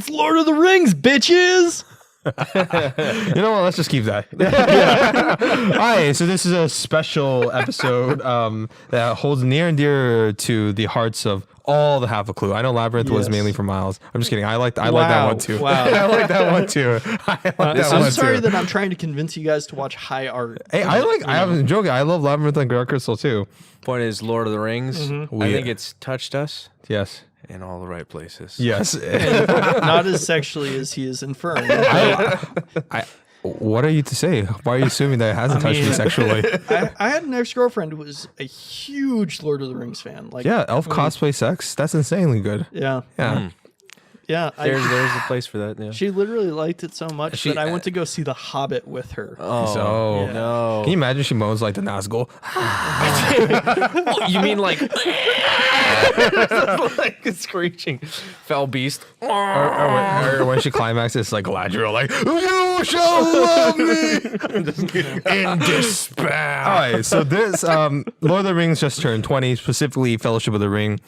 It's Lord of the Rings, bitches. You know what? Let's just keep that. Yeah. All right. So this is a special episode that holds near and dear to the hearts of all the Have a Clue. I know Labyrinth was mainly for Miles. I'm just kidding. I like that one too. Wow. I like that one too. I'm sorry that I'm trying to convince you guys to watch High Art. Hey, I'm joking. I love Labyrinth and Dark Crystal too. Point is, Lord of the Rings. I think it's touched us. Yes. In all the right places. Yes. Not as sexually as he is inferring. What are you to say? Why are you assuming that it hasn't touched me sexually? I had an ex-girlfriend who was a huge Lord of the Rings fan. Like, yeah, elf cosplay sex. That's insanely good. Yeah. Yeah. Yeah, there's a place for that. Yeah. She literally liked it so much that I went to go see The Hobbit with her. Oh, no. Can you imagine she moans like the Nazgul? You mean like like screeching fell beast? Or when she climaxes, like Galadriel, like, you shall love me in despair. All right, so this Lord of the Rings just turned 20, specifically Fellowship of the Ring.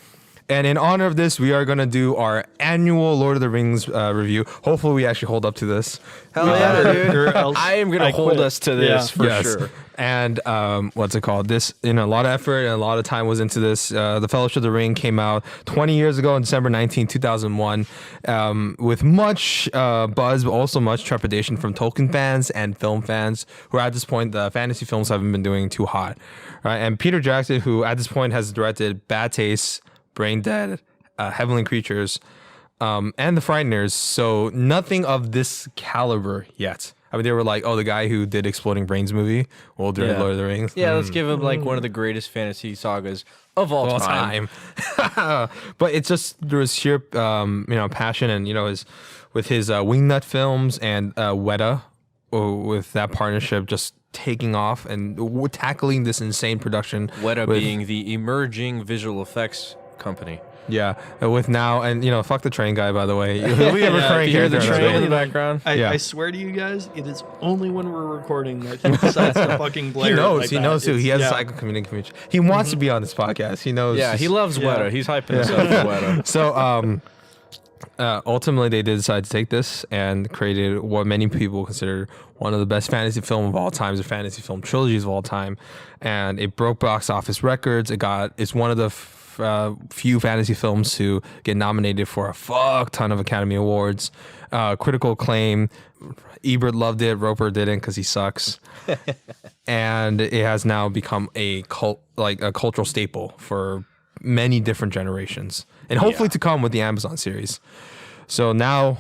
And in honor of this, we are going to do our annual Lord of the Rings review. Hopefully, we actually hold up to this. Hell yeah, dude. I am going to hold us to this for sure. And what's it called? This, a lot of effort and a lot of time was into this. The Fellowship of the Ring came out 20 years ago on December 19, 2001, with much buzz, but also much trepidation from Tolkien fans and film fans, who at this point, the fantasy films haven't been doing too hot. Right? And Peter Jackson, who at this point has directed Bad Taste, Brain Dead, Heavenly Creatures, and The Frighteners. So nothing of this caliber yet. I mean, they were like, oh, the guy who did Exploding Brains movie will do Lord of the Rings. Yeah, let's give him like one of the greatest fantasy sagas of all time. But it's just there was sheer, passion and with his Wingnut films and Weta, with that partnership just taking off and tackling this insane production. Weta being the emerging visual effects company. Yeah, with now and fuck the train guy, by the way. He'll be a recurring character. The train in the background. I swear to you guys, it is only when we're recording that he decides to fucking blare. He knows too. He has a psychocommunication. He wants to be on this podcast. He knows. Yeah, he loves Weta. He's hyping himself for Weta. So ultimately, they did decide to take this and created what many people consider one of the best fantasy film of all time, or fantasy film trilogies of all time, and it broke box office records. It's one of the few fantasy films to get nominated for a fuck ton of Academy Awards, critical acclaim. Ebert loved it, Roper didn't because he sucks, and it has now become a cultural staple for many different generations, and hopefully to come with the Amazon series. So now,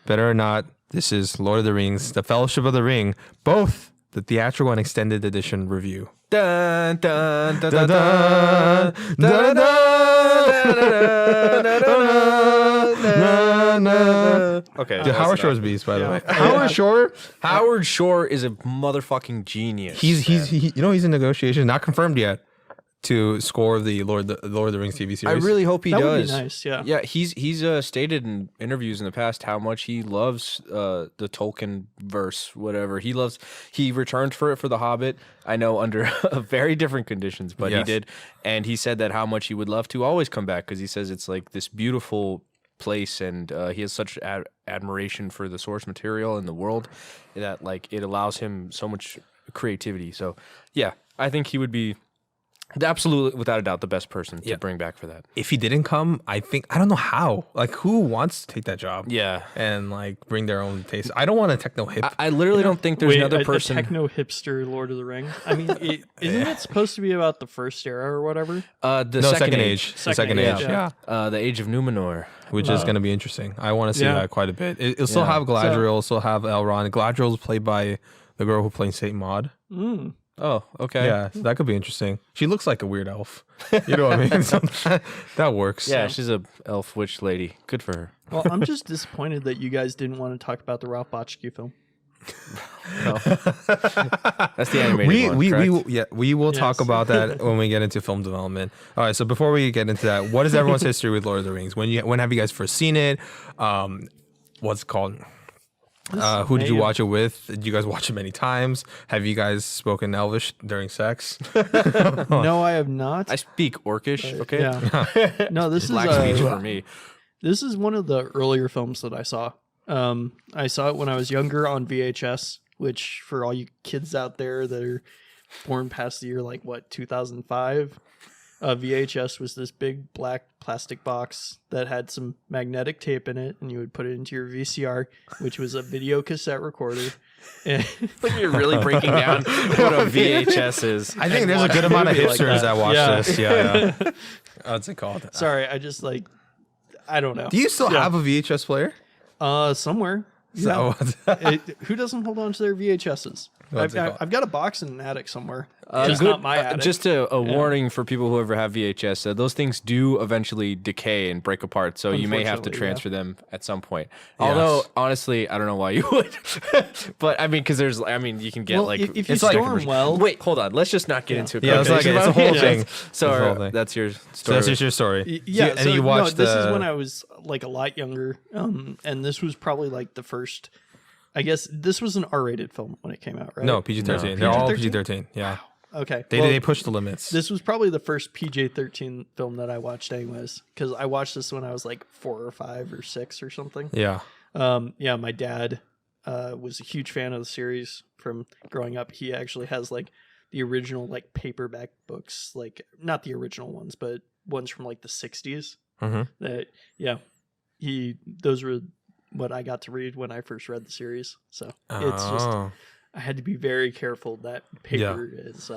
better or not, this is Lord of the Rings, The Fellowship of the Ring, both the theatrical and extended edition review. Dun, dun, dun, dun, dun, dun, dun, dun. Okay, Howard Shore's beast, by the way. Howard Shore is a motherfucking genius. He's in negotiations, not confirmed yet, to score the Lord of the Rings TV series. I really hope he does. That would be nice, yeah. Yeah, he's stated in interviews in the past how much he loves the Tolkien verse, whatever. He returned for it for The Hobbit. I know under very different conditions, but he did. And he said that how much he would love to always come back, because he says it's like this beautiful place, and he has such admiration for the source material in the world that like it allows him so much creativity. So yeah, I think he would be absolutely, without a doubt, the best person to bring back for that. If he didn't come, I don't know how. Like, who wants to take that job? Yeah. And, like, bring their own taste. I don't want a techno hip. I literally don't think there's another person. A techno hipster Lord of the Ring. I mean, isn't it supposed to be about the first era or whatever? Second age. Second age. Yeah. The Age of Numenor. Which is going to be interesting. I want to see that quite a bit. It'll still have Galadriel, it'll still have Elrond. Galadriel's played by the girl who played Saint Maud. Oh, okay. Yeah, so that could be interesting. She looks like a weird elf. You know what I mean? So that works. Yeah, she's a elf witch lady. Good for her. Well, I'm just disappointed that you guys didn't want to talk about the Ralph Bakshi film. No. That's the animated one, we will talk about that when we get into film development. All right, so before we get into that, what is everyone's history with Lord of the Rings? When have you guys first seen it? What's it called? Who did you watch it with? Did you guys watch it many times? Have you guys spoken Elvish during sex? No, I have not. I speak Orcish. Okay. Yeah. No, this is black speech for me. This is one of the earlier films that I saw. I saw it when I was younger on VHS, which for all you kids out there that are born past the year, 2005, VHS was this big black plastic box that had some magnetic tape in it, and you would put it into your VCR, which was a video cassette recorder. And Like you're really breaking down what a VHS is. I think there's a good amount of movie like hipsters that watch Yeah. this. Yeah. What's it called? sorry, I just I don't know. Do you still have a VHS player? Somewhere. Yeah. So, Who doesn't hold on to their VHSs? What's it called? I've got a box in an attic somewhere. Just Good- not my attic. Just a warning for people who ever have VHS. Those things do eventually decay and break apart, so you may have to Unfortunately, transfer them at some point. Although, honestly, I don't know why you would. But I mean, because you can get Well, like if you it's like a store 'em conversion. well- Wait, hold on. Let's just not get into it. Yeah, it's like it's a whole thing. So It's a whole thing. that's your So story. that's just your story. Yeah, and you watched this is when I was a lot younger, and this was probably the first. I guess this was an R-rated film when it came out, right? No, PG-13. No. They're all PG-13? PG-13. Yeah. Okay. They push the limits. This was probably the first PG-13 film that I watched, anyways, because I watched this when I was 4 or 5 or 6 or something. Yeah. Yeah, my dad was a huge fan of the series from growing up. He actually has the original paperback books, not the original ones, but ones from the 60s. Mm-hmm. That those were what I got to read when I first read the series. So it's just I had to be very careful. That paper is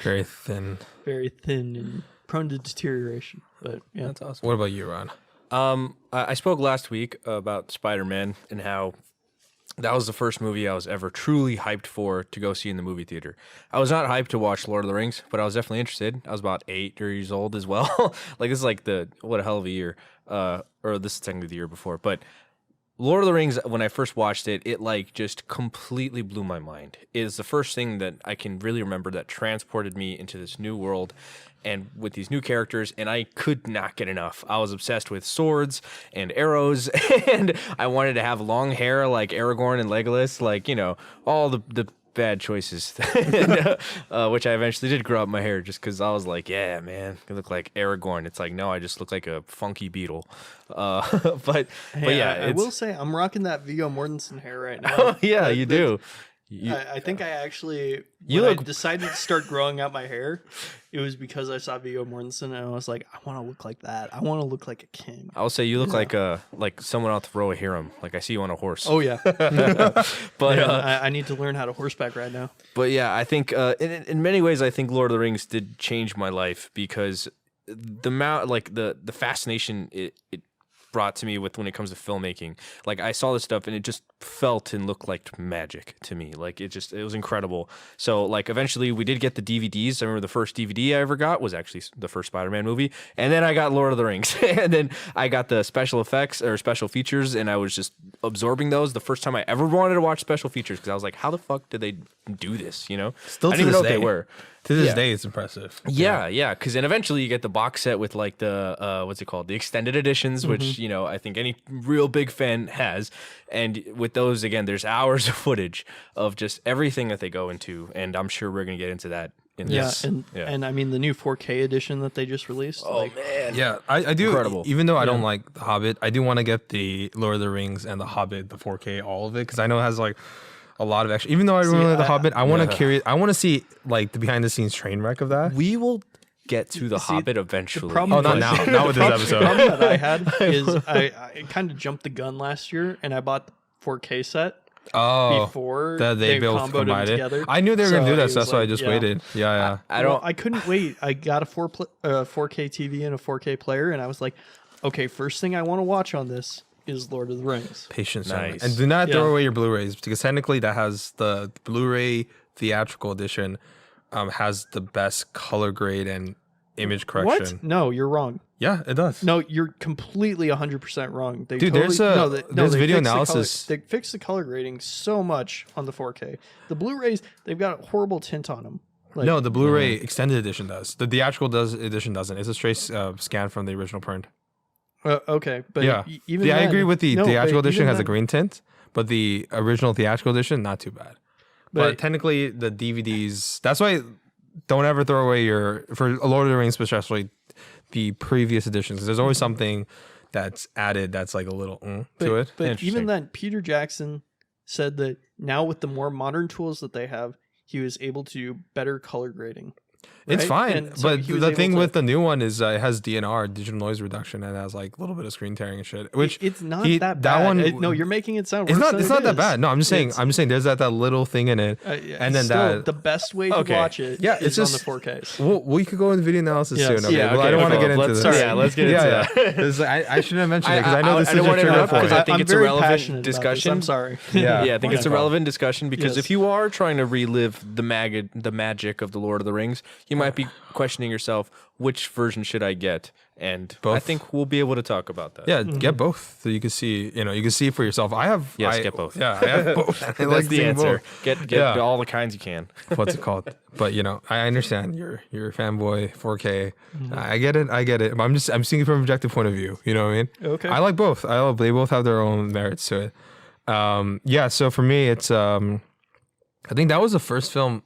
very thin. very thin and prone to deterioration. But yeah, That's awesome. What about you, Ron? I spoke last week about Spider-Man and how that was the first movie I was ever truly hyped for to go see in the movie theater. I was not hyped to watch Lord of the Rings, but I was definitely interested. I was about 8 years old as well. This is what a hell of a year. Or this is technically the year before, but Lord of the Rings, when I first watched it, it just completely blew my mind. It is the first thing that I can really remember that transported me into this new world and with these new characters, and I could not get enough. I was obsessed with swords and arrows, and I wanted to have long hair like Aragorn and Legolas, all the bad choices, which I eventually did grow up my hair just because I was like, yeah, man, I look like Aragorn. It's no, I just look like a funky beetle. But yeah, I will say I'm rocking that Viggo Mortensen hair right now. yeah, you do. I think I actually You when look- I decided to start growing out my hair, it was because I saw Viggo Mortensen and I was like, I want to look like that. I want to look like a king. I will say you look like someone out the row of harem. I see you on a horse. Oh yeah, But I need to learn how to horseback right now. But yeah, I think in many ways, I think Lord of the Rings did change my life because the amount, the fascination it brought to me when it comes to filmmaking. I saw this stuff and it just felt and looked like magic to me. It was incredible. So eventually we did get the DVDs. I remember the first DVD I ever got was actually the first Spider-Man movie. And then I got Lord of the Rings. And then I got the special effects or special features and I was just absorbing those the first time I ever wanted to watch special features because I was like, how the fuck did they do this? Still I to didn't even this know what day. they were. To this Yeah. day, it's impressive. Yeah, because then eventually you get the box set with the what's it called, the extended editions, which I think any real big fan has. And with those, again, there's hours of footage of just everything that they go into, and I'm sure we're gonna get into that. In Yeah, this. and I mean the new 4K edition that they just released. Man, Yeah, I do. Incredible. Even though I don't like The Hobbit, I do want to get the Lord of the Rings and The Hobbit, the 4K, all of it, because I know it has a lot of extra. Even though I really like The Hobbit, I want to carry. I want to see the behind the scenes train wreck of that. we will get to the Hobbit eventually. problem Oh, not was- now, not with this The episode. problem that I had is I kind of jumped the gun last year and I bought the 4K set Oh, before that they both comboed them combined it. together. I knew they were gonna So do that, it so that's was why I like, just yeah. waited. Yeah. I don't. I couldn't wait. I got a 4K TV and a 4K player, and I was like, okay, first thing I want to watch on this is Lord of the Rings. Patience, Nice. and do not throw Yeah. away your Blu-rays because technically that has the Blu-ray theatrical edition has the best color grade and image correction. What? No, you're wrong. Yeah, it does. No, you're completely 100% wrong. They Dude, totally, there's they video fixed the analysis. they fixed the color grading so much on the 4K. The Blu-rays, they've got a horrible tint on them. No, the Blu-ray extended edition does. The theatrical edition doesn't. It's a straight scan from the original print. Okay, but Yeah, even yeah, I then- agree with the no, but theatrical edition even has a then- green tint, but the original theatrical edition not too bad. But technically, the DVDs. That's why don't ever throw away for Lord of the Rings, especially the previous editions. 'Cause there's always something that's added. That's like a little to it. But Interesting. even then, Peter Jackson said that now with the more modern tools that they have, he was able to do better color grading. It's right? fine, And so but he was the able thing to- with the new one is it has DNR, digital noise reduction, and it has like a little bit of screen tearing and shit. Which it's not he- that that bad. one- No, you're making it sound. it's worse not. than It's it not that is. bad. No, I'm just saying. There's that little thing in it, and then still, that. the best way to Okay. watch it Yeah, is it's just- on the 4Ks. We could go into video analysis Yes. soon. Okay? Yeah, Well, I okay, don't want to okay, get into let's- this. yeah, let's get into that. This is- I shouldn't have mentioned it because I know this I is don't a want to trigger interrupt for because I it. think I'm it's a very relevant passionate about this. discussion. I'm sorry. Yeah. Yeah, I think it's a relevant discussion because Yes. if you are trying to relive the magic of the Lord of the Rings, you might be questioning yourself, which version should I get? And I Both. think we'll be able to talk about that. Yeah, get both so you can see. You can see for yourself. Yes, get both. Yeah, I have both. I That's like the seeing answer. both. Get Yeah. all the kinds you can. What's it called? But I understand you're a fanboy 4K. I get it. But I'm seeing it from an objective point of view. You know what I mean? Okay. I like both. They both have their own merits to it. Yeah. So for me, it's I think that was the first film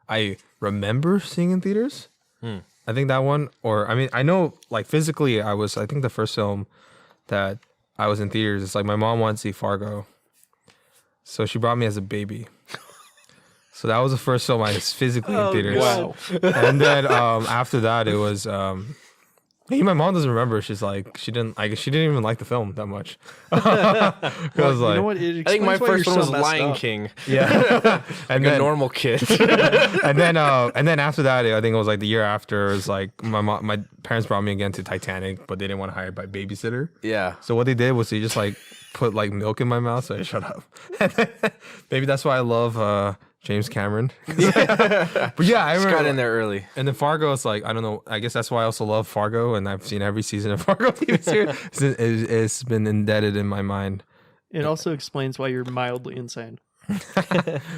I remember seeing in theaters. I think that one, I know like physically, I think the first film that I was in theaters. It's like my mom wanted to see Fargo, so she brought me as a baby. So that was the first film I was physically in theaters. wow. And then after that, it was. My mom doesn't remember. She's like, she didn't even like the film that much. I was You like, know what? It I think my explains why first you're one so was messed Lion up. King. yeah. Like a normal kid. and then after that, I think it was like the year after. It was like my parents brought me again to Titanic, but they didn't want to hire a babysitter. Yeah. So what they did was they just like put like milk in my mouth, so I shut up. Maybe that's why I love James Cameron. But yeah, I remember Got in there early. And then Fargo, it's like, I don't know. I guess that's why I also love Fargo, and I've seen every season of Fargo TV series. It's been indebted in my mind. It also explains why you're mildly insane.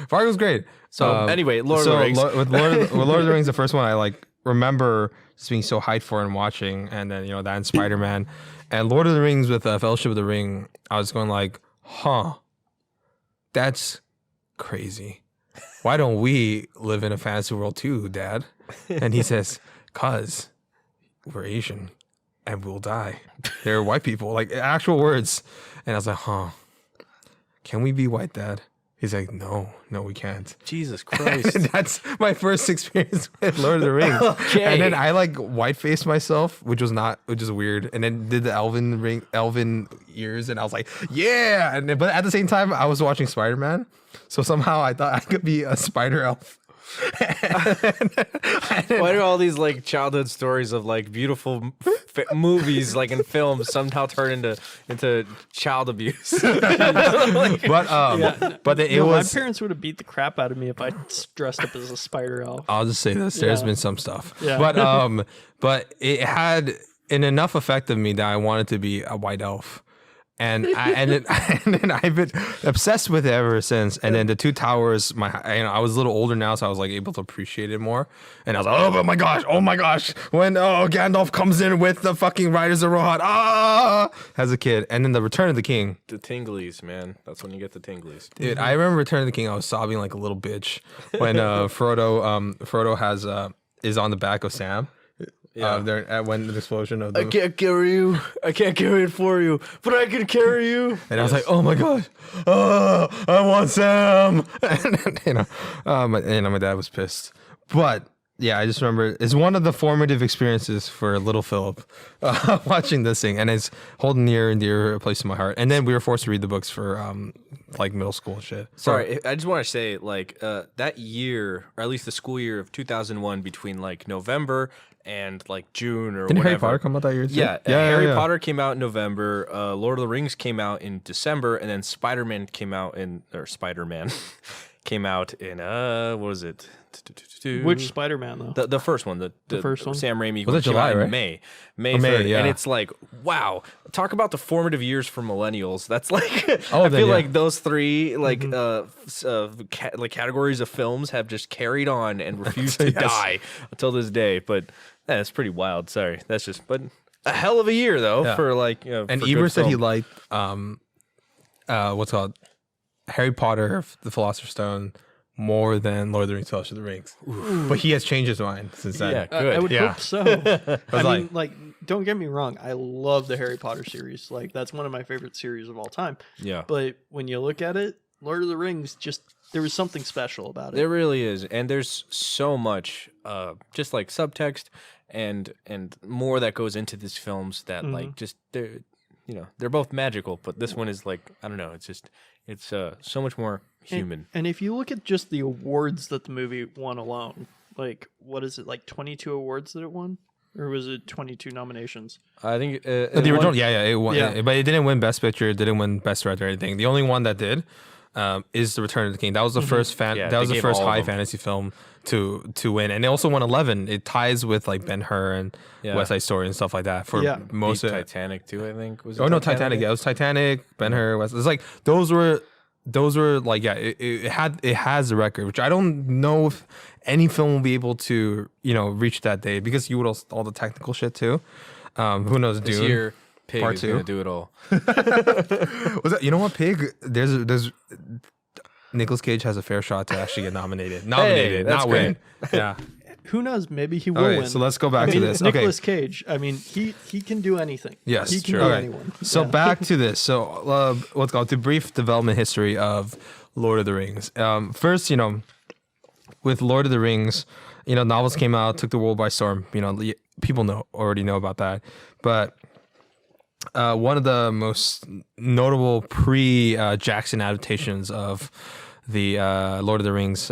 Fargo's great. So anyway, Lord of the Rings. With Lord of the Rings, the first one I like remember just being so hyped for and watching, and then that and Spider-Man, and Lord of the Rings with Fellowship of the Ring. I was going like, that's crazy. Why don't we live in a fantasy world too, Dad? And he says, "'Cause we're Asian and we'll die. They're white people," like actual words. And I was like, can we be white, Dad? He's like, no, we can't. Jesus Christ. That's my first experience with Lord of the Rings. Okay. And then I like white faced myself, which is weird. And then did the elven ears, and I was like, yeah. But at the same time, I was watching Spider-Man, so somehow I thought I could be a spider elf. Why do all these like childhood stories of like beautiful movies like in films somehow turn into child abuse? But it was. My parents would have beat the crap out of me if I dressed up as a spider elf. I'll just say this: there's Yeah. been some stuff, Yeah. but it had an enough effect of me that I wanted to be a white elf. And then I've been obsessed with it ever since. And then the Two Towers, I was a little older now, so I was like able to appreciate it more. And I was like, oh my gosh, when Gandalf comes in with the fucking Riders of Rohan, as a kid. And then the Return of the King, The tinglies, man. That's when you get the tinglies. dude. I remember Return of the King. I was sobbing like a little bitch when Frodo is on the back of Sam. Yeah. When the explosion of the. I can't carry you. I can't carry it for you, but I can carry you. And I was like, oh my gosh, I want Sam. And my dad was pissed. But yeah, I just remember it's one of the formative experiences for little Philip watching this thing. And it's holding near and dear a place in my heart. And then we were forced to read the books for like middle school and shit. Sorry, I just want to say like that year, or at least the school year of 2001, between like November and like June or Didn't whatever. Harry Potter come out that year too? Yeah, Harry Potter came out in November. Lord of the Rings came out in December, and then Spider-Man came out in what was it? Which Spider-Man though? The first one, the first one? Sam Raimi Was it came out July, in right? May, May, 3rd, yeah. and it's like, wow, talk about the formative years for millennials. That's like, Oh, I then, feel yeah. like those three like like categories of films have just carried on and refused to Yes. die until this day. But that's pretty wild. Sorry, that's just but a hell of a year though Yeah. for like And for Eber good said he film. liked what's it called Harry Potter, the Philosopher's Stone, more than Lord of the Rings, Fellowship of the Rings. But he has changed his mind since then. Yeah, I good. would Yeah. hope so. I like- mean, like don't get me wrong, I love the Harry Potter series. Like, that's one of my favorite series of all time. Yeah. But when you look at it, Lord of the Rings, just there was something special about it. There really is, and there's so much, just like subtext and more that goes into these films that like just they're both magical, but this one is like, I don't know, it's so much more human. And if you look at just the awards that the movie won alone, like what is it, like 22 awards that it won? Or was it 22 nominations? I think The original, won, it won, but it didn't win Best Picture, it didn't win Best Director or anything. The only one that did is The Return of the King. That was the first that was the first high fantasy film to win, and it also won 11. It ties with like Ben-Hur and West Side Story and stuff like that for most of Titanic too. I think was. Oh no, Titanic. Yeah, it was Titanic, Ben-Hur, West. It's like those were like it has a record, which I don't know if any film will be able to reach that day because you would all the technical shit too. Who knows? This Dune. year, Pig Part is 2. gonna do it all. Was that, you know what, Pig? There's Nicolas Cage has a fair shot to actually get nominated, that's not win. Yeah. Who knows? Maybe he will Okay, win. so let's go back to this. Okay. Nicolas Cage. I mean, he can do anything. Yes, he can true. do Okay. anyone. So back to this. So let's go to brief development history of Lord of the Rings. First, with Lord of the Rings, novels came out, took the world by storm. People already know about that. But one of the most notable pre-Jackson adaptations of the Lord of the Rings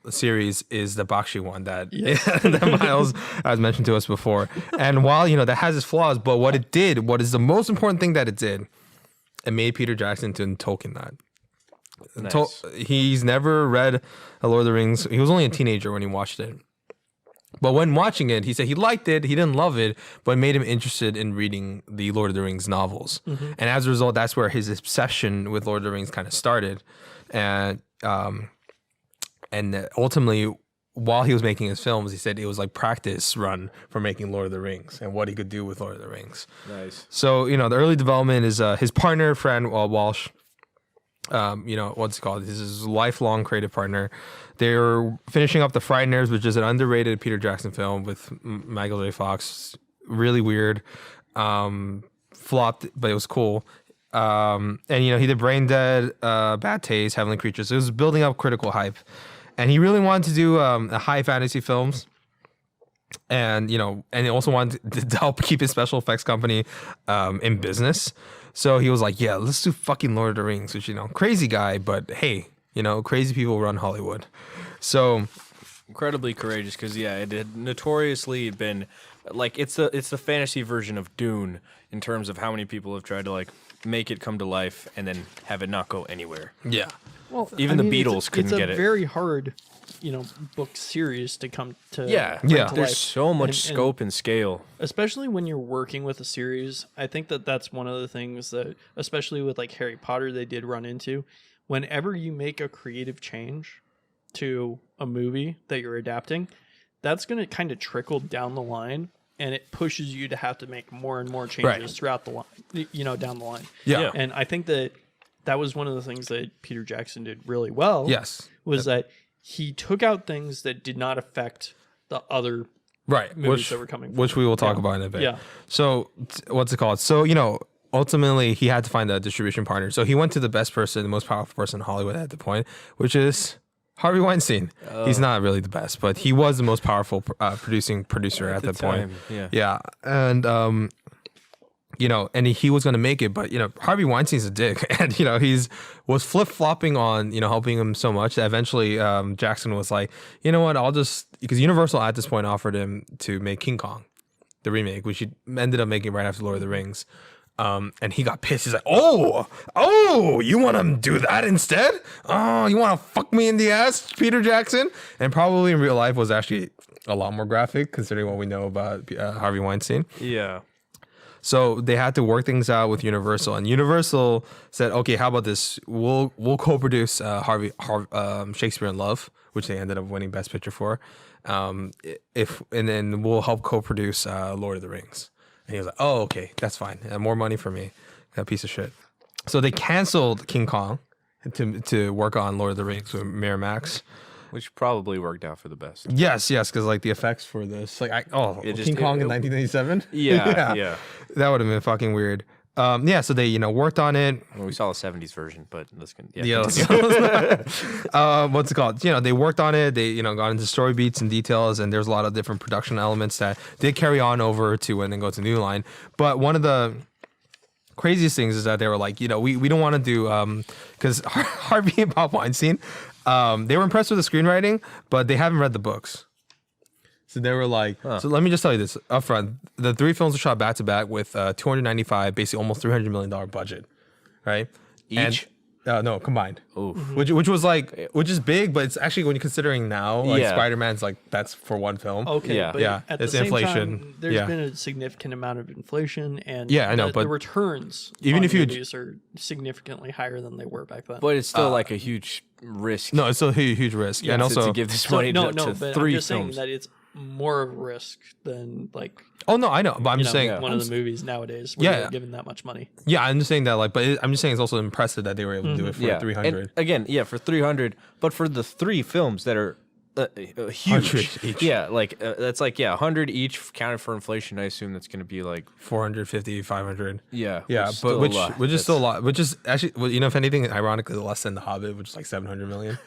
series is the Bakshi one that Miles has mentioned to us before. And while that has its flaws, but what is the most important thing that it did, it made Peter Jackson into Tolkien that. Nice. He's never read a Lord of the Rings. He was only a teenager when he watched it. But when watching it, he said he liked it. He didn't love it, but it made him interested in reading the Lord of the Rings novels. And as a result, that's where his obsession with Lord of the Rings kind of started. And ultimately, while he was making his films, he said it was like practice run for making Lord of the Rings and what he could do with Lord of the Rings. Nice. So, the early development is his partner, friend, Walsh. What's it called? This is his lifelong creative partner. They're finishing up The Frighteners, which is an underrated Peter Jackson film with Michael J. Fox. Really weird. Flopped, but it was cool. And he did Brain Dead, Bad Taste, Heavenly Creatures. So it was building up critical hype. And he really wanted to do high fantasy films. And, and he also wanted to help keep his special effects company in business. So he was like, yeah, let's do fucking Lord of the Rings, which, crazy guy, but hey, crazy people run Hollywood. So Incredibly courageous because it had notoriously been like it's the fantasy version of Dune in terms of how many people have tried to like make it come to life and then have it not go anywhere. yeah. Well, even the Beatles couldn't get it. It's a very hard, book series to come to. Yeah. To There's life. so much And scope and scale. especially when you're working with a series. I think that's one of the things that, especially with like Harry Potter, they did run into. Whenever you make a creative change to a movie that you're adapting, that's going to kind of trickle down the line, and it pushes you to have to make more and more changes throughout the line, down the line. Yeah. And I think that was one of the things that Peter Jackson did really well. Yes. Was that he took out things that did not affect the other movies that were coming forward. Which we will talk about in a bit. Yeah. So what's it called? So, ultimately he had to find a distribution partner. So he went to the best person, the most powerful person in Hollywood at the point, which is Harvey Weinstein. He's not really the best, but he was the most powerful producer at that point. Yeah. And and he was going to make it, but Harvey Weinstein's a dick, and was flip-flopping on helping him so much that eventually Jackson was like, what, I'll just, because Universal at this point offered him to make King Kong, the remake, which he ended up making right after Lord of the Rings. And he got pissed. He's like, oh, you want to do that instead? Oh, you want to fuck me in the ass, Peter Jackson? And probably in real life was actually a lot more graphic considering what we know about Harvey Weinstein. Yeah. So they had to work things out with Universal, and Universal said, okay, how about this? We'll co-produce Shakespeare in Love, which they ended up winning Best Picture for. And then we'll help co-produce Lord of the Rings. And he was like, oh, okay, that's fine. More money for me, that piece of shit. So they canceled King Kong to work on Lord of the Rings with Miramax. which probably worked out for the best. Yes, because like the effects for this, like King Kong in 1997. Yeah. That would have been fucking weird. So they worked on it. Well, we saw the 70s version, but let's what's it called? They worked on it. They got into story beats and details, and there's a lot of different production elements that did carry on over to when they go to New Line. But one of the craziest things is that they were like, we don't want to do because Harvey and Bob Weinstein, they were impressed with the screenwriting, but they haven't read the books. So they were like, so let me just tell you this up front. The 3 films were shot back to back with 295, basically almost $300 million budget, right? Each? No, combined. Oof. Which is big, but it's actually, when you're considering now, like Spider-Man's like, that's for one film. Okay, Yeah. but at It's the same inflation. time, there's been a significant amount of inflation, and I know, but the returns even on if you movies are significantly higher than they were back then. But it's still like a huge risk. No, it's still a huge risk. And also, to give this money to but 3 I'm just films. saying that it's more of a risk than like oh no, I know, but I'm just saying one of the movies nowadays where they're given that much money. Yeah, I'm just saying that, like, but I'm just saying it's also impressive that they were able to do it for 300. And again, for 300, but for the 3 films that are huge. Each. Yeah, like that's like 100 each counted for inflation. I assume that's going to be like 450, 500. Yeah, which is still a lot. Which is actually, if anything, ironically less than The Hobbit, which is like 700 million.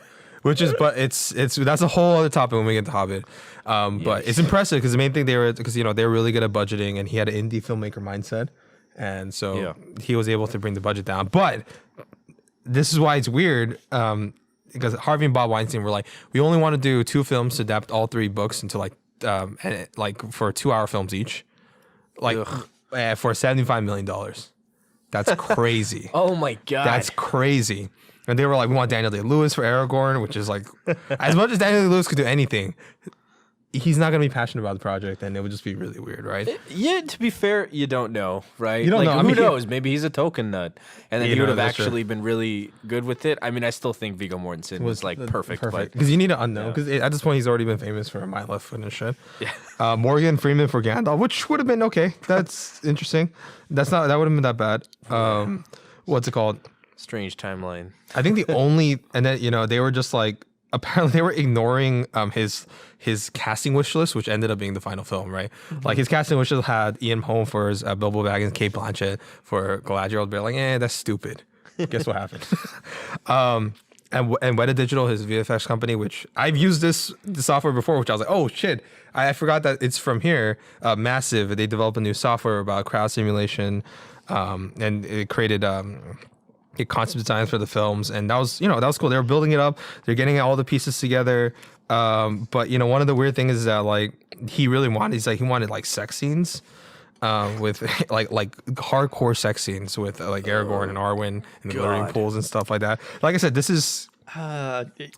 Which is, but it's that's a whole other topic when we get to Hobbit. But it's impressive because the main thing they were really good at budgeting, and he had an indie filmmaker mindset, and so he was able to bring the budget down. But this is why it's weird, because Harvey and Bob Weinstein were like, we only want to do 2 films to adapt all 3 books into like for 2-hour films each, like for $75 million. That's crazy. Oh my god, that's crazy. And they were like, we want Daniel Day-Lewis for Aragorn, which is like, as much as Daniel Day-Lewis could do anything, he's not going to be passionate about the project, and it would just be really weird, right? To be fair, you don't know, right? You don't know. Who knows? Maybe he's a token nut, and then he would have that's actually been really good with it. I mean, I still think Viggo Mortensen was like perfect. Because you need to unknow, because at this point, he's already been famous for My Left Foot and shit. Yeah. Morgan Freeman for Gandalf, which would have been okay. That's interesting. That would have been that bad. What's it called? Strange timeline. I think the only, and then they were just like, apparently they were ignoring his casting wish list, which ended up being the final film, right? Like his casting wish list had Ian Holm for Bilbo Baggins, Kate Blanchett for Galadriel. They're like, that's stupid. Guess what happened? And Weta Digital, his VFX company, which I've used the software before, which I was like, oh shit, I forgot that it's from here. Massive. They developed a new software about crowd simulation, and it created concept designs for the films, and that was cool. They were building it up. They're getting all the pieces together. But one of the weird things is that like he wanted like sex scenes, with like hardcore sex scenes with like Aragorn and Arwen and the glittering pools and stuff like that. Like I said, this is Harvey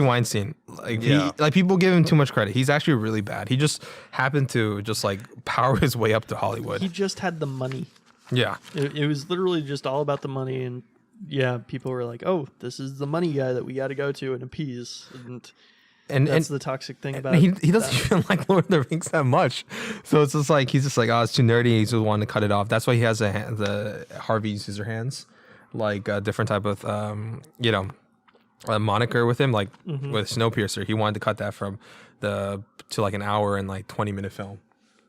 Weinstein. Like people give him too much credit. He's actually really bad. He just happened to just like power his way up to Hollywood. He just had the money. Yeah. It was literally just all about the money, and people were like, oh, this is the money guy that we got to go to and appease. And that's the toxic thing about it. He doesn't even like Lord of the Rings that much. So it's just like, he's just like, oh, it's too nerdy. He's just wanting to cut it off. That's why he has the Harvey Scissorhands, like a different type of, a moniker with him, like with Snowpiercer. He wanted to cut that to like an hour and like 20-minute film.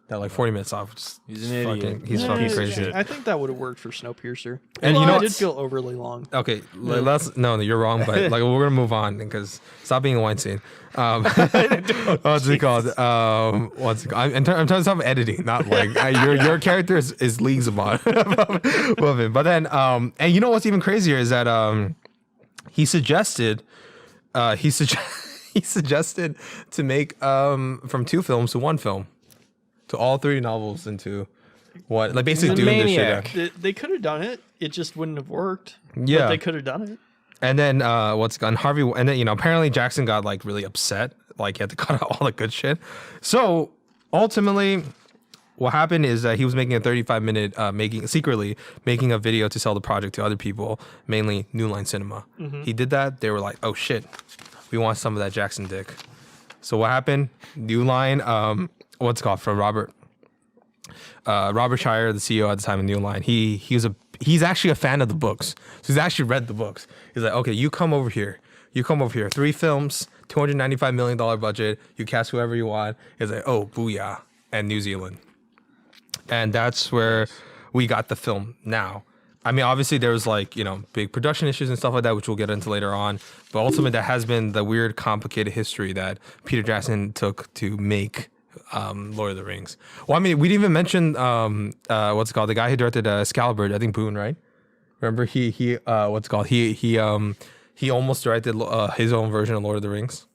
That like 40 minutes off. He's an idiot. He's fucking crazy. I think that would have worked for Snowpiercer. And it did feel overly long. Okay, you're wrong, but like we're gonna move on because stop being a Weinstein. What's it called? I'm trying to talk about editing, not like your character is leagues above him. But then, and you know what's even crazier is that he suggested to make from 2 films to 1 film. To all 3 novels into what, like basically doing this shit. They could have done it. It just wouldn't have worked. Yeah, but they could have done it. And then Harvey, and then apparently Jackson got like really upset, like he had to cut out all the good shit. So ultimately, what happened is that he was making a 35-minute secretly making a video to sell the project to other people, mainly New Line Cinema. He did that. They were like, oh shit, we want some of that Jackson dick. So what happened? New Line. What's it called, from Robert Shire, the CEO at the time of New Line. He's actually a fan of the books. So he's actually read the books. He's like, okay, you come over here. You come over here, 3 films, $295 million budget. You cast whoever you want. It's like, oh, booyah, and New Zealand. And that's where we got the film now. I mean, obviously there was like, big production issues and stuff like that, which we'll get into later on. But ultimately, that has been the weird, complicated history that Peter Jackson took to make Lord of the Rings. Well, I mean, we didn't even mention what's it called, the guy who directed Excalibur. I think Boone, right? Remember he what's it called? He almost directed his own version of Lord of the Rings.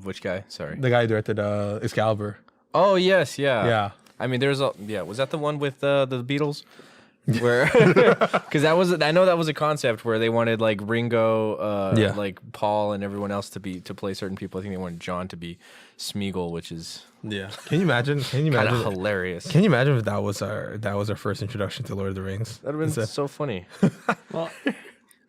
Which guy? Sorry. The guy who directed Excalibur. Oh yes, yeah. Yeah. I mean, was that the one with the Beatles? Where, because I know that was a concept where they wanted like Ringo, like Paul and everyone else to play certain people. I think they wanted John to be Smeagol, which is Can you imagine? kind of hilarious. Can you imagine if that was our first introduction to Lord of the Rings? That'd have been so funny. Well,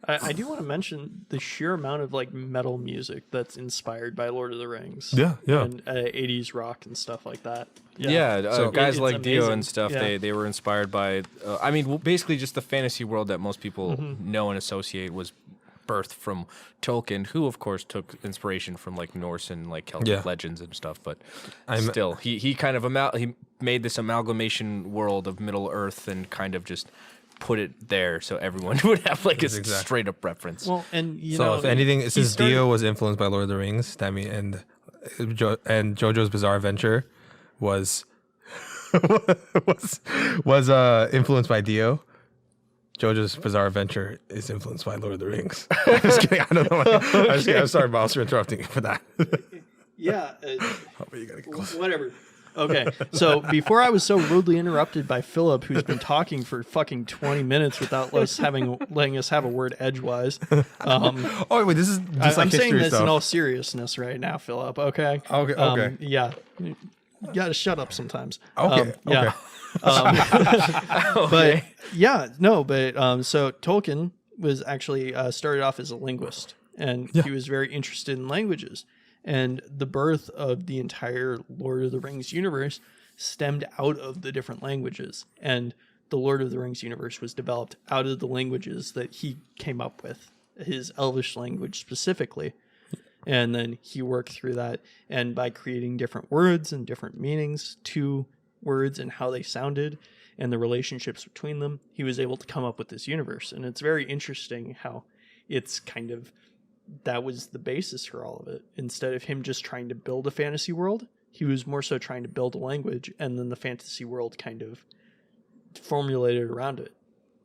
I do want to mention the sheer amount of like metal music that's inspired by Lord of the Rings. Yeah. And 80s rock and stuff like that. So guys it's like Dio amazing. and stuff, Yeah. they were inspired by, basically just the fantasy world that most people know and associate was birthed from Tolkien, who of course took inspiration from like Norse and like Celtic legends and stuff. But still, he kind of he made this amalgamation world of Middle Earth and kind of just put it there so everyone would have like a straight up reference. Well, and if anything, since Dio was influenced by Lord of the Rings, that mean and JoJo's Bizarre Adventure was influenced by Dio. JoJo's Bizarre Adventure is influenced by Lord of the Rings. I'm just kidding. I don't know. I'm sorry, Miles, for interrupting you for that. Yeah. You gotta get close. Whatever. Okay, so before I was so rudely interrupted by Philip, who's been talking for fucking 20 minutes without letting us have a word edgewise. Oh wait, this is just I'm like saying history this stuff. in all seriousness right now, Philip. Okay. Okay. Yeah. You gotta shut up sometimes. Okay. Yeah. But so Tolkien was actually started off as a linguist, and he was very interested in languages. And the birth of the entire Lord of the Rings universe stemmed out of the different languages. And the Lord of the Rings universe was developed out of the languages that he came up with, his Elvish language specifically. And then he worked through that. And by creating different words and different meanings to words and how they sounded and the relationships between them, he was able to come up with this universe. And it's very interesting how it's kind of, that was the basis for all of it. Instead of him just trying to build a fantasy world, he was more so trying to build a language, and then the fantasy world kind of formulated around it.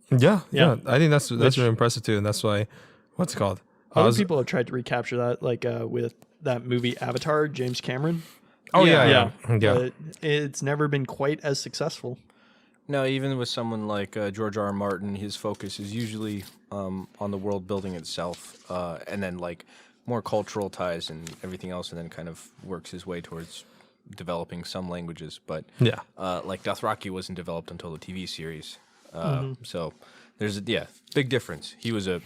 Yeah. I think that's really impressive too, and that's why, what's it called? Other people have tried to recapture that, like with that movie Avatar, James Cameron. Oh yeah. But it's never been quite as successful. No, even with someone like George R. R. Martin, his focus is usually on the world building itself, and then like more cultural ties and everything else, and then kind of works his way towards developing some languages. But like Dothraki wasn't developed until the TV series, so there's a big difference. He was a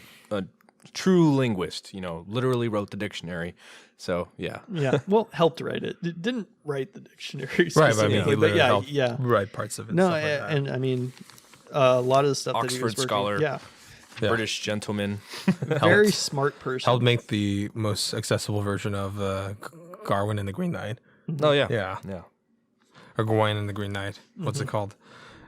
true linguist, literally wrote the dictionary. So yeah. Well, helped write it. Didn't write the dictionary Right, specifically, but yeah. Write parts of it. No, stuff like that. and I mean, a lot of the stuff that he was Oxford working, scholar. yeah, British gentleman. very smart person. Helped make the most accessible version of Garwin and the Green Knight. Oh yeah, Yeah. Or Gawain and the Green Knight. What's it called?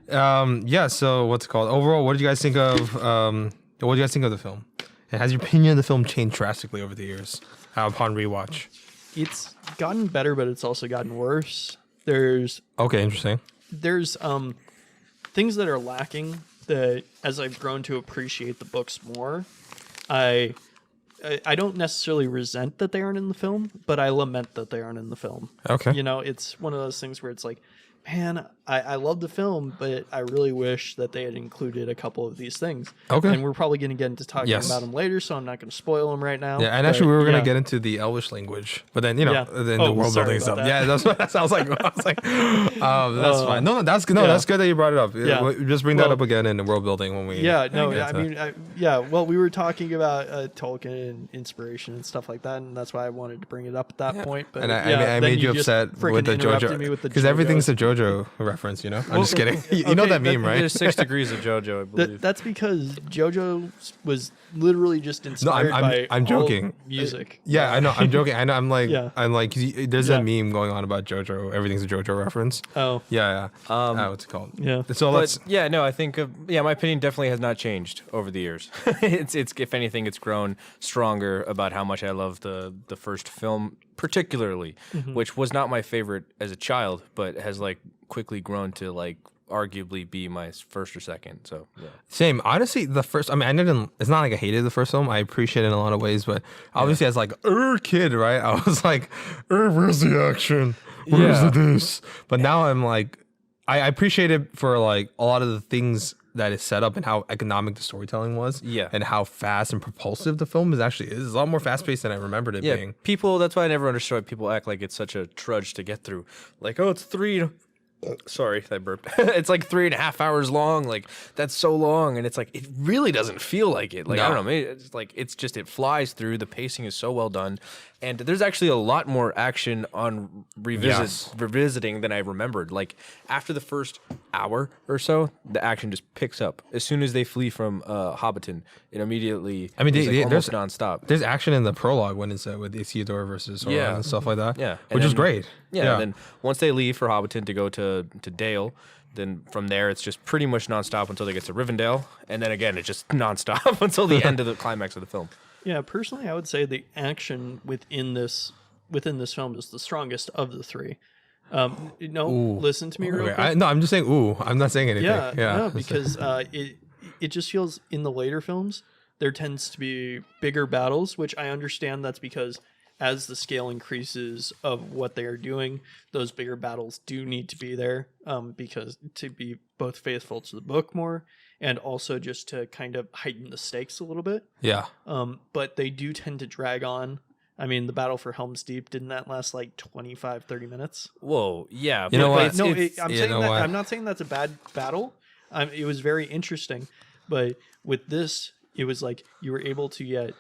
So what's it called? Overall, what did you guys think of the film? And has your opinion of the film changed drastically over the years upon rewatch? It's gotten better, but it's also gotten worse. There's Interesting. Things that are lacking that, as I've grown to appreciate the books more, I don't necessarily resent that they aren't in the film, but I lament that they aren't in the film. Okay. It's one of those things where it's like, man, I love the film, but I really wish that they had included a couple of these things. Okay. And we're probably going to get into talking about them later, so I'm not going to spoil them right now. Yeah, and actually we were going to get into the Elvish language, but then, the world building stuff. That. Yeah, that's what that sounds like. I was like, that's fine. No, that's good. No, that's good that you brought it up. Yeah. Just bring that up again in the world building when we... Well, we were talking about Tolkien and inspiration and stuff like that, and that's why I wanted to bring it up at that point. But and I made you upset with the JoJo, because everything's a JoJo reference. reference. You know, I'm just kidding. You know okay, that meme, right? There's 6 degrees of JoJo, I believe. That's because JoJo was literally just inspired by I'm all joking. music. Yeah, I know. I'm joking. I know. Yeah. I'm like. There's Yeah. a meme going on about JoJo. Everything's a JoJo reference. Oh, Yeah. What's it called? yeah. So let's. But yeah, no, I think my opinion definitely has not changed over the years. it's if anything, it's grown stronger about how much I love the first film, particularly, which was not my favorite as a child, but has like quickly grown to like arguably be my first or second. So yeah. Same. Honestly, the first. I mean, I didn't. It's not like I hated the first film. I appreciate it in a lot of ways, but obviously, as like kid, right? I was like, where's the action? Where's the this? But now I'm like, I appreciate it for like a lot of the things that is set up and how economic the storytelling was. Yeah. And how fast and propulsive the film is actually is. It's a lot more fast paced than I remembered it Yeah, being. people. That's why I never understood why people act like it's such a trudge to get through. Like, oh, it's 3. Sorry, I burped. It's like 3.5 hours long. Like that's so long, and it's like it really doesn't feel like it. Like I don't know, maybe it's like it flies through. The pacing is so well done, and there's actually a lot more action on revisiting than I remembered. Like after the first hour or so, the action just picks up. As soon as they flee from Hobbiton, it immediately. I mean, almost there's nonstop. There's action in the prologue when it's with Isildur versus Sauron and stuff like that. Yeah. Which is great. Yeah, and then once they leave for Hobbiton to go to Dale, then from there it's just pretty much nonstop until they get to Rivendell, and then again it's just nonstop until the end of the climax of the film. Yeah, personally, I would say the action within this film is the strongest of the three. Listen to me real quick. I'm just saying. Ooh, I'm not saying anything. Yeah, Yeah. no, because it just feels in the later films there tends to be bigger battles, which I understand. That's because as the scale increases of what they are doing, those bigger battles do need to be there, because to be both faithful to the book more and also just to kind of heighten the stakes a little bit. Yeah. But they do tend to drag on. I mean, the battle for Helm's Deep, didn't that last like 25, 30 minutes? Whoa, yeah. You know what? I'm not saying that's a bad battle. It was very interesting. But with this, it was like you were able to get,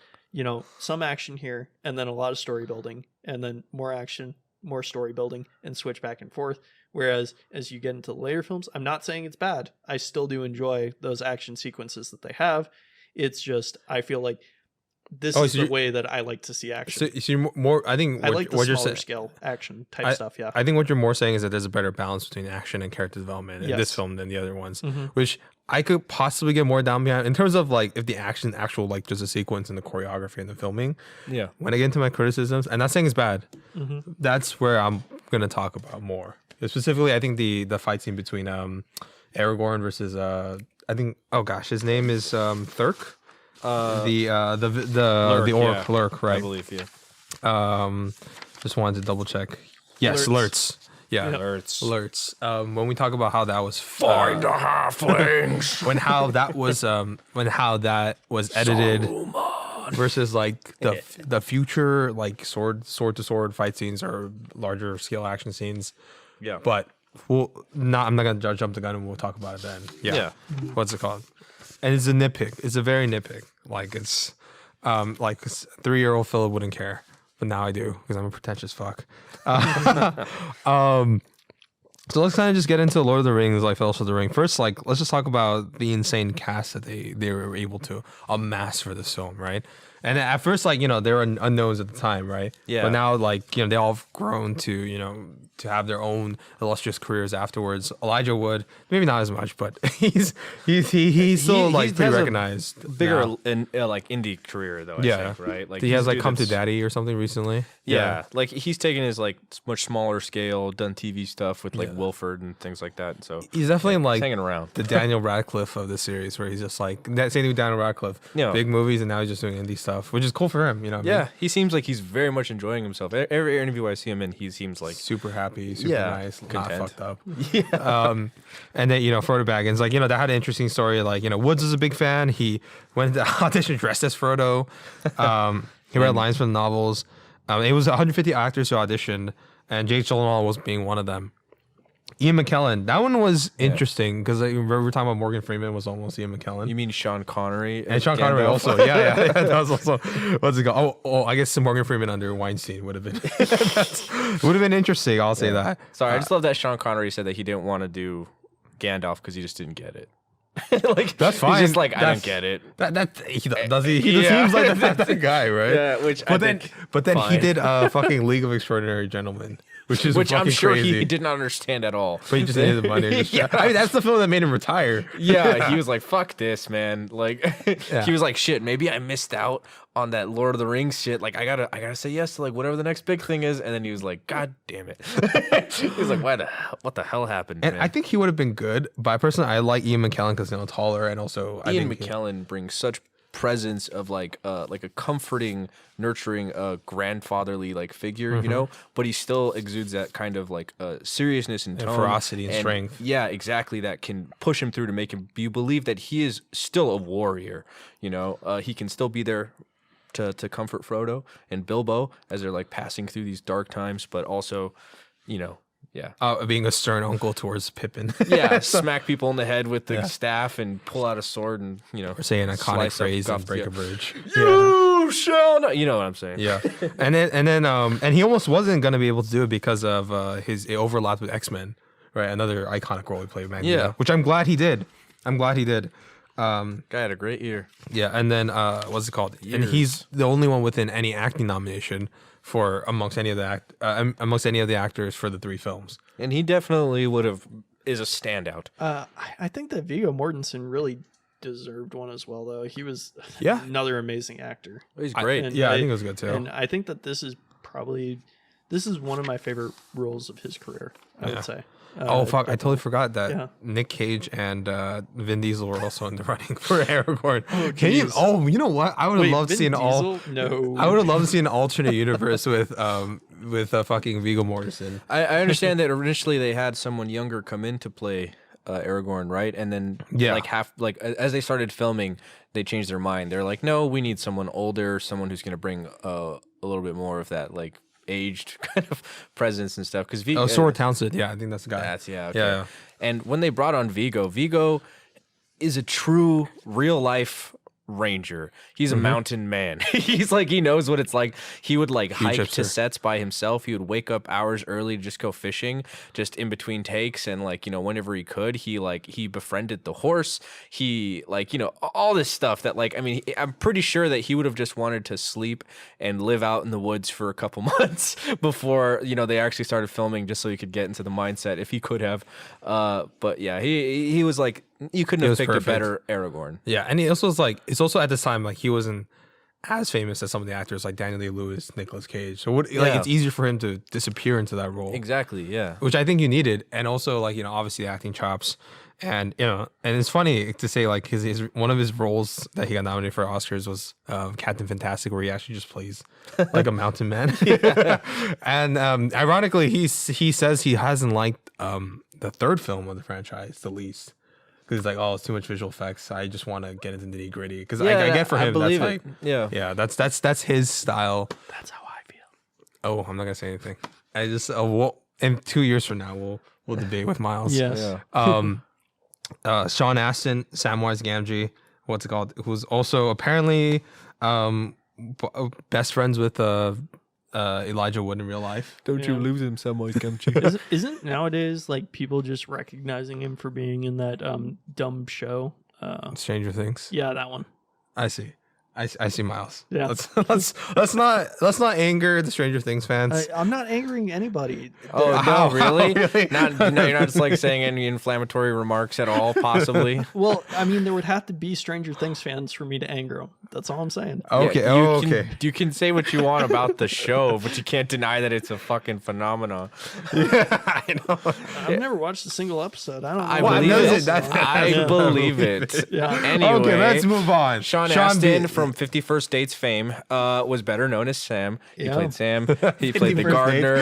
some action here and then a lot of story building and then more action, more story building and switch back and forth. Whereas as you get into the later films, I'm not saying it's bad. I still do enjoy those action sequences that they have. It's just, I feel like this is the way that I like to see action. So you're more, I think I like the what you're smaller saying, scale action type stuff. Yeah. I think what you're more saying is that there's a better balance between action and character development in Yes. this film than the other ones, which I could possibly get more down behind in terms of like if the action, actual like just a sequence and the choreography and the filming. Yeah. When I get into my criticisms, I'm not saying it's bad. That's where I'm gonna talk about more. Specifically, I think the fight scene between Aragorn versus I think his name is Thurk. The orc Lurk, right? I believe, yeah. Just wanted to double check. Yes, Lurtz. Yeah, Lurtz. When we talk about how that was Find the halflings. when how that was edited versus like the future like sword to sword fight scenes or larger scale action scenes. Yeah. But I'm not gonna jump the gun and we'll talk about it then. Yeah. What's it called? And it's a nitpick. It's a very nitpick. Like it's like 3-year-old Philip wouldn't care, but now I do because I'm a pretentious fuck. So let's kind of just get into Lord of the Rings, like Fellowship of the Ring. First, like let's just talk about the insane cast that they were able to amass for this film, right? And at first, like, they were unknowns at the time, right? Yeah. But now, like, they all have grown to, to have their own illustrious careers afterwards. Elijah Wood, maybe not as much, but he's still like pretty recognized. Bigger like indie career though. I think, right? Like he has like Come to Daddy or something recently. Yeah, like he's taken his like much smaller scale, done TV stuff with like Wilford and things like that. So he's definitely like hanging around the Daniel Radcliffe of the series, where he's just like that same thing with Daniel Radcliffe, big movies, and now he's just doing indie stuff, which is cool for him. He seems like he's very much enjoying himself. Every interview I see him in, he seems like super happy, super nice, content. not fucked up. And then Frodo Baggins, like that had an interesting story. Like Woods is a big fan. He went to audition dressed as Frodo. He read lines from the novels. It was 150 actors who auditioned, and Jake Gyllenhaal was being one of them. Ian McKellen. That one was interesting because remember we were talking about Morgan Freeman was almost Ian McKellen. You mean Sean Connery? And Sean Connery also. Yeah. That was also, what's it called? Oh, I guess Morgan Freeman under Weinstein would have been would have been interesting. I'll say that. Sorry, I just love that Sean Connery said that he didn't want to do Gandalf because he just didn't get it. Like that's fine. He's just like, I don't get it. He does he? He just seems like that's the guy, right? Yeah. But then he did fucking League of Extraordinary Gentlemen, which I'm sure crazy. he did not understand at all. But he just needed the money. I mean, that's the film that made him retire. Yeah, he was like, "Fuck this, man!" Like, he was like, "Shit, maybe I missed out on that Lord of the Rings shit. Like, I gotta say yes to like whatever the next big thing is." And then he was like, "God damn it!" He was like, "What the hell happened?" And man? I think he would have been good. But personally, I like Ian McKellen because taller and also Ian McKellen brings such presence of like a comforting, nurturing, grandfatherly like figure, you know, but he still exudes that kind of like seriousness and tone, ferocity and strength. Yeah, exactly. That can push him through to make him you believe that he is still a warrior. You know, he can still be there to comfort Frodo and Bilbo as they're like passing through these dark times, but also, you know. Yeah, being a stern uncle towards Pippin. Yeah, smack people in the head with the staff and pull out a sword and or say an iconic phrase and break a bridge. You shall not. You know what I'm saying? Yeah, and he almost wasn't gonna be able to do it because of it overlapped with X-Men, right? Another iconic role he played, Magneto. Yeah, which I'm glad he did. Guy had a great year. Yeah, and then what's it called? Years. And he's the only one within any acting nomination for amongst any of the actors for the 3 films. And he definitely is a standout. I think that Viggo Mortensen really deserved one as well, though. He was another amazing actor. He's great. I think it was good too. And I think that this is one of my favorite roles of his career, I would say. I totally forgot that Nick Cage and Vin Diesel were also in the running for Aragorn. You know what? I would have loved to see I would have loved to see an alternate universe with fucking Viggo Mortensen. I understand that initially they had someone younger come in to play Aragorn, right? And then as they started filming, they changed their mind. They're like, no, we need someone older, someone who's going to bring a little bit more of that like aged kind of presence and stuff. Because Sora Townsend, I think that's the guy. Okay. And when they brought on Viggo is a true real life ranger. He's a mountain man. He's like, he knows what it's like. He would like hike to sets by himself. He would wake up hours early to just go fishing, just in between takes, and like, you know, whenever he could, he befriended the horse. He like, you know, all this stuff that like, I mean, I'm pretty sure that he would have just wanted to sleep and live out in the woods for a couple months before, you know, they actually started filming, just so he could get into the mindset if he could have. But yeah, he was like, you couldn't have picked a better Aragorn. Yeah, and he also was like, it's also at this time like he wasn't as famous as some of the actors like Daniel Day-Lewis, Nicolas Cage. So it's easier for him to disappear into that role. Exactly, yeah. Which I think you needed, and also like, you know, obviously acting chops, and you know, and it's funny to say like his one of his roles that he got nominated for Oscars was Captain Fantastic, where he actually just plays like a mountain man. And ironically, he says he hasn't liked the 3rd film of the franchise the least. He's like, oh, it's too much visual effects. I just want to get into the nitty gritty. Because I get for him, that's like, that's his style. That's how I feel. Oh, I'm not gonna say anything. I just in 2 years from now, we'll debate with Miles. Yes. Yeah. Sean Astin, Samwise Gamgee, what's it called? Who's also apparently best friends with Elijah Wood in real life. Don't you lose him, Samwise Gamgee? Isn't nowadays like people just recognizing him for being in that dumb show? Stranger Things. Yeah, that one. I see. I see Miles. Yeah. Let's not anger the Stranger Things fans. I'm not angering anybody. Oh no, really? Really? You're not just like saying any inflammatory remarks at all, possibly. Well, I mean, there would have to be Stranger Things fans for me to anger them. That's all I'm saying. Okay. Yeah, you can say what you want about the show, but you can't deny that it's a fucking phenomenon. Yeah, I know. I've never watched a single episode. I don't know. I believe it. Yeah. Anyway, okay, let's move on. Sean Astin from 50 First Dates fame was better known as Sam. He played Sam. He played the gardener.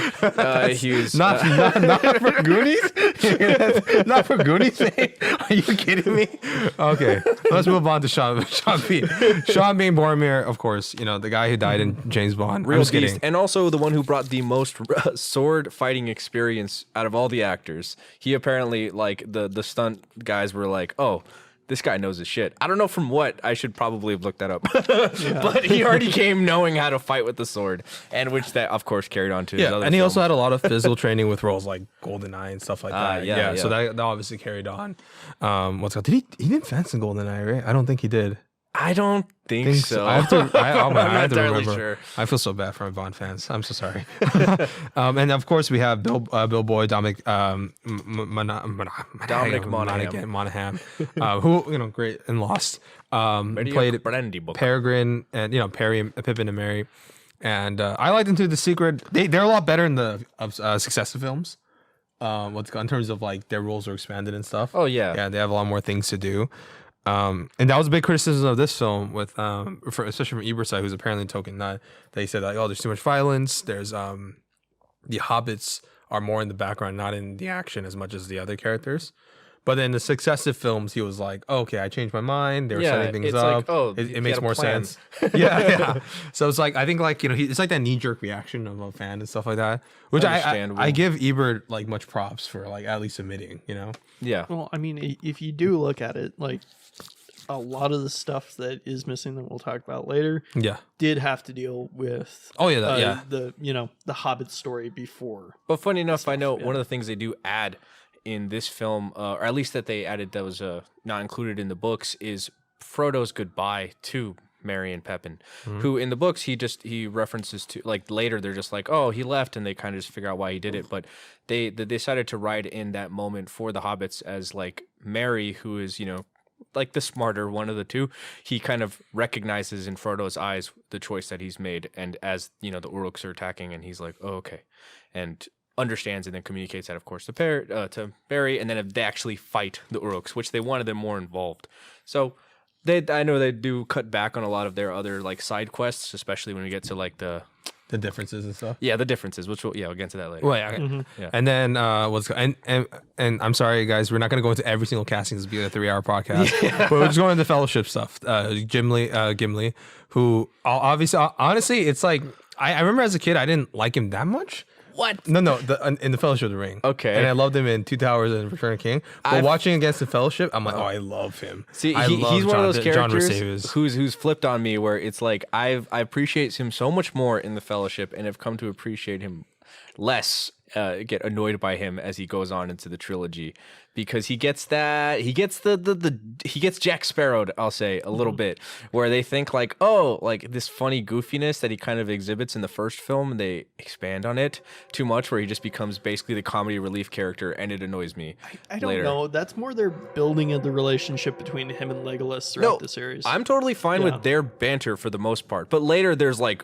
He was not for Goonies. Not for Goonies. Are you kidding me? Okay, let's move on to Sean Bean. Sean Bean Boromir, of course, the guy who died in James Bond. Real I'm just beast, kidding. and also the one who brought the most sword fighting experience out of all the actors. He apparently, like, the stunt guys were like, oh, this guy knows his shit. I don't know from what. I should probably have looked that up. But he already came knowing how to fight with the sword, and which that, of course, carried on to his other and he also films. had a lot of physical training with roles like GoldenEye and stuff like that. yeah. So that obviously carried on. What's called? He didn't fence in GoldenEye, right? I don't think he did. I don't think so. I have to. I'm I not have to entirely remember. sure. I feel so bad for my Bond fans. I'm so sorry. And of course we have Bill Boyd, Dominic Monaghan, who great and Lost. Played Peregrine and Perry and Pippin and Mary, and I liked Into the Secret. They're a lot better in the successive films. In terms of like their roles are expanded and stuff. Oh yeah, yeah, they have a lot more things to do. And that was a big criticism of this film, especially from Ebert's side, who's apparently a token nut. They said like, oh, there's too much violence. There's the hobbits are more in the background, not in the action as much as the other characters. But then the successive films, he was like, oh, okay, I changed my mind. They were setting things up. Like, it makes more sense. yeah. So it's like, I think like, it's like that knee jerk reaction of a fan and stuff like that, which I give Ebert like much props for like at least admitting, Yeah. Well, I mean, if you do look at it, like a lot of the stuff that is missing that we'll talk about later, did have to deal with. Oh yeah, the Hobbit story before. But funny enough, I know one of the things they do add in this film, or at least that they added that was not included in the books, is Frodo's goodbye to Merry and Pippin, who in the books he references to, like, later they're just like, oh, he left, and they kind of just figure out why he did it. But they decided to write in that moment for the hobbits as like Merry, who is like the smarter one of the two, he kind of recognizes in Frodo's eyes the choice that he's made, and as the Uruks are attacking, and he's like, oh, okay, and understands and then communicates that, of course, to Barry, and then they actually fight the Uruks, which they wanted them more involved. So I know they do cut back on a lot of their other like side quests, especially when we get to like the differences and stuff. Yeah, the differences, which we'll get into that later. Well, yeah. And then and I'm sorry guys, we're not going to go into every single casting. This will be a 3-hour podcast. But we're just going into fellowship stuff. Gimli, who obviously, honestly, it's like I remember as a kid I didn't like him that much. What? No, in the Fellowship of the Ring. Okay. And I loved him in Two Towers and Return of the King. But watching against the Fellowship, I'm like, oh, I love him. See, he's one of those characters who's flipped on me, where it's like I appreciate him so much more in the Fellowship, and have come to appreciate him less. Get annoyed by him as he goes on into the trilogy, because he gets Jack Sparrowed, I'll say, a little bit, where they think like, oh, like this funny goofiness that he kind of exhibits in the first film, they expand on it too much, where he just becomes basically the comedy relief character, and it annoys me. I don't know. That's more their building of the relationship between him and Legolas throughout the series. I'm totally fine with their banter for the most part, but later there's like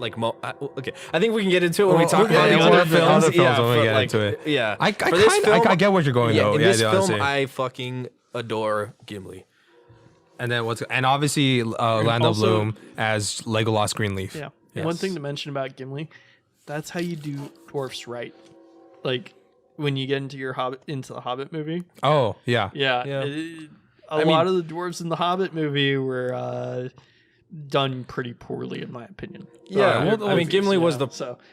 okay, I think we can get into it when we talk about the other films. When we get into it. Yeah, I get what you're going though. In this film, I fucking adore Gimli. And then and obviously Orlando Bloom as Legolas Greenleaf. Yeah. Yes. One thing to mention about Gimli, that's how you do dwarfs right. Like when you get into the Hobbit movie. Oh yeah. Yeah. A lot of the dwarves in the Hobbit movie were done pretty poorly, in my opinion. Yeah, I mean, Gimli was the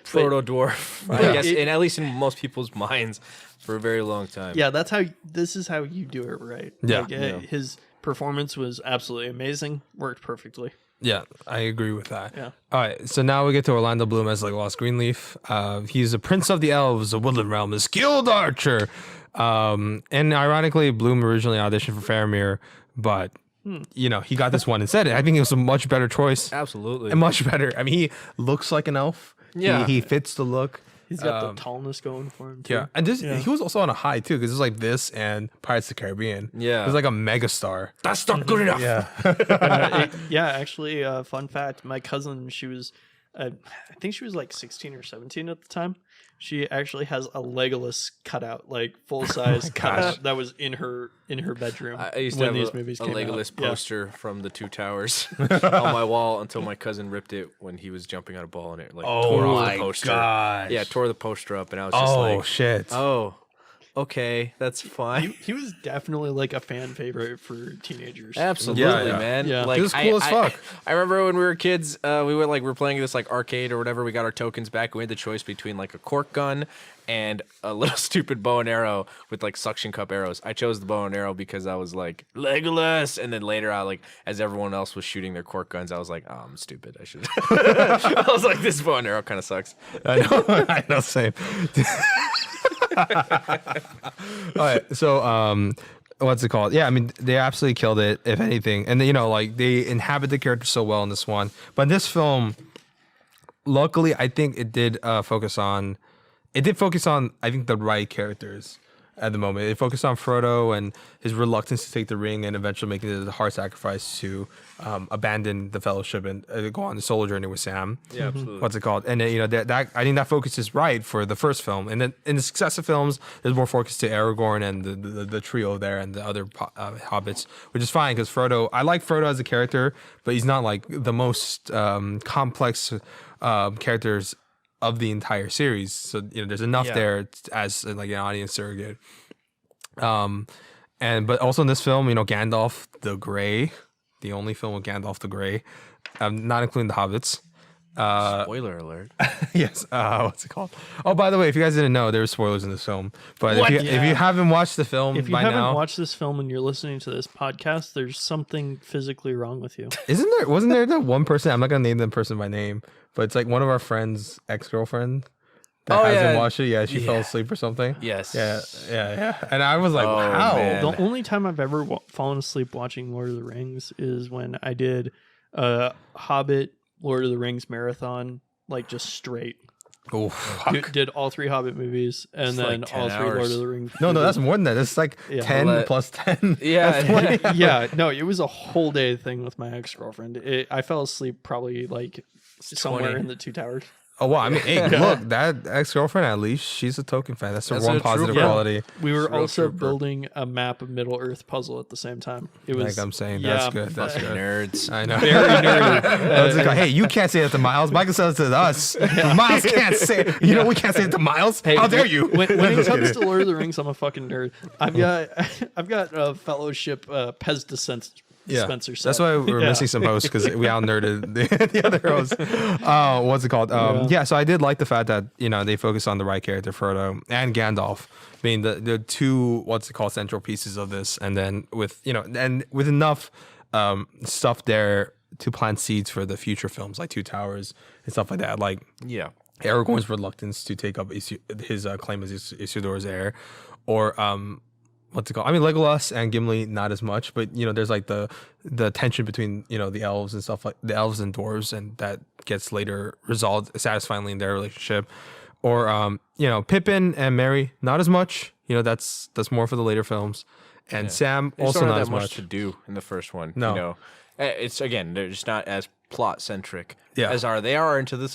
proto dwarf, I guess, and at least in most people's minds, for a very long time. Yeah, this is how you do it right. Yeah, his performance was absolutely amazing, worked perfectly. Yeah, I agree with that. Yeah. All right, so now we get to Orlando Bloom as Legolas Greenleaf. He's a prince of the elves, a woodland realm, a skilled archer. And ironically, Bloom originally auditioned for Faramir, but he got this one instead. I think it was a much better choice. Absolutely. And much better. I mean, he looks like an elf. Yeah. He fits the look. He's got the tallness going for him, too. Yeah. And he was also on a high, too, because it's like this and Pirates of the Caribbean. Yeah. He's like a megastar. That's not good enough. Yeah. Actually, fun fact, my cousin, she was, I think she was like 16 or 17 at the time. She actually has a Legolas cutout, like full size cutout that was in her bedroom. I used to have a Legolas poster from the Two Towers on my wall until my cousin ripped it when he was jumping on a ball, and it tore off the poster. Gosh. Yeah, tore the poster up, and I was just like, shit. okay, that's fine. He was definitely like a fan favorite for teenagers. Absolutely, Yeah. man. Yeah. Like, He was cool as fuck. I remember when we were kids, we were playing this like arcade or whatever. We got our tokens back. We had the choice between like a cork gun and a little stupid bow and arrow with like suction cup arrows. I chose the bow and arrow because I was like Legolas, and then later I like as everyone else was shooting their cork guns, I was like, oh, I'm stupid. I should. I was like, this bow and arrow kind of sucks. I know. I know. Same. All right. So, what's it called? Yeah, I mean, they absolutely killed it, if anything. And, like, they inhabit the character so well in this one. But in this film, luckily, I think it did focus on, I think, the right characters at the moment. It focused on Frodo and his reluctance to take the ring and eventually making the hard sacrifice to abandon the Fellowship and go on the solo journey with Sam. Yeah, absolutely. What's it called? And that I think that focus is right for the first film. And then in the successive films, there's more focus to Aragorn and the trio there and the other hobbits, which is fine because Frodo. I like Frodo as a character, but he's not like the most complex characters of the entire series. So there's enough there as like an audience surrogate. But also in this film, Gandalf the Grey, the only film with Gandalf the Grey, not including the Hobbits. Spoiler alert. Yes. What's it called? Oh, by the way, if you guys didn't know, there were spoilers in this film. But if you haven't watched the film If you by haven't now, watched this film and you're listening to this podcast, there's something physically wrong with you. wasn't there that one person? I'm not gonna name the person by name, but it's like one of our friends' ex-girlfriend that hasn't watched it. Yeah, she fell asleep or something. Yes. Yeah. And I was like, Oh, wow. man. The only time I've ever fallen asleep watching Lord of the Rings is when I did a Hobbit Lord of the Rings marathon, like just straight. Oh, fuck. Did all 3 Hobbit movies and It's then like all 10 3 Lord hours. of the Rings. No, movies. that's more than that. It's like 10 Well, plus 10. Yeah. Yeah, no, it was a whole day thing with my ex-girlfriend. I fell asleep probably like somewhere 20. in the Two Towers. Oh, well, I mean, hey, look, that ex-girlfriend, at least, she's a token fan. That's That's one a positive trooper. quality. We were It's a real also trooper. building a map of Middle Earth puzzle at the same time. It was Like I'm saying, yeah, that's good. That's Fucking good. nerds. I know. very nerdy. It's like, hey, you can't say it to Miles. Michael says it to us. Miles can't say it. We can't say it to Miles. How dare you? When it comes to Lord of the Rings, I'm a fucking nerd. I've got a fellowship Pez dispenser set. That's why we're missing some hosts because we out nerded the other hosts. What's it called? So I did like the fact that they focus on the right character, Frodo and Gandalf, being the two central pieces of this, and then with enough stuff there to plant seeds for the future films like Two Towers and stuff like that. Like Aragorn's reluctance to take up his claim as Isildur's heir, or what's it called? I mean, Legolas and Gimli, not as much, but there's like the tension between the elves and stuff, like the elves and dwarves, and that gets later resolved satisfyingly in their relationship. Or Pippin and Merry, not as much. That's more for the later films. And Sam They also don't have not that as much much. to do in the first one. No. It's again, they're just not as plot centric Yeah. as they are into the Yes,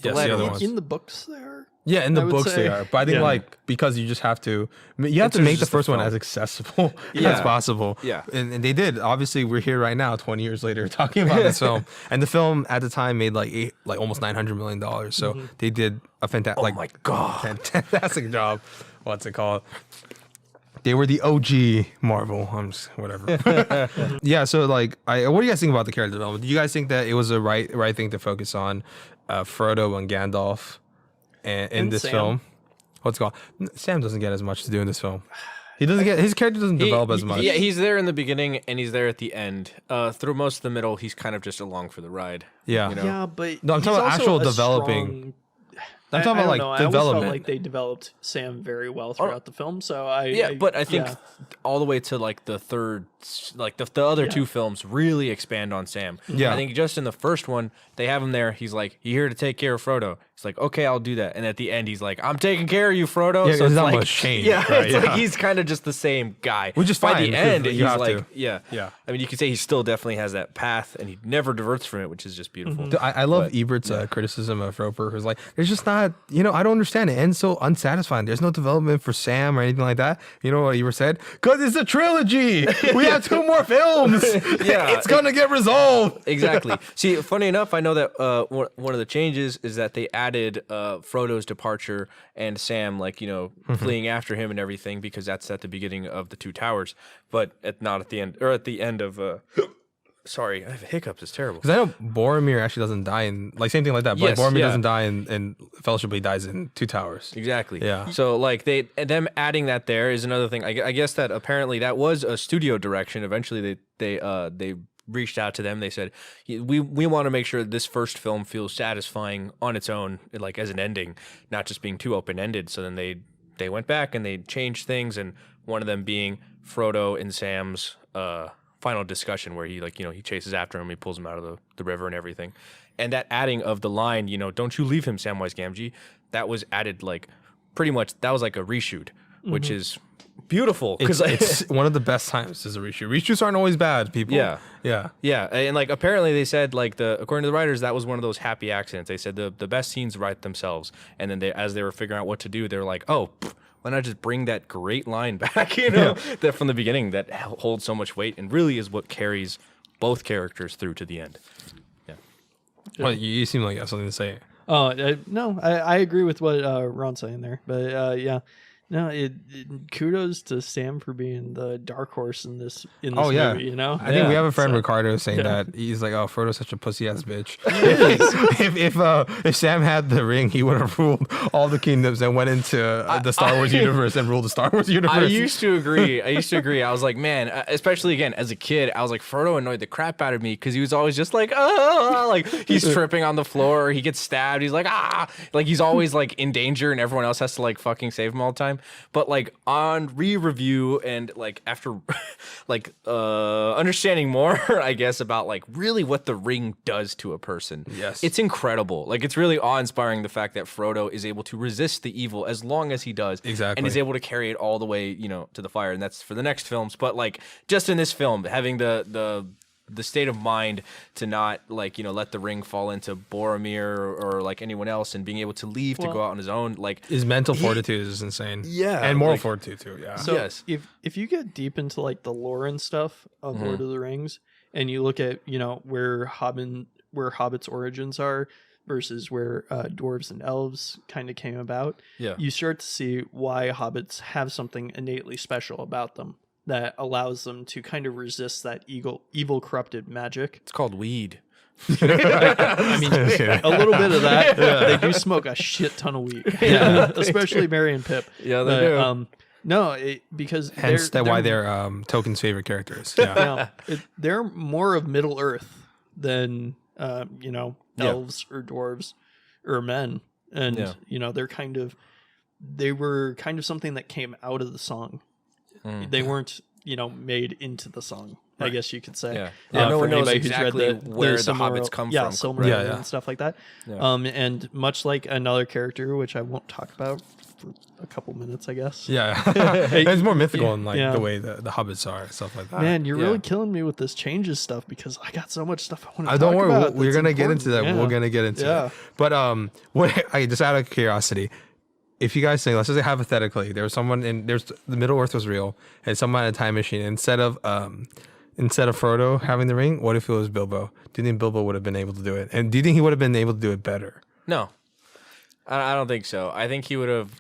the latter other ones. ones. in the books there. Yeah, in the I would books say. they are, but I think Yeah. because you just have to, make It's the just first the one film. as accessible as Yeah. possible. Yeah. and they did. Obviously, we're here right now, 20 years later, talking about this film, and the film at the time made like almost $900 million. So they did a fantastic, Oh my God. fantastic job. What's it called? They were the OG Marvel. I'm just whatever. Yeah. So what do you guys think about the character development? Do you guys think that it was the right thing to focus on Frodo and Gandalf in And this Sam. film? What's it called? Sam doesn't get as much to do in this film. He doesn't get his character doesn't develop as much. Yeah, he's there in the beginning and he's there at the end. Through most of the middle, he's kind of just along for the ride. Yeah. Yeah, but No, I'm talking he's about also actual a developing. strong- I'm talking I about don't like know. I always development. felt like they developed Sam very well throughout the film. So But I think yeah. all the way to like the third, like the other two films really expand on Sam. Yeah. I think just in the first one, they have him there. He's like, "You here to take care of Frodo?" He's like, "Okay, I'll do that." And at the end, he's like, "I'm taking care of you, Frodo." Yeah, so there's it's not like, much change, Yeah, right? it's Yeah. like he's kind of just the same guy. Which is By fine, the because end, you he's have like, to. yeah. Yeah. I mean, you could say he still definitely has that path, and he never diverts from it, which is just beautiful. I love Ebert's criticism of Roper, who's like, there's just not, I don't understand. It ends so unsatisfying. There's no development for Sam or anything like that. You know what Ebert said? Because it's a trilogy. We have 2 more films. Yeah. It's going to get resolved. Exactly. See, funny enough, I know that one of the changes is that they added Frodo's departure and Sam, like, fleeing after him and everything, because that's at the beginning of the Two Towers, but not at the end, or at the end of. Sorry, I have hiccups. It's terrible. Because I know Boromir actually doesn't die in same thing like that. But Yes, Boromir yeah. doesn't die in Fellowship, but he dies in Two Towers. Exactly. Yeah. So like them adding that there is another thing. I guess that apparently that was a studio direction. Eventually they reached out to them. They said, we want to make sure that this first film feels satisfying on its own, like as an ending, not just being too open ended. So then they went back and they changed things, and one of them being Frodo and Sam's final discussion where he he chases after him, he pulls him out of the river and everything. And that adding of the line, don't you leave him, Samwise Gamgee, that was added like pretty much, that was like a reshoot, which is beautiful. Because It's one of the best times as a reshoot. Reshoots aren't always bad, people. Yeah. Yeah. Yeah, and like apparently they said like according to the writers, that was one of those happy accidents. They said the best scenes write themselves, and then as they were figuring out what to do, they were like, oh, why not just bring that great line back, that from the beginning that holds so much weight and really is what carries both characters through to the end. Yeah. Well, you seem like you have something to say. Oh, no, I agree with what Ron's saying there, but yeah. No, kudos to Sam for being the dark horse in this movie, I think we have a friend, Ricardo, saying that he's like, oh, Frodo's such a pussy ass bitch. if Sam had the ring, he would have ruled all the kingdoms and went into the Star Wars universe and ruled the Star Wars universe. I used to agree. I was like, man, especially again as a kid, I was like, Frodo annoyed the crap out of me because he was always just like, like he's tripping on the floor, he gets stabbed, he's like, like he's always like in danger, and everyone else has to like fucking save him all the time. But like on re-review and like after like understanding more, I guess, about like really what the ring does to a person. Yes. It's incredible. Like it's really awe-inspiring, the fact that Frodo is able to resist the evil as long as he does. Exactly. And is able to carry it all the way, to the fire. And that's for the next films. But like just in this film, having the state of mind to not like let the ring fall into Boromir or like anyone else, and being able to leave to go out on his own, like his mental fortitude is insane. Yeah, and moral like, fortitude too. Yeah. So yes. if you get deep into like the lore and stuff of Lord of the Rings, and you look at where Hobbit's origins are versus where dwarves and elves kind of came about, you start to see why hobbits have something innately special about them that allows them to kind of resist that evil corrupted magic. It's called weed. I mean, a little bit of that. They do smoke a shit ton of weed. Yeah, especially Merry and Pip. Yeah, they do. No, because hence why they're Tolkien's favorite characters. Yeah. They're more of Middle Earth than elves or dwarves or men, and they were kind of something that came out of the song. They weren't, made into the song, I guess you could say. Yeah. No one knows exactly where the hobbits come from. Silmarillion and stuff like that. Yeah. And much like another character, which I won't talk about for a couple minutes, I guess. Yeah. It's more mythical in like the way the hobbits are and stuff like that. Man, you're really killing me with this changes stuff because I got so much stuff I want to talk don't worry, about. we're going to get into that. Yeah. We're going to get into it. But just out of curiosity, if you guys think, let's just say hypothetically, there was someone the Middle Earth was real, and someone had a time machine. Instead of Frodo having the ring, what if it was Bilbo? Do you think Bilbo would have been able to do it? And do you think he would have been able to do it better? No, I don't think so. I think he would have.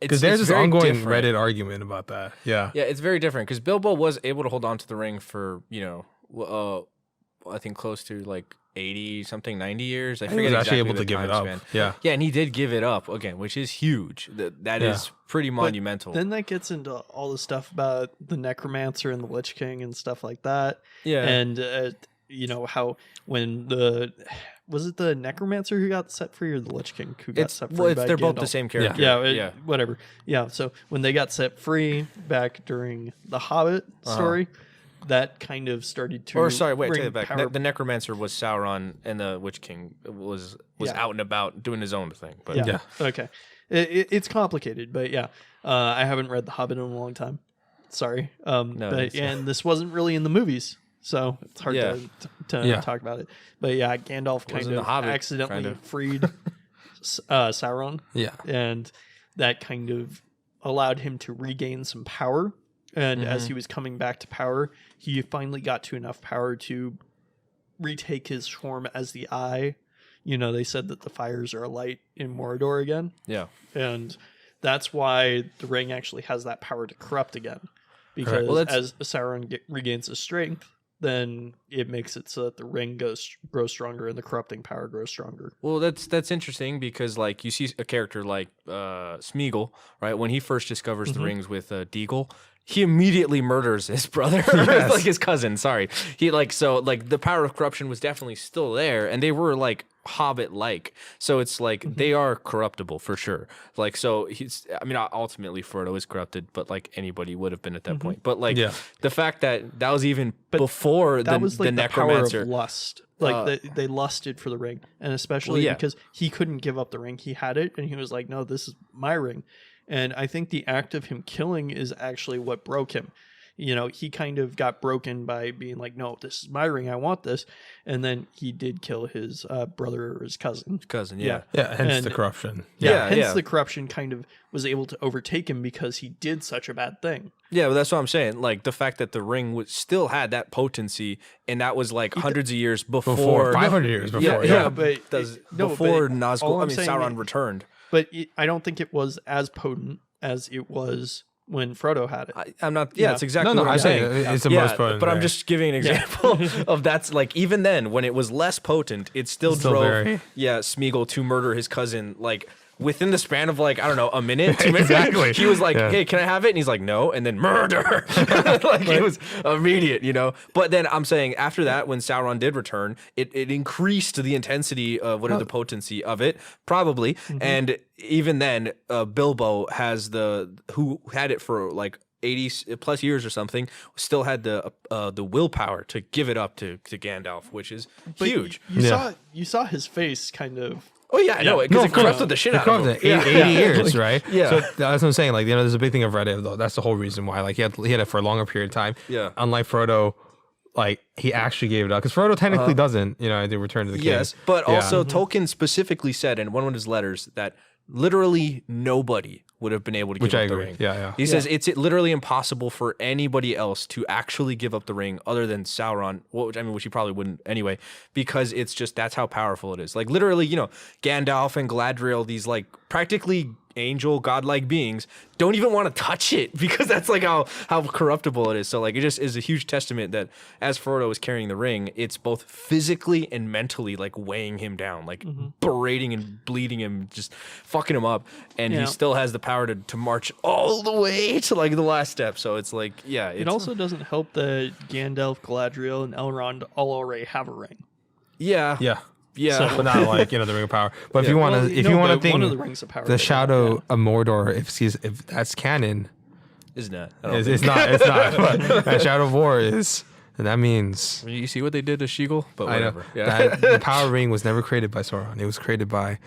Because there's this ongoing Reddit argument about that. Yeah, it's very different because Bilbo was able to hold on to the ring for I think close to like 80 something 90 years. I forget he was exactly actually able to give it up. Span. Yeah, and he did give it up again, which is huge. That is pretty monumental. Then that gets into all the stuff about the necromancer and the Lich King and stuff like that. Yeah, and how when was it the necromancer who got set free or the Lich King who got set free? Well, they're both the same character. Yeah, whatever. Yeah, so when they got set free back during the Hobbit story, that kind of started to. Or sorry, wait, take it back. The necromancer was Sauron, and the Witch King was out and about doing his own thing. But okay, it's complicated, but I haven't read The Hobbit in a long time. Sorry, and this wasn't really in the movies, so it's hard to talk about it. But Gandalf kind of accidentally freed Sauron. Yeah, and that kind of allowed him to regain some power. And as he was coming back to power, he finally got to enough power to retake his form as the Eye, they said that the fires are alight in Mordor again. Yeah. And that's why the ring actually has that power to corrupt again. Because as Sauron regains his strength, then it makes it so that the ring grows stronger and the corrupting power grows stronger. Well, that's interesting because like you see a character like Smeagol, right? When he first discovers the rings with Deagle, he immediately murders his brother, like his cousin. Sorry, he the power of corruption was definitely still there, and they were like Hobbit-like. So it's like they are corruptible for sure. Like so, ultimately Frodo is corrupted, but like anybody would have been at that point. But like the fact that was even before that was like the power necromancer. of lust. Like they lusted for the ring, and especially because he couldn't give up the ring. He had it, and he was like, "No, this is my ring." And I think the act of him killing is actually what broke him. He kind of got broken by being like, "No, this is my ring. I want this." And then he did kill his brother or his cousin. Yeah. Hence the corruption. Hence the corruption kind of was able to overtake him because he did such a bad thing. Yeah, but that's what I'm saying. Like the fact that the ring still had that potency, and that was like hundreds of years before 500 years before. But before Sauron returned. But I don't think it was as potent as it was when Frodo had it. I'm not. Yeah, it's exactly. No, what I'm saying. it's the most potent. But I'm just giving an example of that's like even then when it was less potent, it still drove Smeagol to murder his cousin like within the span of like I don't know a minute, 2 minutes. Exactly. He was like, "Hey, can I have it?" And he's like, "No," and then murder. Like it was immediate, But then I'm saying after that, when Sauron did return, it increased the intensity of the potency of it probably, and even then, Bilbo has who had it for like 80 plus years or something, still had the willpower to give it up to Gandalf, which is huge. You saw his face kind of. Oh yeah, I know it because it corrupted the shit out of him. 80 years, right? Yeah. So that's what I'm saying. Like there's a big thing of Reddit though. That's the whole reason why. Like he had it for a longer period of time. Yeah. Unlike Frodo, like he actually gave it up because Frodo technically doesn't. They return to the king. Yes, but also Tolkien specifically said in one of his letters that literally nobody would have been able to give up the ring. Yeah. He says it's literally impossible for anybody else to actually give up the ring other than Sauron, which he probably wouldn't anyway, because it's just that's how powerful it is. Like literally, Gandalf and Galadriel, these like practically angel godlike beings don't even want to touch it because that's like how corruptible it is. So like it just is a huge testament that as Frodo is carrying the ring, it's both physically and mentally like weighing him down, like berating and bleeding him, just fucking him up, and he still has the power to march all the way to like the last step. So it's like it also doesn't help that Gandalf, Galadriel, and Elrond all already have a ring. Yeah, but not like the Ring of Power. But if you want to think one of the rings of power, the Shadow of Mordor, if that's canon, isn't it? It's not. It's not. But that Shadow of War is, and that means you see what they did to Smeagol. But whatever. The Power Ring was never created by Sauron. It was created by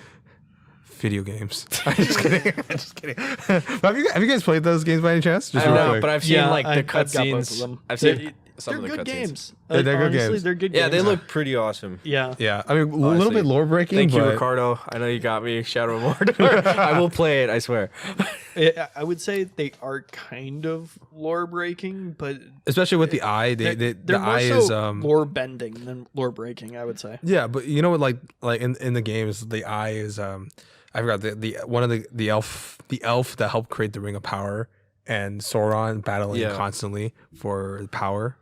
video games. I'm just kidding. Have you guys played those games by any chance? Just I don't know, but I've seen like the cutscenes. I've seen some of the good games. They're good games. They're good games. Yeah, they look pretty awesome. Yeah. I mean, a little bit lore breaking. Thank you, Ricardo. I know you got me. Shadow of Mordor. I will play it. I swear. I would say they are kind of lore breaking, but especially with the eye, they're the more eye so is lore bending than lore breaking. I would say. Yeah, but you know what? Like in the games, the eye is I forgot the one of the elf that helped create the Ring of Power and Sauron battling constantly for power.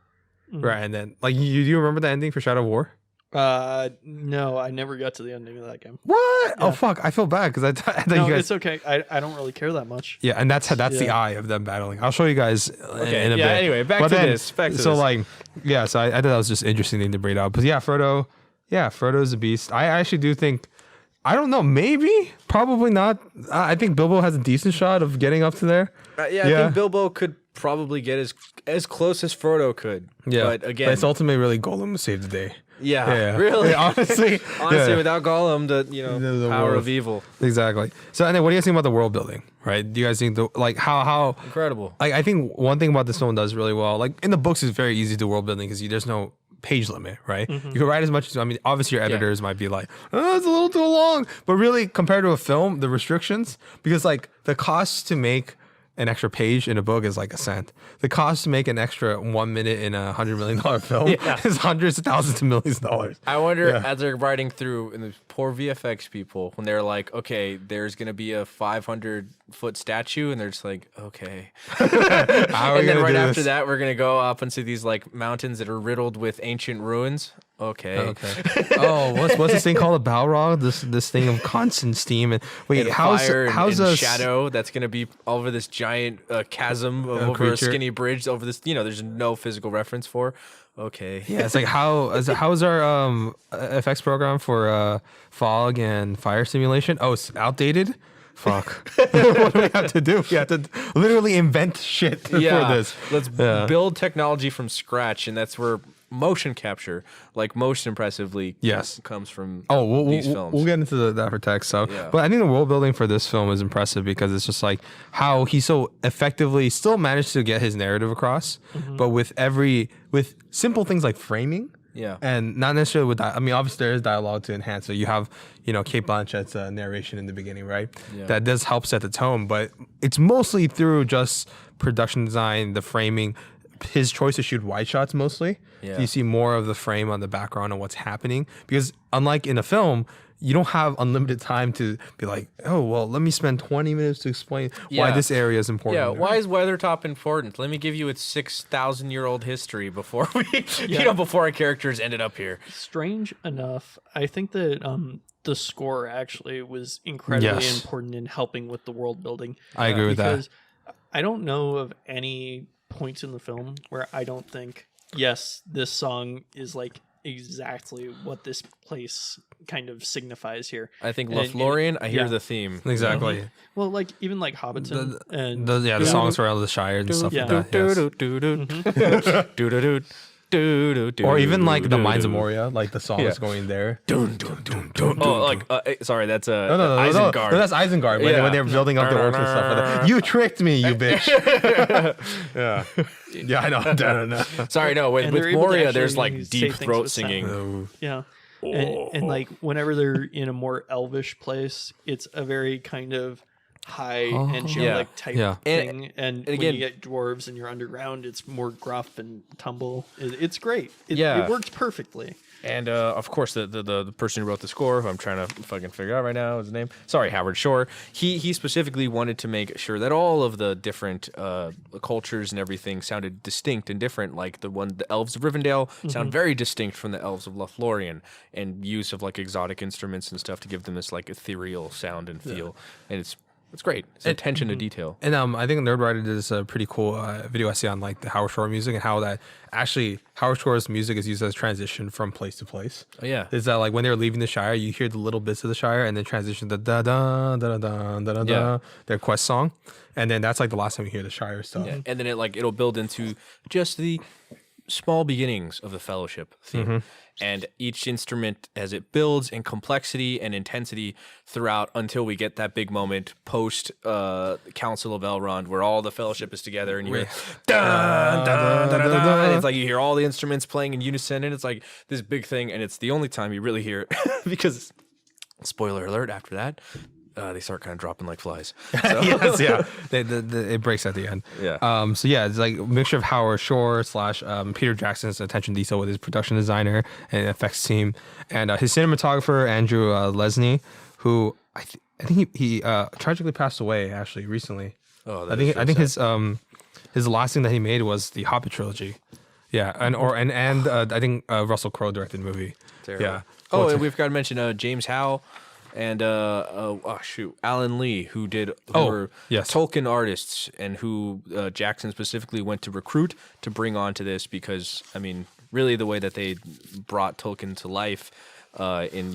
Right, and then like you remember the ending for Shadow of War? No, I never got to the ending of that game. What? Yeah. Oh fuck! I feel bad because I thought you guys. It's okay. I don't really care that much. Yeah, and that's the eye of them battling. I'll show you guys in a bit. Anyway, back to this. So I thought that was just interesting thing to bring up. But Frodo's a beast. I actually do think. I don't know. Maybe, probably not. I think Bilbo has a decent shot of getting up to there. I think Bilbo could probably get as close as Frodo could. Yeah, but again, it's ultimately really Gollum who saved the day. Yeah. Really. Honestly, without Gollum, the power of evil. Exactly. So, and then what do you guys think about the world building? Right? Do you guys think how incredible? Like, I think one thing about this film does really well. Like in the books, it's very easy to do world building because there's no page limit, right? You can write as much as obviously your editors might be like, oh, it's a little too long, but really compared to a film, the restrictions, because like the costs to make an extra page in a book is like a cent. The cost to make an extra 1 minute in $100 million film is hundreds of thousands to millions of dollars. I wonder as they're writing through, and the poor VFX people, when they're like, okay, there's gonna be a 500-foot statue, and they're just like, okay. How are we And then gonna right do after this? that, we're gonna go up into these like mountains that are riddled with ancient ruins. Okay. Okay. Oh, what's this thing called? A Balrog? This thing of constant steam and wait, And how's fire how's and a shadow that's going to be over this giant chasm over creature. a skinny bridge over this, there's no physical reference for. Okay. Yeah, it's like how's our effects program for fog and fire simulation? Oh, it's outdated. Fuck. What do we have to do? We have to literally invent shit for this. Let's build technology from scratch, and that's where motion capture, like most impressively, comes from these films. We'll get into that for tech stuff. Yeah. But I think the world building for this film is impressive because it's just like how he so effectively still managed to get his narrative across, but with simple things like framing. Yeah. And not necessarily with that. I mean, obviously there is dialogue to enhance. So you have, Kate Blanchett's narration in the beginning, right? Yeah. That does help set the tone, but it's mostly through just production design, the framing, his choice to shoot wide shots mostly. Yeah. So you see more of the frame on the background and what's happening. Because unlike in a film, you don't have unlimited time to be like, oh, well, let me spend 20 minutes to explain why this area is important. Yeah, why is Weathertop important? Let me give you its 6,000-year-old history before before our characters ended up here. Strange enough, I think that the score actually was incredibly Yes. important in helping with the world building. I agree with that. Because I don't know of any points in the film where I don't think, yes, this song is like exactly what this place kind of signifies here. I think And- Lothlorien, I hear yeah. the theme. Exactly. Well, like even like Hobbiton and The songs for the Shire and stuff Yeah. like that. Yes. Or even like the Mines of Moria, like the songs going there. Sorry, that's No, Isengard. that's Isengard when they're building up the orcs and stuff like that. You tricked me, you bitch. Yeah, I know. Sorry, no. And With they're able to Moria, actually there's say like things deep throat with sound. singing. Yeah. And like whenever they're in a more elvish place, it's a very kind of high angelic type Yeah. thing. And when again- you get dwarves and you're underground, it's more gruff and tumble. It's great. It Yeah. works perfectly. And of course, the person who wrote the score, who I'm trying to fucking figure out right now, is his name. Sorry, Howard Shore. He specifically wanted to make sure that all of the different cultures and everything sounded distinct and different. Like the elves of Rivendell sound very distinct from the elves of Lothlorien, and use of like exotic instruments and stuff to give them this like ethereal sound and feel. And it's great. It's attention to detail. And I think Nerdwriter did this pretty cool video essay on like the Howard Shore music and how that actually Howard Shore's music is used as transition from place to place. Oh, yeah. Is that like when they're leaving the Shire, you hear the little bits of the Shire and then transition to da da da da da da da da, their quest song, and then that's like the last time you hear the Shire stuff. Yeah. And then it'll build into just the small beginnings of the Fellowship theme. And each instrument, as it builds in complexity and intensity throughout until we get that big moment post Council of Elrond where all the Fellowship is together and you hear dun, dun, dun, dun, dun, and it's like you hear all the instruments playing in unison and it's like this big thing, and it's the only time you really hear it because, spoiler alert, after that they start kind of dropping like flies. So. Yes, yeah. It breaks at the end. Yeah. So yeah, it's like a mixture of Howard Shore / Peter Jackson's attention to detail with his production designer and effects team, and his cinematographer Andrew Lesney, who I think he tragically passed away actually recently. Oh, I think his last thing that he made was the Hobbit trilogy. Yeah, and I think Russell Crowe directed the movie. Terrible. Yeah. Oh, and we've got to mention James Howe. And Alan Lee, who were yes. Tolkien artists, and who Jackson specifically went to recruit to bring onto this because, I mean, really the way that they brought Tolkien to life in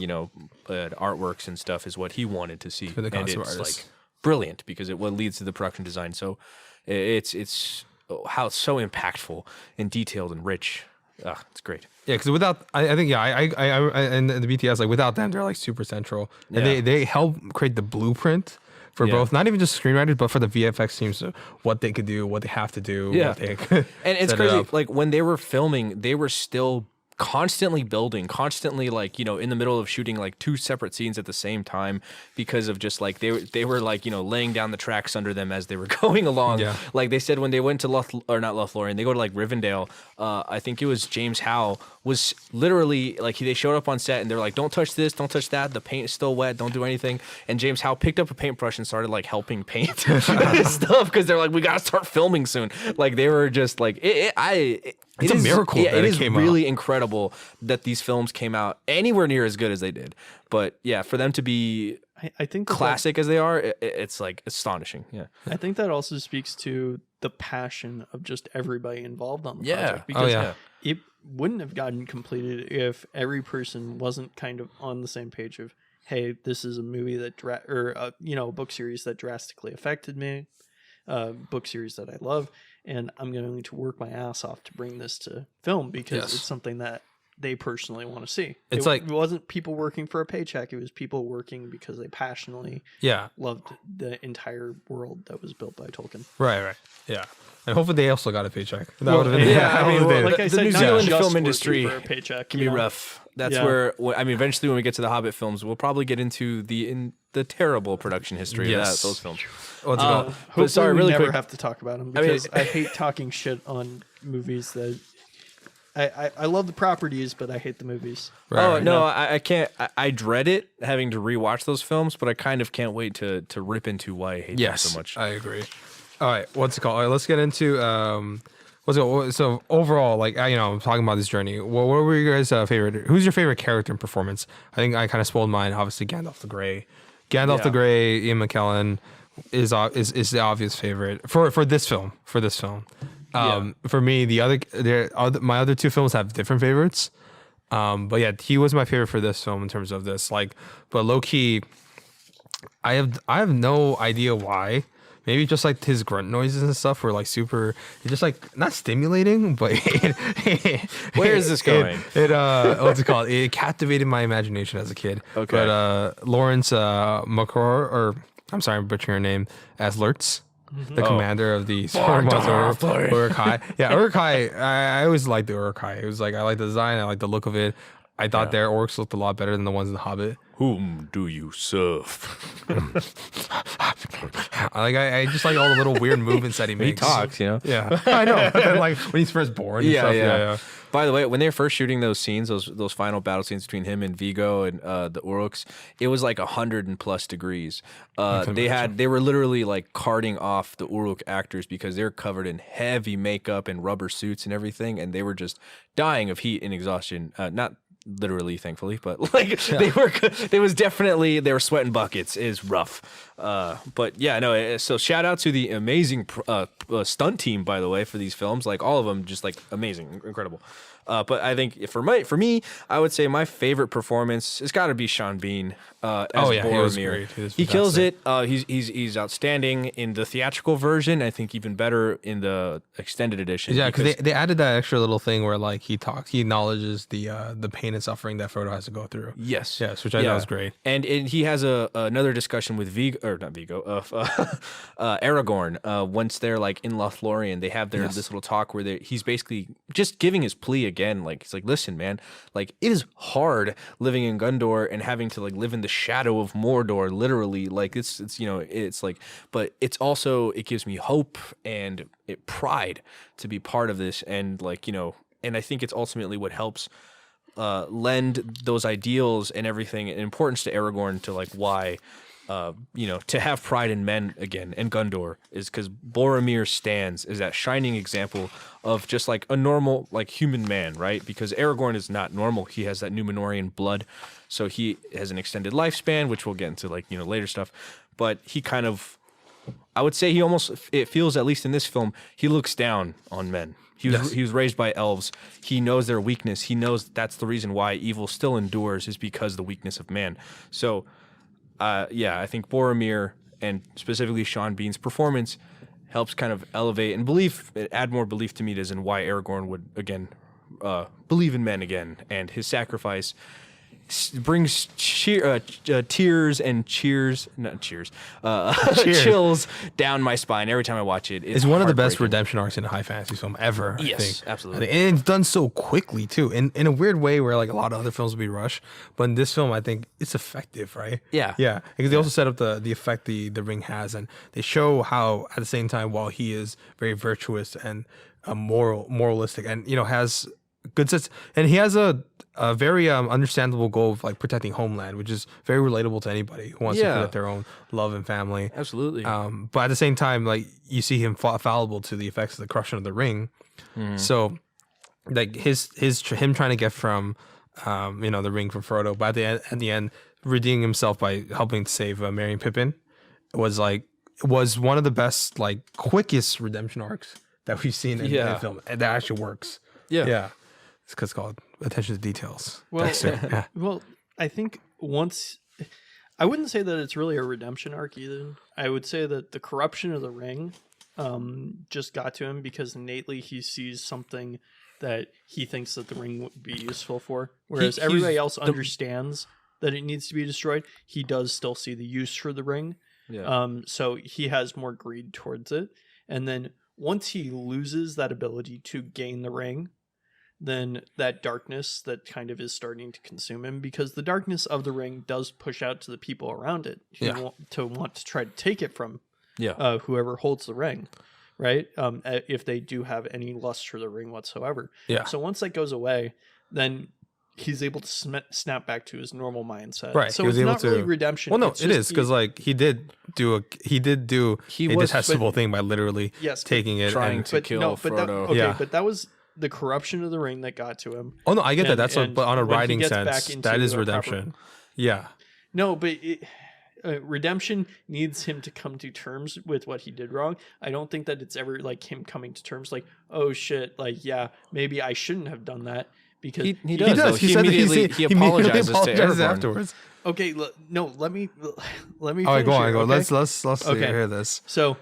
artworks and stuff is what he wanted to see, For the and concept it's artists. like brilliant because it what leads to the production design. So it's how it's so impactful and detailed and rich. It's great. Yeah, because without, I think, I and the BTS, like without them, they're like super central, and Yeah. they help create the blueprint for both, not even just screenwriters, but for the VFX teams, so what they could do, what they have to do. Yeah. What they And it's set it crazy. up. Like when they were filming, they were still constantly building, constantly like, you know, in the middle of shooting like 2 separate scenes at the same time because of just like they were like, you know, laying down the tracks under them as they were going along. Yeah. Like they said when they went to not Lothlorien, they go to like Rivendell. I think it was James Howe was literally like they showed up on set and they're like, don't touch this, don't touch that. The paint is still wet. Don't do anything. And James Howe picked up a paintbrush and started like helping paint stuff because they're like, we got to start filming soon. Like they were just like, It's a miracle that it it is came really incredible that these films came out anywhere near as good as they did. But yeah, for them to be I think classic as they are, it's like astonishing. Yeah. I think that also speaks to the passion of just everybody involved on the Yeah. project. Because yeah. it wouldn't have gotten completed if every person wasn't kind of on the same page of, hey, this is a movie that a book series that drastically affected me, book series that I love, and I'm going to work my ass off to bring this to film because Yes. it's something that they personally want to see. It's like- it wasn't people working for a paycheck. It was people working because they passionately Yeah. loved the entire world that was built by Tolkien. Right. Yeah. And hopefully they also got a paycheck. That Well, would have been yeah, I mean, well, like I the said, New not Zealand just film working industry for a paycheck can you be know? rough. That's Yeah. where I mean, eventually when we get to the Hobbit films, we'll probably get into the terrible production history of those films. What's it called? Hopefully sorry, we really never quick- have to talk about them I mean- because I hate talking shit on movies that I love the properties, but I hate the movies. Oh Right. no, I can't. I dread it having to rewatch those films, but I kind of can't wait to rip into why I hate them so much. I agree. All right, what's it called? All right, let's get into so overall, like I'm talking about this journey. What were you guys' favorite? Who's your favorite character and performance? I think I kind of spoiled mine. Obviously, Gandalf the Grey. Gandalf the Yeah. Grey. Ian McKellen is the obvious favorite for this film. For me, my other 2 films have different favorites. But yeah, he was my favorite for this film in terms of this. Like, but low key, I have no idea why. Maybe just like his grunt noises and stuff were like super. It's just like not stimulating, but Where is this going? What's it called? It captivated my imagination as a kid. Okay. But Lawrence McCor, or I'm sorry, I'm butchering her name, as Lurtz, the commander of the Uruk-hai. Yeah, Uruk-hai. I always liked the Uruk-hai. It was like I like the design. I like the look of it. I thought their orcs looked a lot better than the ones in The Hobbit. Whom do you serve? I just like all the little weird movements that he makes. He talks, you know. Yeah, I know. But then, like when he's first born, and stuff, yeah. By the way, when they were first shooting those scenes, those final battle scenes between him and Vigo and the Uruks, it was like 100+ degrees. They were literally like carting off the Uruk actors because they're covered in heavy makeup and rubber suits and everything, and they were just dying of heat and exhaustion. Not literally, thankfully, but like they were sweating buckets. Is rough. But yeah, no. So shout out to the amazing stunt team, by the way, for these films. Like all of them, just like amazing, incredible. But I think for me, I would say my favorite performance has got to be Sean Bean as Boromir. He kills it. He's outstanding in the theatrical version. I think even better in the extended edition. Yeah, because they added that extra little thing where like he acknowledges the pain and suffering that Frodo has to go through. Yes, which I thought was great. And he has another discussion with Aragorn. Once they're like in Lothlorien, they have this little talk where he's basically just giving his plea again. Like he's like, listen, man, like it is hard living in Gondor and having to like live in the shadow of Mordor, literally. Like it's like, but it's also, it gives me hope and pride to be part of this, and like and I think it's ultimately what helps lend those ideals and everything and importance to Aragorn to like why to have pride in men again and Gondor is because Boromir stands as that shining example of just like a normal like human man, right? Because Aragorn is not normal. He has that Númenórean blood, so he has an extended lifespan, which we'll get into like later stuff. But he kind of, I would say it feels, at least in this film, he looks down on men. He was raised by elves. He knows their weakness. He knows that's the reason why evil still endures, is because of the weakness of man. So I think Boromir and specifically Sean Bean's performance helps kind of elevate and add more belief to me in why Aragorn would again believe in men again, and his sacrifice brings tears and chills down my spine every time I watch it. It's one of the best heartbreaking. redemption arcs in a high fantasy film ever. I Yes, think. absolutely. And it's done so quickly too, in a weird way where like a lot of other films will be rushed, but in this film I think it's effective, right? Yeah. yeah. Because they also set up the effect the ring has, and they show how at the same time while he is very virtuous and moralistic, and has good sense, and he has a very understandable goal of like protecting homeland, which is very relatable to anybody who wants to protect their own love and family. Absolutely. But at the same time, like you see him fallible to the effects of the corruption of the ring. So like him trying to get from the ring from Frodo, but at the end redeeming himself by helping to save Merry and Pippin was one of the best, like quickest redemption arcs that we've seen in the film, and that actually works. Yeah. It's because it's called attention to details. Well, Yeah. well, I think I wouldn't say that it's really a redemption arc either. I would say that the corruption of the ring just got to him because innately he sees something that he thinks that the ring would be useful for. Whereas everybody else understands that it needs to be destroyed. He does still see the use for the ring. Yeah. So he has more greed towards it. And then once he loses that ability to gain the ring, then that darkness that kind of is starting to consume him, because the darkness of the ring does push out to the people around it who want to try to take it from whoever holds the ring, right? If they do have any lust for the ring whatsoever. Yeah. So once that goes away, then he's able to snap back to his normal mindset. Right. So He was it's able not to really redemption. Well, no, It's it just is because like he did do a detestable thing by literally taking it trying and to kill Frodo. Okay, but that was the corruption of the ring that got to him. Oh no, I get that. That's but on a when he writing gets sense, back into that is a redemption. Yeah. No, but redemption needs him to come to terms with what he did wrong. I don't think that it's ever like him coming to terms like, oh shit, like yeah, maybe I shouldn't have done that, because he does. Though. He said He apologizes to Aragorn afterwards. Okay, no, let me. All right, go on. here, Go. okay? Let's hear this. So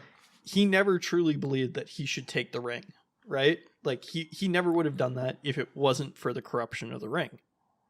he never truly believed that he should take the ring, right? Like he never would have done that if it wasn't for the corruption of the ring,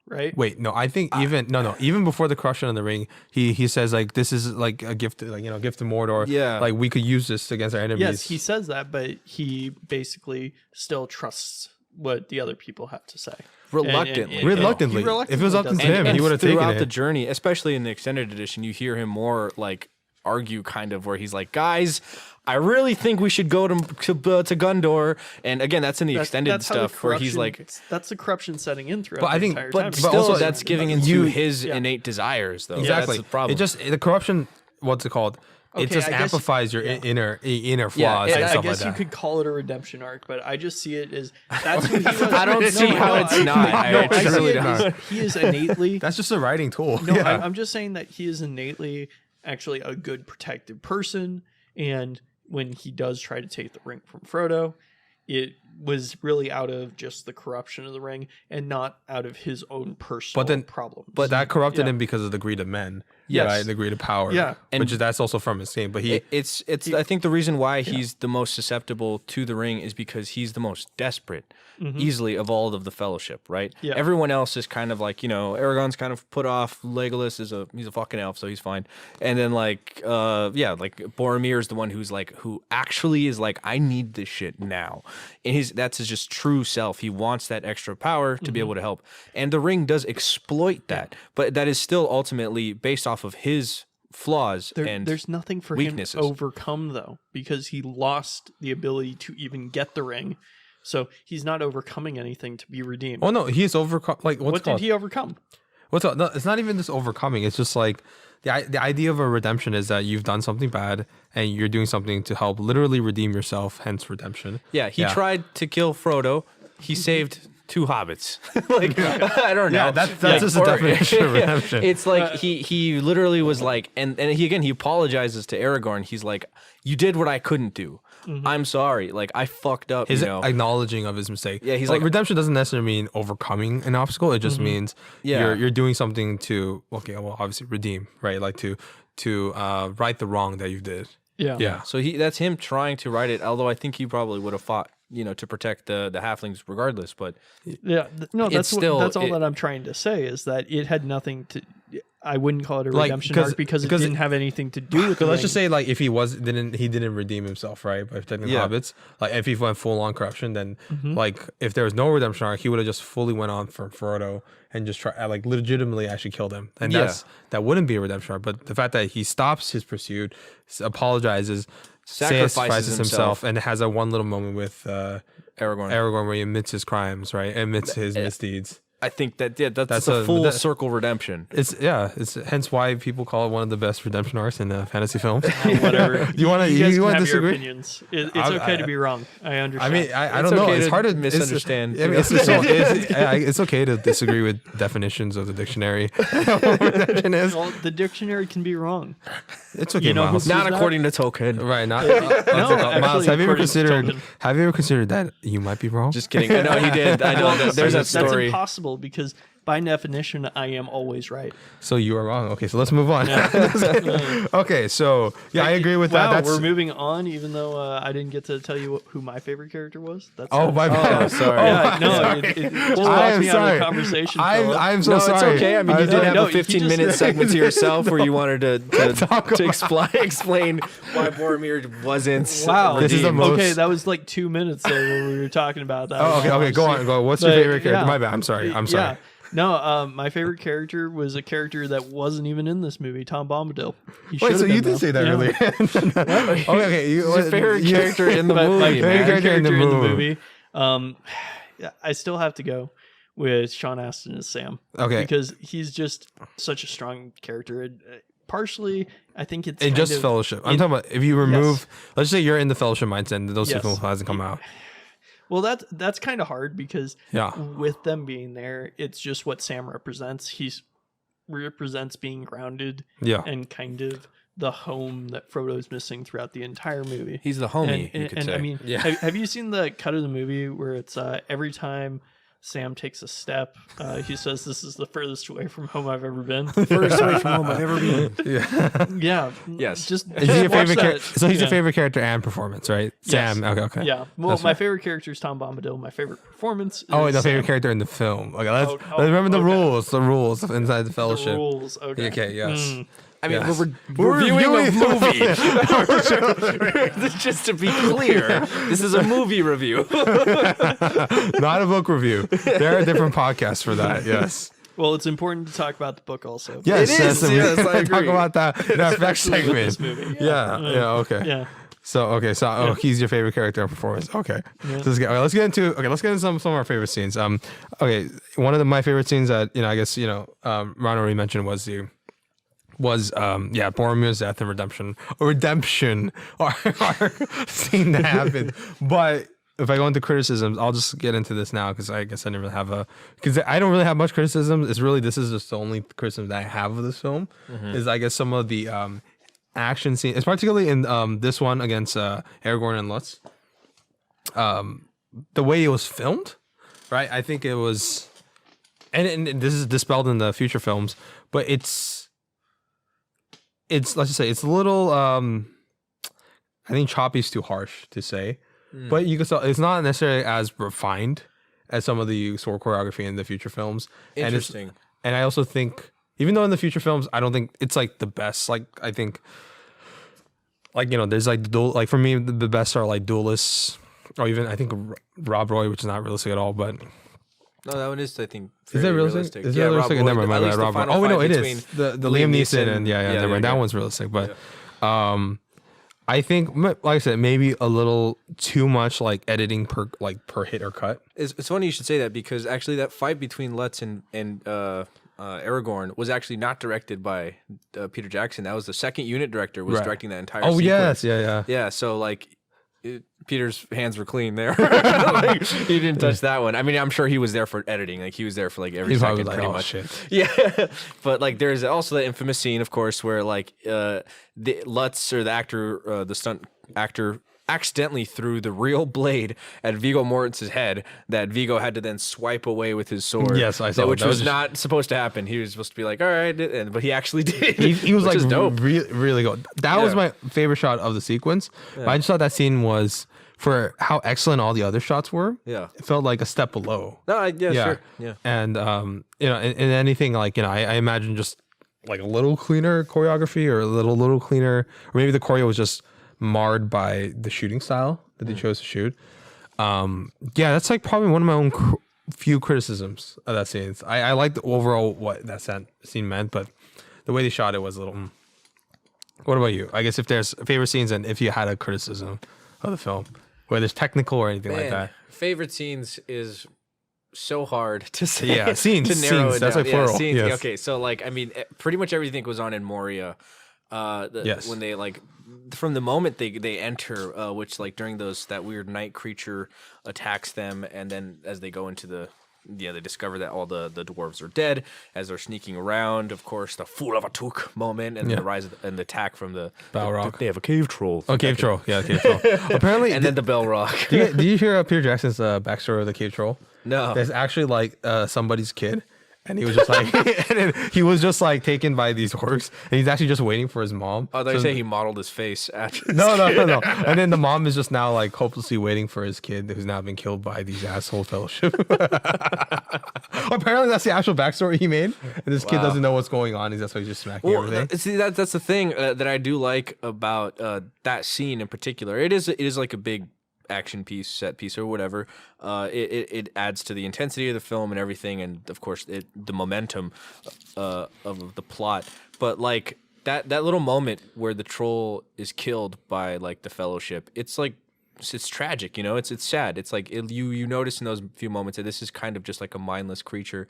right? Wait, no, I think even before the corruption of the ring, he says like this is like a gift, like gift to Mordor. Yeah, like we could use this against our enemies. Yes, he says that, but he basically still trusts what the other people have to say. Reluctantly. Reluctantly. If it was up to him, he would have taken it. Throughout the journey, especially in the extended edition, you hear him more like argue, kind of, where he's like, guys, I really think we should go to Gondor. And again, that's in the extended stuff where he's like, that's the corruption setting in throughout but the I think, entire but time. still also, that's giving into his innate desires, though. Exactly. That's the problem. It just the corruption. What's it called? Okay, it just I guess- amplifies your inner flaws Yeah, and I stuff guess like you that. could call it a redemption arc, but I just see it as that's who he was. I don't see how it's not. I It's see really it not. as he is innately. That's just a writing tool. No, yeah. I'm just saying that he is innately actually a good protective person, and when he does try to take the ring from Frodo, it was really out of just the corruption of the ring and not out of his own personal problems. But that corrupted him because of the greed of men. Yes. Right? The greed of power. Yeah. Which that's also from his game. But It's I think the reason why he's the most susceptible to the ring is because he's the most desperate, easily, of all of the Fellowship, right? Yeah. Everyone else is kind of like, Aragorn's kind of put off. Legolas he's a fucking elf, so he's fine. And then like Boromir is the one who actually is like, I need this shit now. And that's his just true self. He wants that extra power to be able to help. And the ring does exploit that. But that is still ultimately based off of his flaws and there's nothing for weaknesses. him to overcome, though, because he lost the ability to even get the ring. So he's not overcoming anything to be redeemed. Oh no, he's overcome. Like what did he overcome? No, it's not even just overcoming. It's just like the idea of a redemption is that you've done something bad and you're doing something to help literally redeem yourself. Hence redemption. Yeah, he tried to kill Frodo. He saved 2 hobbits. I don't know. Yeah, that's just a definition of redemption. It's like he literally was like, and he apologizes to Aragorn. He's like, you did what I couldn't do. I'm sorry. Like, I fucked up. His acknowledging of his mistake. Yeah, he's like redemption doesn't necessarily mean overcoming an obstacle. It just means you're doing something to obviously redeem, right? Like to right the wrong that you did. Yeah. Yeah. So that's him trying to write it. Although I think he probably would have fought, to protect the halflings regardless. But Yeah, no, It's that's still- that's all it- that I'm trying to say is that it had nothing to. I wouldn't call it a Like, redemption 'cause- arc because it because didn't have anything to do with. Because the let's just ring. say like if he didn't redeem himself, right, by protecting the Yeah. hobbits, like if he went full on corruption, then Mm-hmm. like if there was no redemption arc, he would have just fully went on for Frodo and just try like legitimately actually killed him, and Yeah. that wouldn't be a redemption arc. But the fact that he stops his pursuit, apologizes, Sacrifices himself. and has a one little moment with Aragorn. where he admits his crimes, right, admits his misdeeds. I think that's That's a a- full that- circle redemption. It's hence why people call it one of the best redemption arcs in fantasy films. Whatever. You wanna- guys you can wanna have disagree? Your opinions. It's I- okay to I- be wrong. I I understand. mean, I It's don't know. okay It's to hard to misunderstand. It's okay to disagree with definitions of the dictionary. What redemption is. well, the dictionary can be wrong. It's okay, You know who Miles. says Not that? according to Tolkien. Right, not actually, Miles. Have you ever according to Tolkien. considered that you might be wrong? Just kidding. I know he did. I know that there's that That's story. impossible because by definition, I am always right. So you are wrong. Okay, so let's move on. Yeah. Okay, so yeah, I agree with Wow, that. we're moving on, even though I didn't get to tell you who my favorite character was. That's Oh my bad. sorry. yeah, no, sorry. it just I lost am me out of sorry. the conversation. I'm Philip. so No, sorry. it's okay. I mean, you did have no, a he just- 15-minute segment to yourself where you wanted to Talk explain why Boromir wasn't. Wow, This is the redeemed. most- okay. That was like 2 minutes there when we were talking about that. Oh, okay. Go on. What's your But, favorite character? yeah. My bad. I'm sorry. Yeah. No, my favorite character was a character that wasn't even in this movie, Tom Bombadil. He Wait, should so have you been, did say though. that Yeah. earlier? Okay. Who's your favorite character in the My movie? favorite man? character in the character in the movie. movie. I still have to go with Sean Astin as Sam. Okay. Because he's just such a strong character. Partially, I think it's In kind just of- Fellowship. I'm talking about if you remove, Yes. let's say you're in the Fellowship mindset and those two Yes. films hasn't come out. Well, that's kind of hard because Yeah. with them being there, it's just what Sam represents. He represents being grounded Yeah. and kind of the home that Frodo's missing throughout the entire movie. He's the homie, you could say. I mean, Yeah. have you seen the cut of the movie where it's every time Sam takes a step, he says, "This is the furthest away from home I've ever been." Furthest away from home I've ever been. Yeah. Yeah. Yes. Just Is he your watch favorite that. character? So he's Yeah. your favorite character and performance, right? Yes. Sam. Okay. Yeah. Well, That's my right. favorite character is Tom Bombadil. My favorite performance is Oh, wait, the favorite Sam. character in the film. Okay, let's Oh, remember the okay. rules. The rules inside the Fellowship. The rules. Okay. Okay. Yes. Mm. I mean, Yes. we're reviewing a reviewing- movie. Just to be clear, this is a movie review. Not a book review. There are different podcasts for that. Yes. Well, it's important to talk about the book also. Yes. It yes, is, we yes, I talk agree. about that in our next Especially with segment. this movie. Yeah. Okay. Yeah. So he's your favorite character and performance. Okay. So let's get into some of our favorite scenes. Okay, one of my favorite scenes that I guess Ron already mentioned was Boromir's death and redemption arc scene that happened. But if I go into criticisms, I'll just get into this now because I guess I didn't really have because I don't really have much criticism. This is just the only criticism that I have of this film is I guess some of the action scene, it's particularly in this one against Aragorn and Lutz. The way it was filmed, right? I think it was, and this is dispelled in the future films, but it's let's just say it's a little. I think choppy is too harsh to say, but you can tell it's not necessarily as refined as some of the sword choreography in the future films. Interesting. And I also think, even though in the future films, I don't think it's like the best. Like I think, there's like for me the best are like Duelists, or even I think Rob Roy, which is not realistic at all. But No, that one is, I think, is that realistic? Is it Yeah, realistic? Rob Roy, Never at mind. least the Rob Roy. final Oh wait, no, fight it between is the Liam Neeson and never mind. That one's realistic, but I think, like I said, maybe a little too much like editing per hit or cut. It's funny you should say that because actually that fight between Lutz and Aragorn was actually not directed by Peter Jackson. That was the second unit director was Right. directing that entire Oh sequence. yes, yeah. Yeah, so like Peter's hands were clean there. Like, he didn't touch that one. I mean, I'm sure he was there for editing. Like he was there for like every He's probably second like, pretty oh much. shit. Yeah, but like there's also that infamous scene, of course, where like the Lutz or the actor, the stunt actor accidentally threw the real blade at Viggo Mortensen's head that Viggo had to then swipe away with his sword. Yes, I saw which that. was not supposed to happen. He was supposed to be like, all right, but he actually did. He was which like is dope. really good. That was my favorite shot of the sequence. But I just thought that scene was, for how excellent all the other shots were. Yeah, it felt like a step below. No, sure. Yeah, and you know, in anything like, you know, I imagine just like a little cleaner choreography, or a little cleaner, or maybe the choreo was just marred by the shooting style that they chose to shoot. Yeah, that's like probably one of my own few criticisms of that scene. I like the overall what that scene meant, but the way they shot it was a little. What about you? I guess if there's favorite scenes, and if you had a criticism of the film, whether it's technical or anything like that. Favorite scenes is so hard to say. Yeah, scenes. To narrow it that's down. like plural. Scenes. Yes. Okay, so like, I mean, pretty much everything goes on in Moria. Yes. When they like, from the moment they enter, which like during that weird night creature attacks them, and then as they go into they discover that all the dwarves are dead as they're sneaking around. Of course, the fool of a took moment, and the rise and the attack from the Balrog. They have a cave troll. Oh, cave troll. Yeah, cave troll. Apparently, And then the Balrog. did you hear Peter Jackson's backstory of the cave troll? No. There's actually like somebody's kid, and he was just like, and then he was just like taken by these orcs, and he's actually just waiting for his mom. Oh, they say he modeled his face after. No. And then the mom is just now like hopelessly waiting for his kid, who's now been killed by these asshole fellowship. Apparently, that's the actual backstory he made. And this kid doesn't know what's going on. That's why he's just smacking everything. See, that's the thing that I do like about that scene in particular. It is like a big action piece, set piece, or whatever. It adds to the intensity of the film and everything, and of course the momentum of the plot. But like that little moment where the troll is killed by like the Fellowship, it's like it's tragic, you know. It's sad. It's like you notice in those few moments that this is kind of just like a mindless creature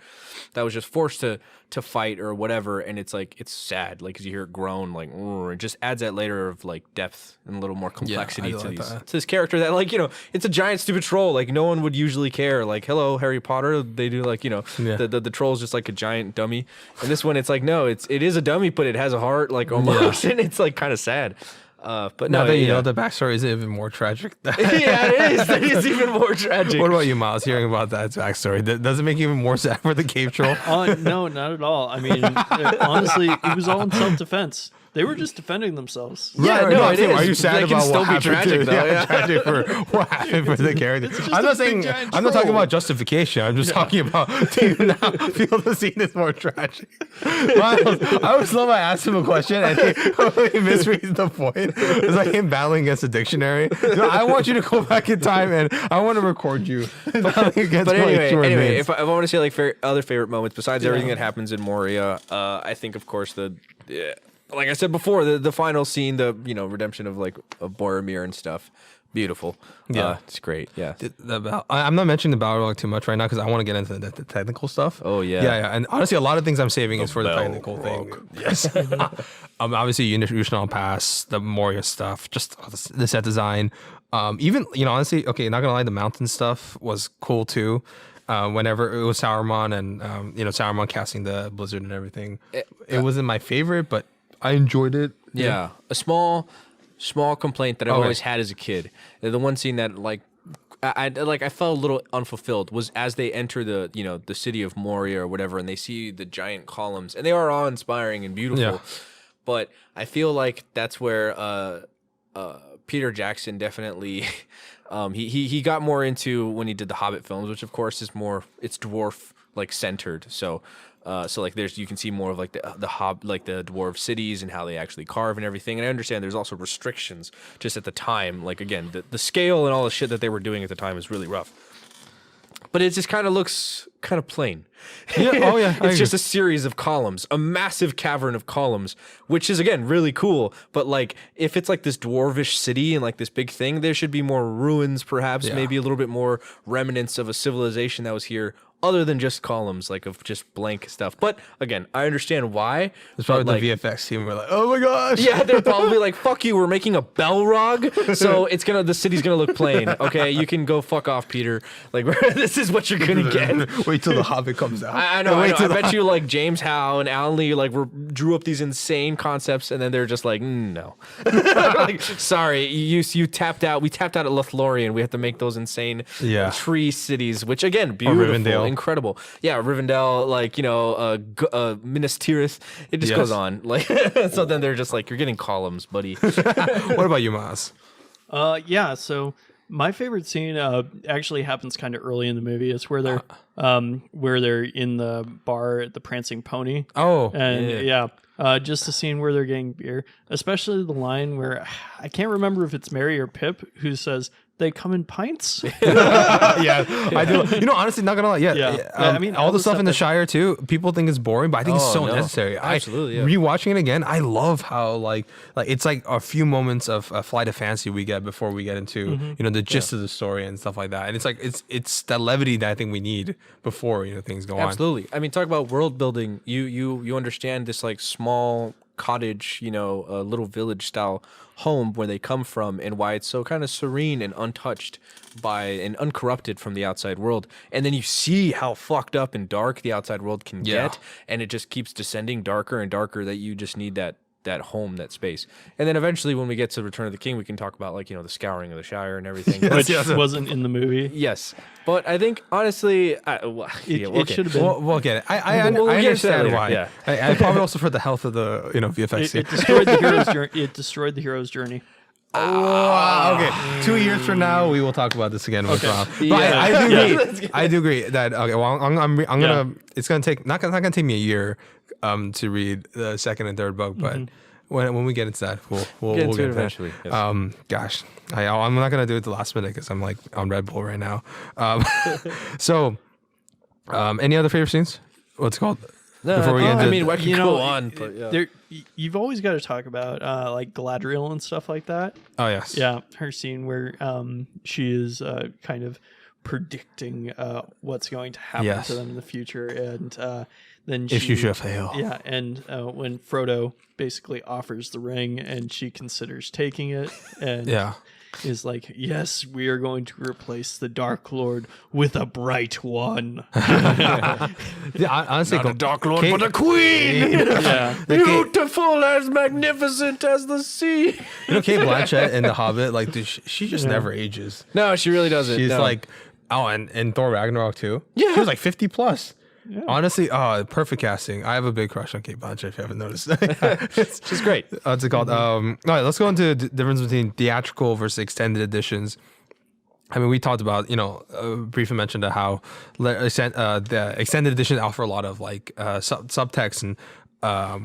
that was just forced to fight or whatever, and it's like it's sad, like 'cause you hear it groan, like it just adds that layer of like depth and a little more complexity to this character that, like, you know, it's a giant stupid troll, like no one would usually care, like hello Harry Potter, they do, like, you know, the troll's just like a giant dummy, and this one it's like no, it is a dummy, but it has a heart, like almost, and it's like kind of sad. But now no, that you know, the backstory is even more tragic. Yeah, it is. It is even more tragic. What about you, Miles? Hearing about that backstory, does it make you even more sad for the cave troll? No, not at all. I mean, honestly, it was all in self-defense. They were just defending themselves. Yeah, no, it is. Are you sad They can about still what be happened tragic, though, yeah. tragic for what happened for the character? I'm not saying. I'm not talking about justification. I'm just talking about, do you now feel the scene is more tragic? Miles, I always love I ask him a question and he misreads the point. It's like him battling against a dictionary. So I want you to go back in time and I want to record you. But anyway, if I want to say like other favorite moments besides everything that happens in Moria, I think of course like I said before, the final scene, the redemption of Boromir and stuff, beautiful. Yeah, it's great. Yeah, I'm not mentioning the Balrog too much right now because I want to get into the technical stuff. Oh yeah, yeah. And honestly, a lot of things I'm saving is for the technical thing. Yes. Obviously, Yushnaal Pass, the Moria stuff, just the set design. Even honestly, okay, not gonna lie, the mountain stuff was cool too. Whenever it was Sauron and Sauron casting the blizzard and everything, it wasn't my favorite, but I enjoyed it. Yeah, a small complaint that I always had as a kid. The one scene that I felt a little unfulfilled was as they enter the city of Moria or whatever, and they see the giant columns, and they are awe-inspiring and beautiful. Yeah. But I feel like that's where Peter Jackson definitely he got more into when he did the Hobbit films, which of course is more, it's dwarf centered. So you can see more of the dwarf cities and how they actually carve and everything. And I understand there's also restrictions just at the time. Like again, the scale and all the shit that they were doing at the time is really rough. But it just kind of looks kind of plain. Yeah. Oh yeah. It's just a series of columns, a massive cavern of columns, which is again really cool. But if it's this dwarvish city and this big thing, there should be more ruins, perhaps maybe a little bit more remnants of a civilization that was here other than just columns, like of just blank stuff. But again, I understand why. It's probably but, the VFX team. We're like, oh my gosh. Yeah, they're probably like, fuck you, we're making a Balrog, so the city's gonna look plain. Okay, you can go fuck off, Peter. Like, this is what you're gonna get. Wait till the Hobbit comes out. I know. I bet you like James Howe and Alan Lee like drew up these insane concepts, and then they're just like, no. Like, sorry, you tapped out. We tapped out at Lothlorien. We have to make those insane tree cities, which again, beautiful, incredible. Yeah, Rivendell, like, you know, Minas Tirith. It just goes on. Like, so then they're just like, you're getting columns, buddy. What about you, Maz? Yeah, so my favorite scene actually happens kind of early in the movie. It's where they're in the bar at the Prancing Pony. Oh, and just the scene where they're getting beer, especially the line where I can't remember if it's Mary or Pip who says, "They come in pints." I do. You know, honestly, not gonna lie. I mean, all the stuff in the Shire too. People think it's boring, but I think it's so necessary. Absolutely. Rewatching it again, I love how like it's like a few moments of a flight of fancy we get before we get into you know the gist of the story and stuff like that. And it's like it's that levity that I think we need before things go on. Absolutely. I mean, talk about world building. You understand this like small cottage, little village style home where they come from and why it's so kind of serene and untouched by and uncorrupted from the outside world. And then you see how fucked up and dark the outside world can get, and it just keeps descending darker and darker that you just need that home, that space. And then eventually when we get to Return of the King, we can talk about the scouring of the Shire and everything. Which wasn't in the movie. Yes. But I think honestly, it should have been. We'll get it. I understand why. Yeah. I probably also for the health of the VFX. It destroyed the hero's journey. It destroyed the hero's journey. Okay. 2 years from now, we will talk about this again. But I do agree that I'm gonna. It's gonna take not gonna take me a year to read the second and third book, but when we get into that, we'll get into it eventually. Yes. Gosh, I'm not gonna do it the last minute because I'm like on Red Bull right now. So, any other favorite scenes? What's it called? No, before we get into, I can go on, but you've always got to talk about like Galadriel and stuff like that. Oh yes, yeah, her scene where she is kind of predicting what's going to happen to them in the future, and then if you should fail, and when Frodo basically offers the ring and she considers taking it, and is like, yes, we are going to replace the Dark Lord with a bright one. Honestly, not a Dark Lord, but a queen. Beautiful as magnificent as the sea. Kate Blanchett in The Hobbit, like, dude, she just never ages. No, she really doesn't. She's like, and Thor Ragnarok too. Yeah, she was like 50 plus. Yeah. Honestly, perfect casting. I have a big crush on Kate Blanchett, if you haven't noticed. She's great. What's it called? All right, let's go into the difference between theatrical versus extended editions. I mean, we talked about, briefly mentioned how the extended editions offer a lot of like subtext and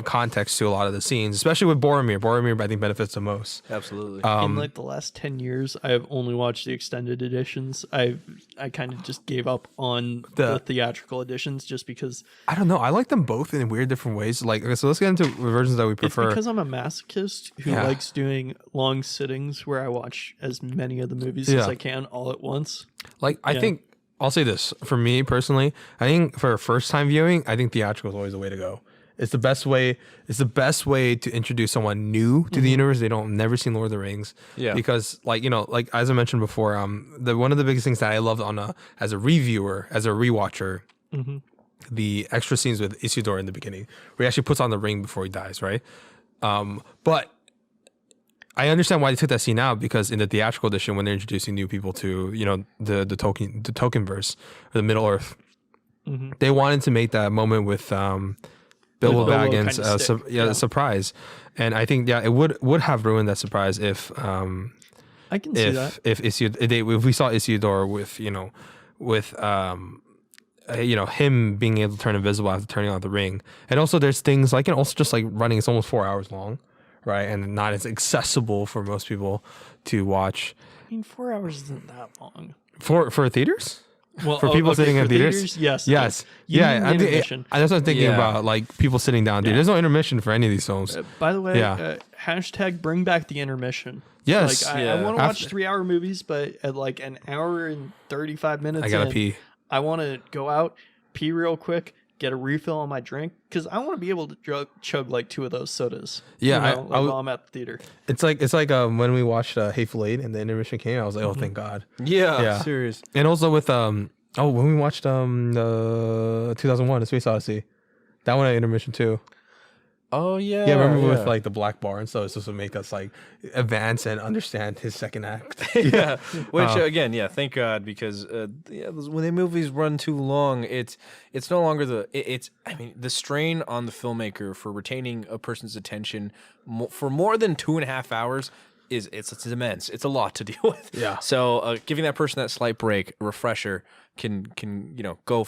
context to a lot of the scenes, especially with Boromir. Boromir, I think, benefits the most. Absolutely. In like the last 10 years, I have only watched the extended editions. I kind of just gave up on the theatrical editions just because I don't know. I like them both in weird different ways. Like, so let's get into versions that we prefer. It's because I'm a masochist who likes doing long sittings where I watch as many of the movies as I can all at once. Like, I think I'll say this for me personally. I think for a first time viewing, I think theatrical is always the way to go. It's the best way. It's the best way to introduce someone new to the universe. They don't never seen Lord of the Rings. Yeah. Because like as I mentioned before, one of the biggest things that I loved as a reviewer, as a rewatcher, the extra scenes with Isildur in the beginning, where he actually puts on the ring before he dies, right? But I understand why they took that scene out, because in the theatrical edition, when they're introducing new people to the Tolkien verse or the Middle Earth, they wanted to make that moment with Bilbo Baggins, a surprise, and I think it would have ruined that surprise if I can see that if we saw Isildur with him being able to turn invisible after turning on the ring, and also there's things like also just like running. It's almost 4 hours long, right, and not as accessible for most people to watch. I mean, 4 hours isn't that long for theaters. Well, for people sitting in theaters, yes. That's what I'm thinking about, like people sitting down. There's no intermission for any of these films. By the way, hashtag bring back the intermission. Yes, I want to watch 3 hour movies, but at like an hour and 35 minutes, I gotta pee. I want to go out, pee real quick, get a refill on my drink, because I want to be able to chug like 2 of those sodas. Yeah, you know, while I'm at the theater. It's like when we watched Hateful Eight and the intermission came, I was like, oh, thank God. Yeah, serious. And also with when we watched 2001: A Space Odyssey, that one had intermission too. Oh yeah, Yeah, remember with like the black bar and stuff, it's supposed to make us like advance and understand his second act. Yeah, which again, thank God, because when the movies run too long, it's no longer the strain on the filmmaker for retaining a person's attention for more than 2.5 hours it's immense. It's a lot to deal with. Yeah. So giving that person that slight break, refresher, can go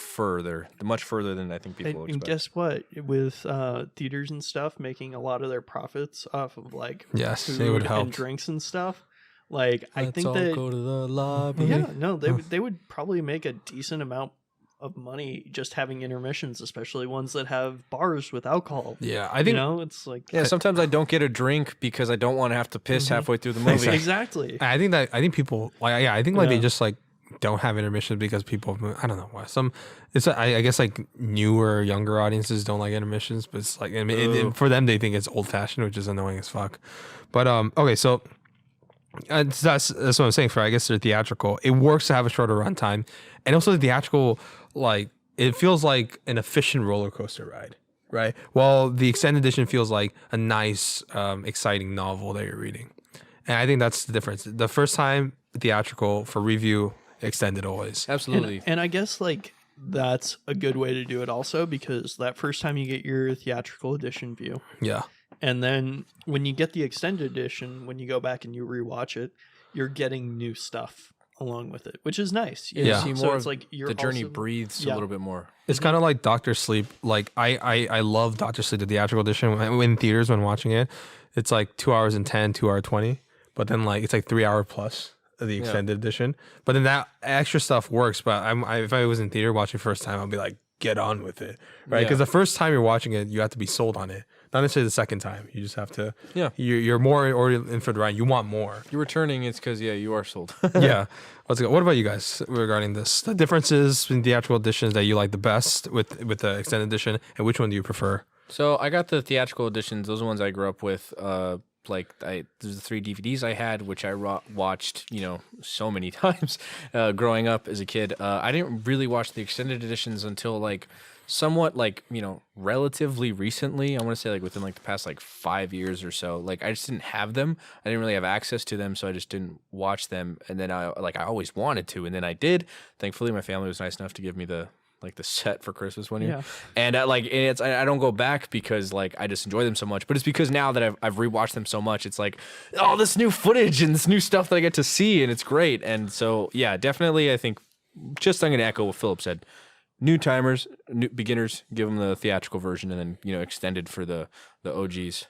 much further than I think people expect. And guess what? With theaters and stuff making a lot of their profits off of like food it would help. and drinks and stuff, like I think all that go to the lobby. Yeah, no, they would probably make a decent amount of money just having intermissions, especially ones that have bars with alcohol. Yeah, I think it's like sometimes I don't get a drink because I don't want to have to piss halfway through the movie. Exactly. I think people they just like don't have intermissions because people, I don't know why. I guess like newer, younger audiences don't like intermissions, but it's like for them they think it's old fashioned, which is annoying as fuck. But okay, so that's what I'm saying. For I guess they're theatrical, it works to have a shorter runtime, and also the theatrical, like it feels like an efficient roller coaster ride, right? While the extended edition feels like a nice, exciting novel that you're reading, and I think that's the difference. The first time theatrical for review, extended always. Absolutely. And I guess like that's a good way to do it also, because that first time you get your theatrical edition view. Yeah. And then when you get the extended edition, when you go back and you rewatch it, you're getting new stuff along with it, which is nice. You see so more it's like the journey breathes a little bit more. It's kind of like Doctor Sleep. Like I love Doctor Sleep, the theatrical edition in theaters when watching it. It's like 2 hours and 10, 2 hour 20, but then like it's like 3 hour plus the extended edition. But then that extra stuff works. But if I was in theater watching first time, I'd be like, get on with it, right? Because the first time you're watching it, you have to be sold on it. Not necessarily the second time. You just have to. Yeah. You're more already in for the ride. You want more. You're returning. It's because you are sold. Yeah. Let's go. What about you guys regarding this? The differences in theatrical editions that you like the best with the extended edition, and which one do you prefer? So I got the theatrical editions. Those are the ones I grew up with. There's the 3 DVDs I had, which I watched, so many times growing up as a kid. I didn't really watch the extended editions until somewhat relatively recently. I want to say within the past 5 years or so. I just didn't have them. I didn't really have access to them, so I just didn't watch them. And then I always wanted to, and then I did. Thankfully, my family was nice enough to give me the set for Christmas one year. And I don't go back because I just enjoy them so much, but it's because now that I've rewatched them so much, it's all this new footage and this new stuff that I get to see, and it's great. And so definitely I think I'm going to echo what Philip said. New timers, new beginners, give them the theatrical version, and then extended for the OGs.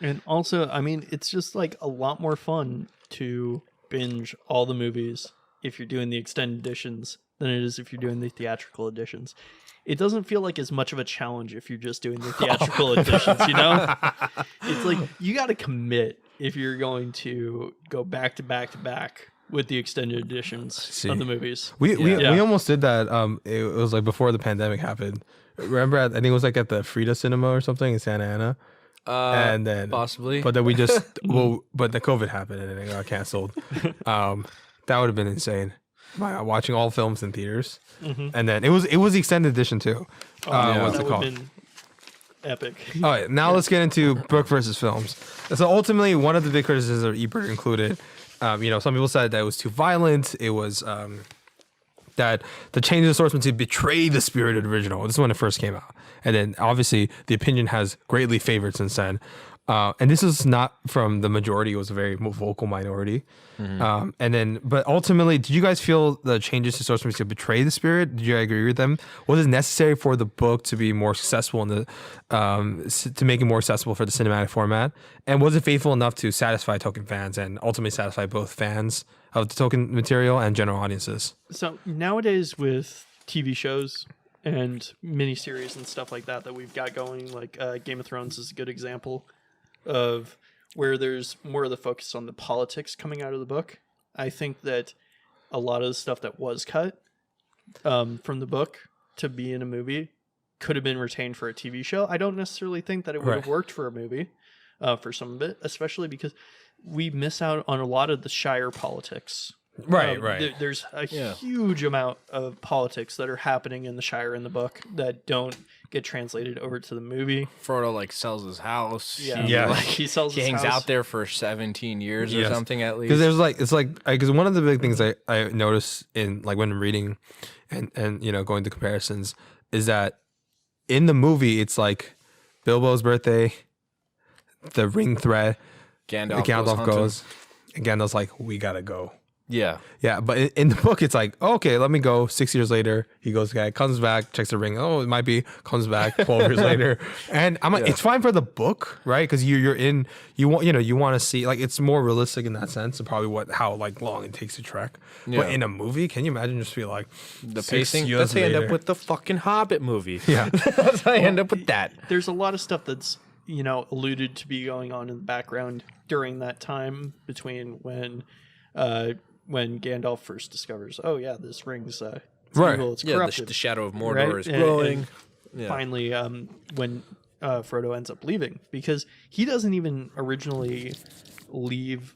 And also, I mean, it's just a lot more fun to binge all the movies if you're doing the extended editions than it is if you're doing the theatrical editions. It doesn't feel like as much of a challenge if you're just doing the theatrical editions, It's you got to commit if you're going to go back to back to back with the extended editions of the movies. We almost did that. It was before the pandemic happened. Remember, I think it was at the Frida Cinema or something in Santa Ana. And then possibly, but then we just but the COVID happened and it got canceled. That would have been insane. Watching all films in theaters, and then it was the extended edition too. What's it called? Been epic. All right, now let's get into book versus films. So ultimately, one of the big criticisms of Ebert included, some people said that it was too violent. It was that the change in the source material betrayed the spirit of the original. This is when it first came out, and then obviously the opinion has greatly favored since then. And this is not from the majority; it was a very vocal minority. But ultimately, did you guys feel the changes to source material betray the spirit? Did you agree with them? Was it necessary for the book to be more successful to make it more accessible for the cinematic format? And was it faithful enough to satisfy Tolkien fans and ultimately satisfy both fans of the Tolkien material and general audiences? So nowadays, with TV shows and miniseries and stuff like that we've got going, Game of Thrones is a good example of where there's more of the focus on the politics coming out of the book. I think that a lot of the stuff that was cut from the book to be in a movie could have been retained for a TV show. I don't necessarily think that it would have worked for a movie, for some of it, especially because we miss out on a lot of the Shire politics. Right. There's a huge amount of politics that are happening in the Shire in the book that don't get translated over to the movie. Frodo like sells his house. He sells. He his hangs house. out there for 17 years or something at least. Because there's like because one of the big things I noticed in like when reading and you know going to comparisons is that in the movie it's like Bilbo's birthday, the ring threat, Gandalf goes and Gandalf's like, we gotta go. Yeah. But in the book, it's like, okay, let me go. 6 years later, he goes, comes back, checks the ring. Oh, it might be, comes back 12 years later. And I'm like, it's fine for the book, right? Because you want to see, like, it's more realistic in that sense and probably how like long it takes to trek. Yeah. But in a movie, can you imagine just be like, the pacing? That's how you end up with the fucking Hobbit movie. Yeah. That's how you end up with that. There's a lot of stuff that's, alluded to be going on in the background during that time between when Gandalf first discovers, oh yeah, this ring's evil, it's corrupted. The shadow of Mordor is growing. And finally, when Frodo ends up leaving, because he doesn't even originally leave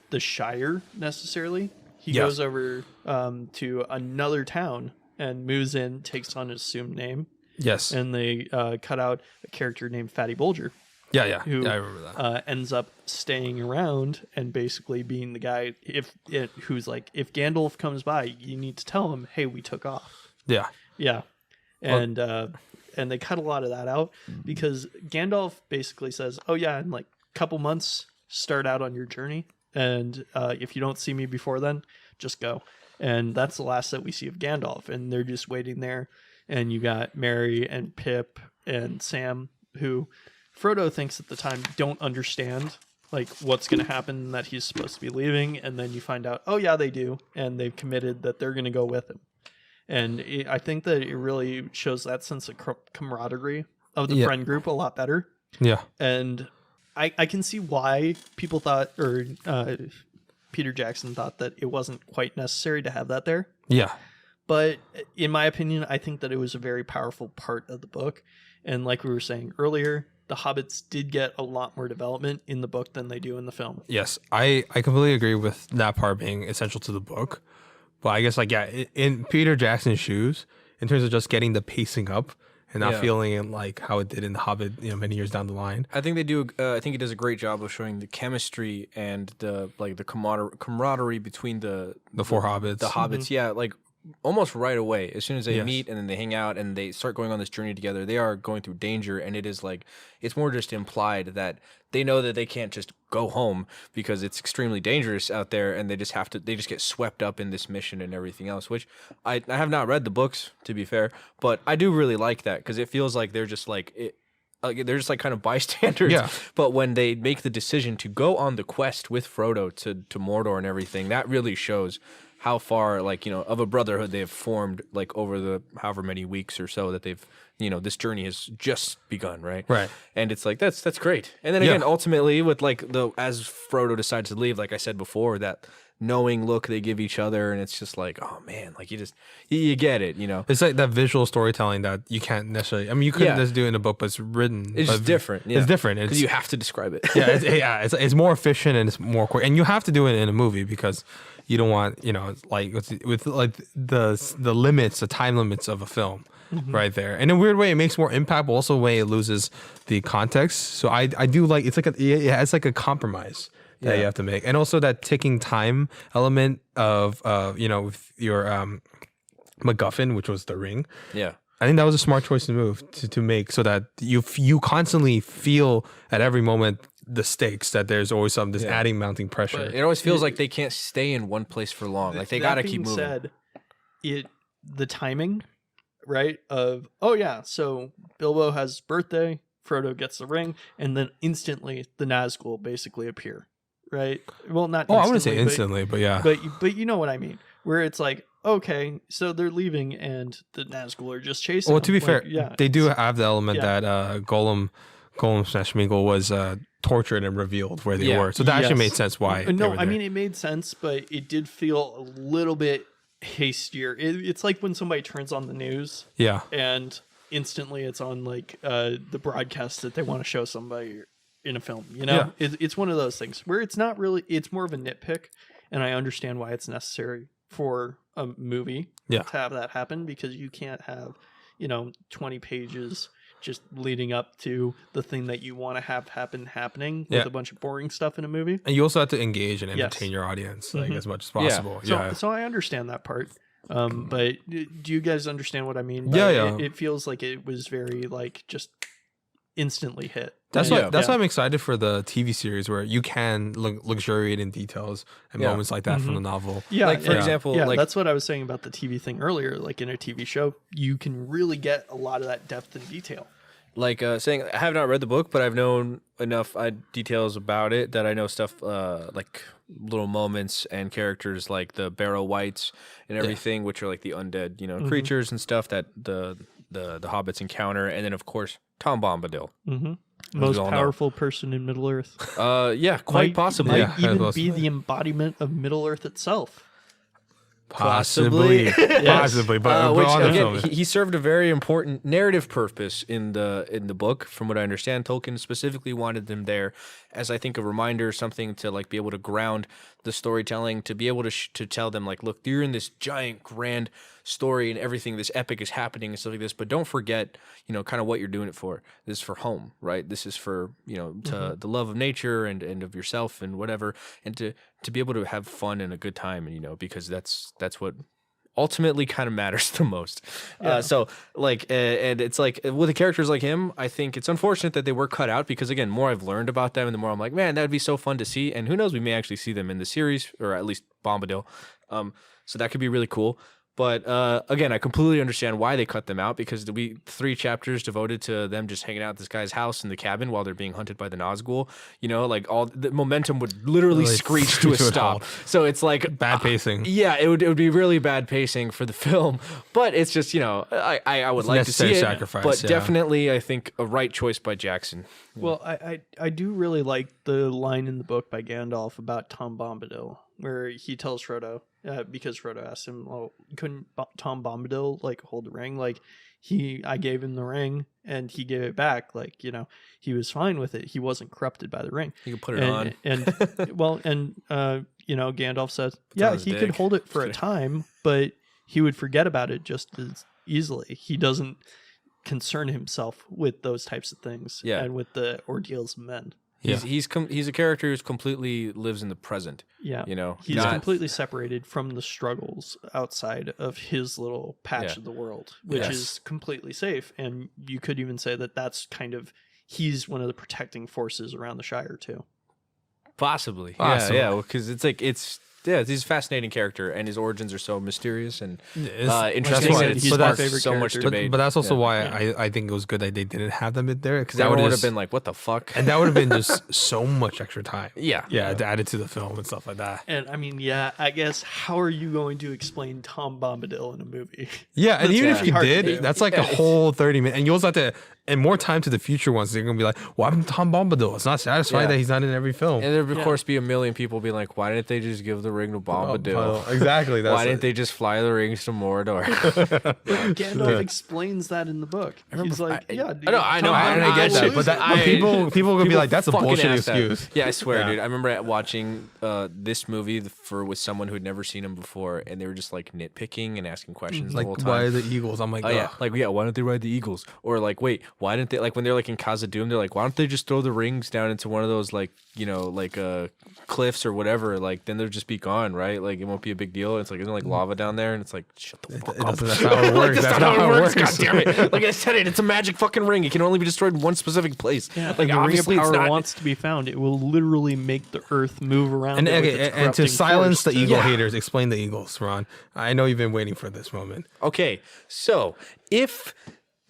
the Shire necessarily. He goes over to another town and moves in, takes on an assumed name. Yes. And they cut out a character named Fatty Bulger. Yeah. Who I remember that. Ends up staying around and basically being the guy who's like, if Gandalf comes by, you need to tell him, hey, we took off. Yeah. And they cut a lot of that out because Gandalf basically says, oh yeah, in like a couple months, start out on your journey. And if you don't see me before then, just go. And that's the last that we see of Gandalf. And they're just waiting there. And you got Merry and Pip and Sam, who Frodo thinks at the time don't understand like what's going to happen, that he's supposed to be leaving. And then you find out, oh yeah, they do. And they've committed that they're going to go with him. And I think that it really shows that sense of camaraderie of the friend group a lot better. Yeah. And I can see why people thought, or Peter Jackson thought that it wasn't quite necessary to have that there. Yeah. But in my opinion, I think that it was a very powerful part of the book. And like we were saying earlier, the hobbits did get a lot more development in the book than they do in the film. Yes, I completely agree with that part being essential to the book. But I guess in Peter Jackson's shoes, in terms of just getting the pacing up and not feeling it like how it did in The Hobbit, many years down the line. I think they do. I think he does a great job of showing the chemistry and the camaraderie between the four hobbits. The hobbits, like almost right away. As soon as they meet and then they hang out and they start going on this journey together, they are going through danger, and it is like it's more just implied that they know that they can't just go home because it's extremely dangerous out there, and they just get swept up in this mission and everything else, which I have not read the books, to be fair, but I do really like that because it feels like they're just like they're just like kind of bystanders. Yeah. But when they make the decision to go on the quest with Frodo to Mordor and everything, that really shows how far of a brotherhood they have formed over the however many weeks or so that they've this journey has just begun, right? And it's like that's great. And then again, ultimately with as Frodo decides to leave, like I said before, that knowing look they give each other, and it's just like, oh man, you get it, It's like that visual storytelling that you can't necessarily. I mean, you couldn't just do it in a book, but it's written. It's just different. It's different because you have to describe it. It's more efficient and it's more quick, and you have to do it in a movie because you don't want with the limits, the time limits of a film. Right there. And in a weird way, it makes more impact, but also a way it loses the context. So I do like it's like a compromise that you have to make, and also that ticking time element of with your MacGuffin, which was the ring. Yeah, I think that was a smart choice to make, so that you constantly feel at every moment the stakes, that there's always this adding mounting pressure. But it always feels like they can't stay in one place for long. Like they got to keep moving. The timing. Right? So Bilbo has his birthday, Frodo gets the ring, and then instantly the Nazgul basically appear. Right? Well, not instantly. I wouldn't say instantly, but yeah. But you know what I mean. Where it's like, okay, so they're leaving and the Nazgul are just chasing them. To be fair, they do have the element that Gollum Schmeagol was tortured and revealed where they were. So that actually made sense why. No, I mean, it made sense, but it did feel a little bit hastier. It's like when somebody turns on the news Yeah. and instantly it's on like the broadcast that they want to show somebody in a film. You know, it's one of those things where it's not really. It's more of a nitpick, and I understand why it's necessary for a movie to have that happen, because you can't have 20 pages just leading up to the thing that you want to have happening with a bunch of boring stuff in a movie. And you also have to engage and entertain your audience like as much as possible. So I understand that part. But do you guys understand what I mean? It feels like it was very like just instantly hit. That's why I'm excited for the TV series where you can luxuriate in details and moments like that from the novel. Yeah, like for example, like that's what I was saying about the TV thing earlier. Like in a TV show, you can really get a lot of that depth and detail. Like saying, I have not read the book, but I've known enough details about it that I know stuff like little moments and characters like the Barrow Wights and everything, which are like the undead, creatures and stuff that the hobbits encounter, and then of course Tom Bombadil, most powerful person in Middle Earth. Quite possibly. Might even be the embodiment of Middle Earth itself. Possibly, but which on the again, film. he served a very important narrative purpose in the book. From what I understand, Tolkien specifically wanted them there as, I think, a reminder, something to like be able to ground the storytelling, to be able to tell them like, look, you're in this giant grand story and everything, this epic is happening and stuff like this, but don't forget, kind of what you're doing it for. This is for home, right? This is for to the love of nature and of yourself and whatever, and to be able to have fun and a good time, and because that's what ultimately kind of matters the most. So like, and it's like with the characters like him, I think it's unfortunate that they were cut out, because again, more I've learned about them and the more I'm like, man, that'd be so fun to see. And who knows, we may actually see them in the series, or at least Bombadil. So that could be really cool. But again, I completely understand why they cut them out, because there'll be 3 chapters devoted to them just hanging out at this guy's house in the cabin while they're being hunted by the Nazgul. Like all the momentum would literally screech to a stop. So it's like bad pacing. It would be really bad pacing for the film. But it's just I would like to see it. Sacrifice, but definitely I think a right choice by Jackson. Well, I do really like the line in the book by Gandalf about Tom Bombadil, where he tells Frodo, because Frodo asked him, "Well, couldn't Tom Bombadil like hold the ring?" Like I gave him the ring and he gave it back. Like he was fine with it. He wasn't corrupted by the ring. He could put it on. And Gandalf says, he could hold it for a time, but he would forget about it just as easily. He doesn't concern himself with those types of things and with the ordeals of men. He's a character who's completely lives in the present. Yeah, he's completely separated from the struggles outside of his little patch of the world, which is completely safe. And you could even say that that's kind of he's one of the protecting forces around the Shire too. Possibly. Yeah, because he's a fascinating character, and his origins are so mysterious and interesting. That he's my favorite so much character. debate. But that's also why I think it was good that they didn't have them in there, because that would have been like, what the fuck? And that would have been just so much extra time. Yeah, to add it to the film and stuff like that. And I mean, I guess how are you going to explain Tom Bombadil in a movie? Yeah, and even if you hard to did, do. that's like a whole 30 minutes, and you also have to. And more time to the future ones. They're gonna be like, "Why happened to Tom Bombadil? It's not satisfying that he's not in every film." And there would of course be a million people being like, "Why didn't they just give the ring to Bombadil? Exactly. Why didn't they just fly the rings to Mordor?" Gandalf explains that in the book. He's like, I know, I get that, but people are gonna be like, "That's a bullshit excuse." Yeah, I swear, dude. I remember watching this movie with someone who had never seen him before, and they were just like nitpicking and asking questions the whole time. Why are the Eagles? I'm like, why don't they ride the Eagles? Or like, wait, why didn't they, like when they're like in Khazad-dûm, they're like, why don't they just throw the rings down into one of those cliffs or whatever? Like then they'll just be gone, right? Like it won't be a big deal. It's like, isn't like lava down there? And it's like, shut the fuck up. That's not how it works. That's not how it works. God damn it! Like I said, it's a magic fucking ring. It can only be destroyed in one specific place. Yeah, like the obviously ring of it's power not. wants to be found. It will literally make the earth move around. And to silence the Eagle haters, explain the Eagles, Ron. I know you've been waiting for this moment. Okay, so if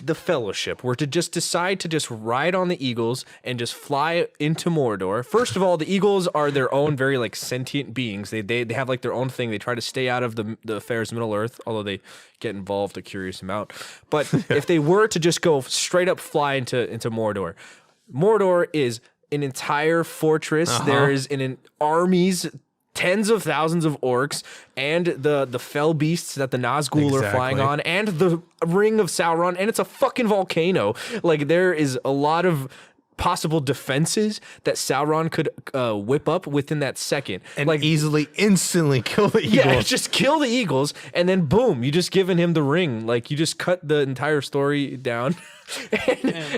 the Fellowship were to just decide to just ride on the Eagles and just fly into Mordor. First of all, the Eagles are their own very like sentient beings. They have like their own thing. They try to stay out of the affairs of Middle Earth, although they get involved a curious amount. But if they were to just go straight up fly into Mordor, Mordor is an entire fortress. There is an armies tens of thousands of orcs and the fell beasts that the Nazgul are flying on and the ring of Sauron, and it's a fucking volcano. Like, there is a lot of possible defenses that Sauron could whip up within that second, and like easily instantly kill the eagles. Yeah, just kill the eagles, and then boom, you just given him the ring. Like, you just cut the entire story down,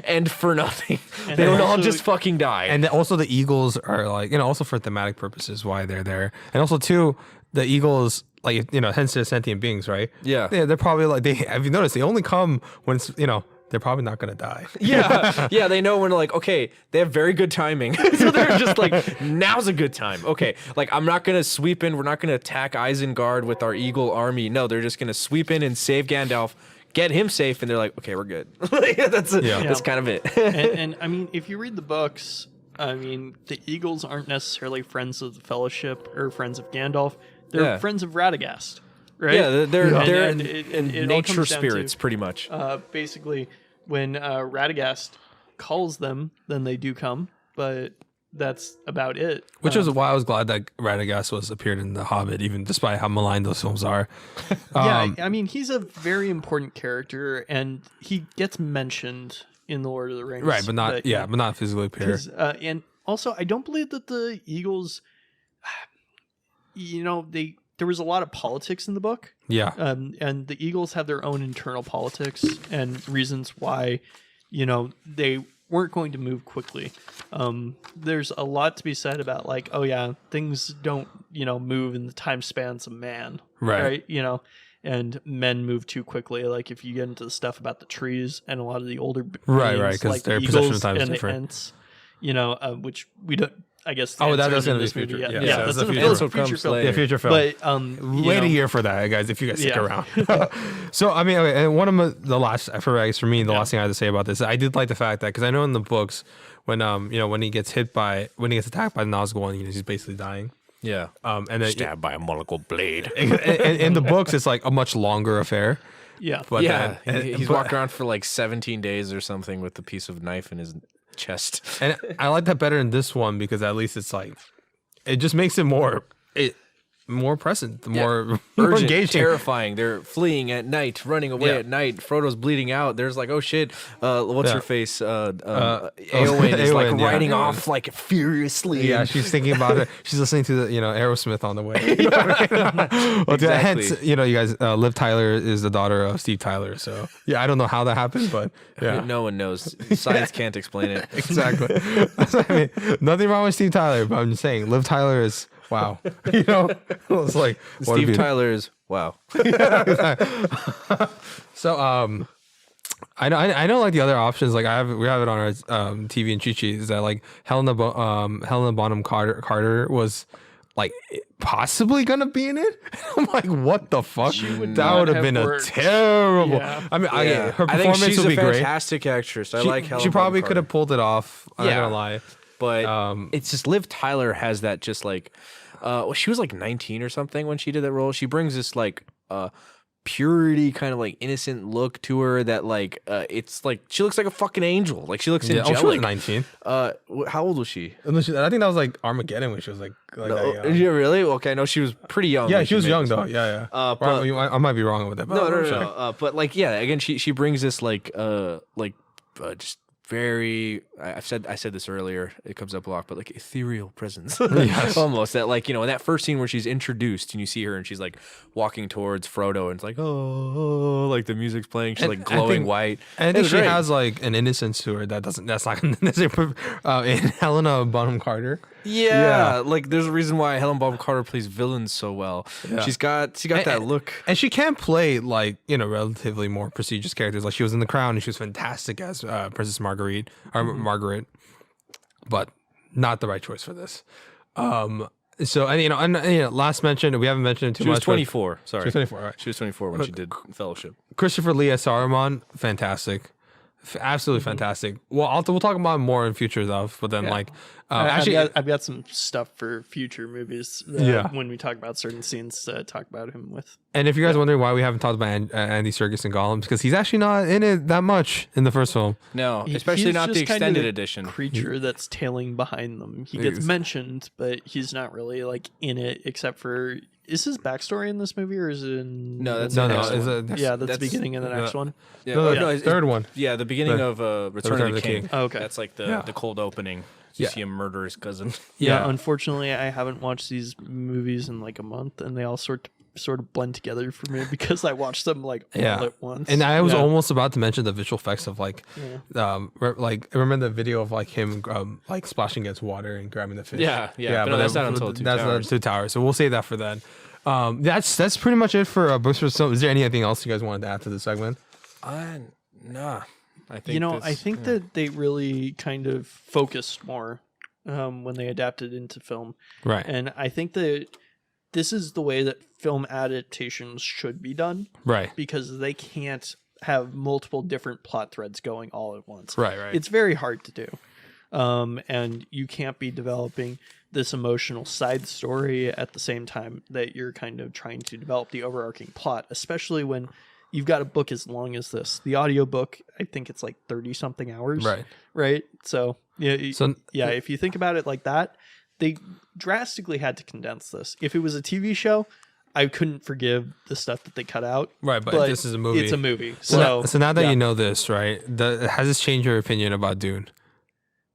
and for nothing, And they would all also- just fucking die. And also the eagles are like, also for thematic purposes why they're there, and also too, the eagles, like, hence they're sentient beings, right? Yeah. They're probably like, have you noticed they only come when it's they're probably not gonna die. Yeah, they know when, like, okay, they have very good timing. So they're just like, now's a good time. Okay, like, I'm not going to sweep in. We're not going to attack Isengard with our eagle army. No, they're just going to sweep in and save Gandalf, get him safe, and they're like, okay, we're good. That's kind of it. and I mean, if you read the books, I mean, the eagles aren't necessarily friends of the Fellowship or friends of Gandalf. They're friends of Radagast, right? Yeah, they're And it all nature comes down to, spirits, pretty much. basically, when Radagast calls them, then they do come, but that's about it. Which is why I was glad that Radagast appeared in The Hobbit, even despite how maligned those films are. Yeah, I mean, he's a very important character, and he gets mentioned in The Lord of the Rings. Right, but not physically appear. And also, I don't believe that the Eagles, there was a lot of politics in the book. Yeah. And the Eagles have their own internal politics and reasons why, they weren't going to move quickly. There's a lot to be said about, like, oh yeah, things don't, move in the time spans of man. Right. And men move too quickly. Like, if you get into the stuff about the trees and a lot of the older right, beings, because like their the perception eagles of time is and different. the Ents, which we don't. I guess. Oh, that is going gonna to be future. Yeah, Yeah, that's that's in a the future future film. Yeah, future film. But Wait a year for that, guys, if you guys stick around. So, I mean, okay, and one of the last, for me, the last thing I had to say about this, I did like the fact that, because I know in the books, when when he gets attacked by the Nazgul, and he's basically dying. Yeah. And then Stabbed by a monocle blade. in the books, it's like a much longer affair. Yeah. But Yeah. then, He's walked around for like 17 days or something with a piece of knife in his chest. and I like that better in this one, because at least it's like, it just makes it more present, more Urgent, engaging. terrifying. They're fleeing at night, running away at night. Frodo's bleeding out. There's like, oh shit, what's her face? Eowyn is like Eowyn, yeah. riding off like furiously. Yeah, she's thinking about it. She's listening to the Aerosmith on the way. Well, Exactly. Hence, you guys, Liv Tyler is the daughter of Steve Tyler. So yeah, I don't know how that happened, but yeah, No one knows. Science can't explain it. exactly. I mean, nothing wrong with Steve Tyler, but I'm just saying, Liv Tyler is wow. It's like what a Steve beauty. Tyler is wow. So I know like the other options, like we have it on our TV and cheat sheet, is that like Helena Bonham Carter was like possibly gonna be in it. I'm like, what the fuck? would That not would have have been worked. a terrible. Yeah. I mean, Yeah. her I think performance she's would be a great. fantastic actress. I She, like Helen she probably Bonham could have Carter. pulled it off. I'm not Yeah. gonna lie. But it's just Liv Tyler has that just like she was like 19 or something when she did that role. She brings this like purity, kind of like innocent look to her that like it's like she looks like a fucking angel. Like she looks Yeah, angelic. she was 19. How old was she? I think that was like Armageddon when she was like that young. Yeah, really? Okay, I know she was pretty young. Yeah, when she was made young this though. one. Yeah. But- I might be wrong with that. But No. But like, yeah, again, she brings this like just very. I said this earlier. It comes up a lot, but like ethereal presence, Yes. almost that like in that first scene where she's introduced and you see her and she's like walking towards Frodo and it's like like the music's playing. She's And like I glowing think- white. And I It think was she great. has like an innocence to her that's not necessarily in Helena Bonham Carter. Yeah, like there's a reason why Helen Bonham Carter plays villains so well. Yeah. She got that look. And she can play like relatively more prestigious characters. Like she was in The Crown and she was fantastic as Princess Marguerite Margaret, but not the right choice for this. So and last mention, we haven't mentioned it too She was much. but 24. Sorry, She was 24. Right. She was 24 when she did Fellowship. Christopher Lee as Saruman, fantastic. Absolutely fantastic. Well, we'll talk about more in future stuff, but then actually, I've got some stuff for future movies. When we talk about certain scenes to talk about him with. And if you guys wondering why we haven't talked about Andy Serkis and Gollum, because he's actually not in it that much in the first film. No, especially not the extended edition. Creature that's tailing behind them. He gets mentioned, but he's not really like in it, except for. Is his backstory in this movie, or is it in... No, that's that's the beginning of the next one. No, third one. Yeah, the beginning of Return of the King. Oh, okay. That's like the cold opening. You see him murder his cousin. Yeah, unfortunately, I haven't watched these movies in like a month, and they all sort of blend together for me because I watched them like all at once. And I was almost about to mention the visual effects of like remember the video of like him like splashing against water and grabbing the fish. But that's not until Two Towers. So we'll save that for then. That's pretty much it for Bookstores. So is there anything else you guys wanted to add to the segment? Nah. I think I think that they really kind of focused more when they adapted into film. Right. And I think that this is the way that film adaptations should be done. Right. Because they can't have multiple different plot threads going all at once. Right. It's very hard to do. And you can't be developing this emotional side story at the same time that you're kind of trying to develop the overarching plot, especially when you've got a book as long as this. The audiobook, I think it's like 30 something hours. Right. So if you think about it like that, they drastically had to condense this. If it was a TV show, I couldn't forgive the stuff that they cut out. Right, but this is a movie. It's a movie. So now that you know this, right, has this changed your opinion about Dune?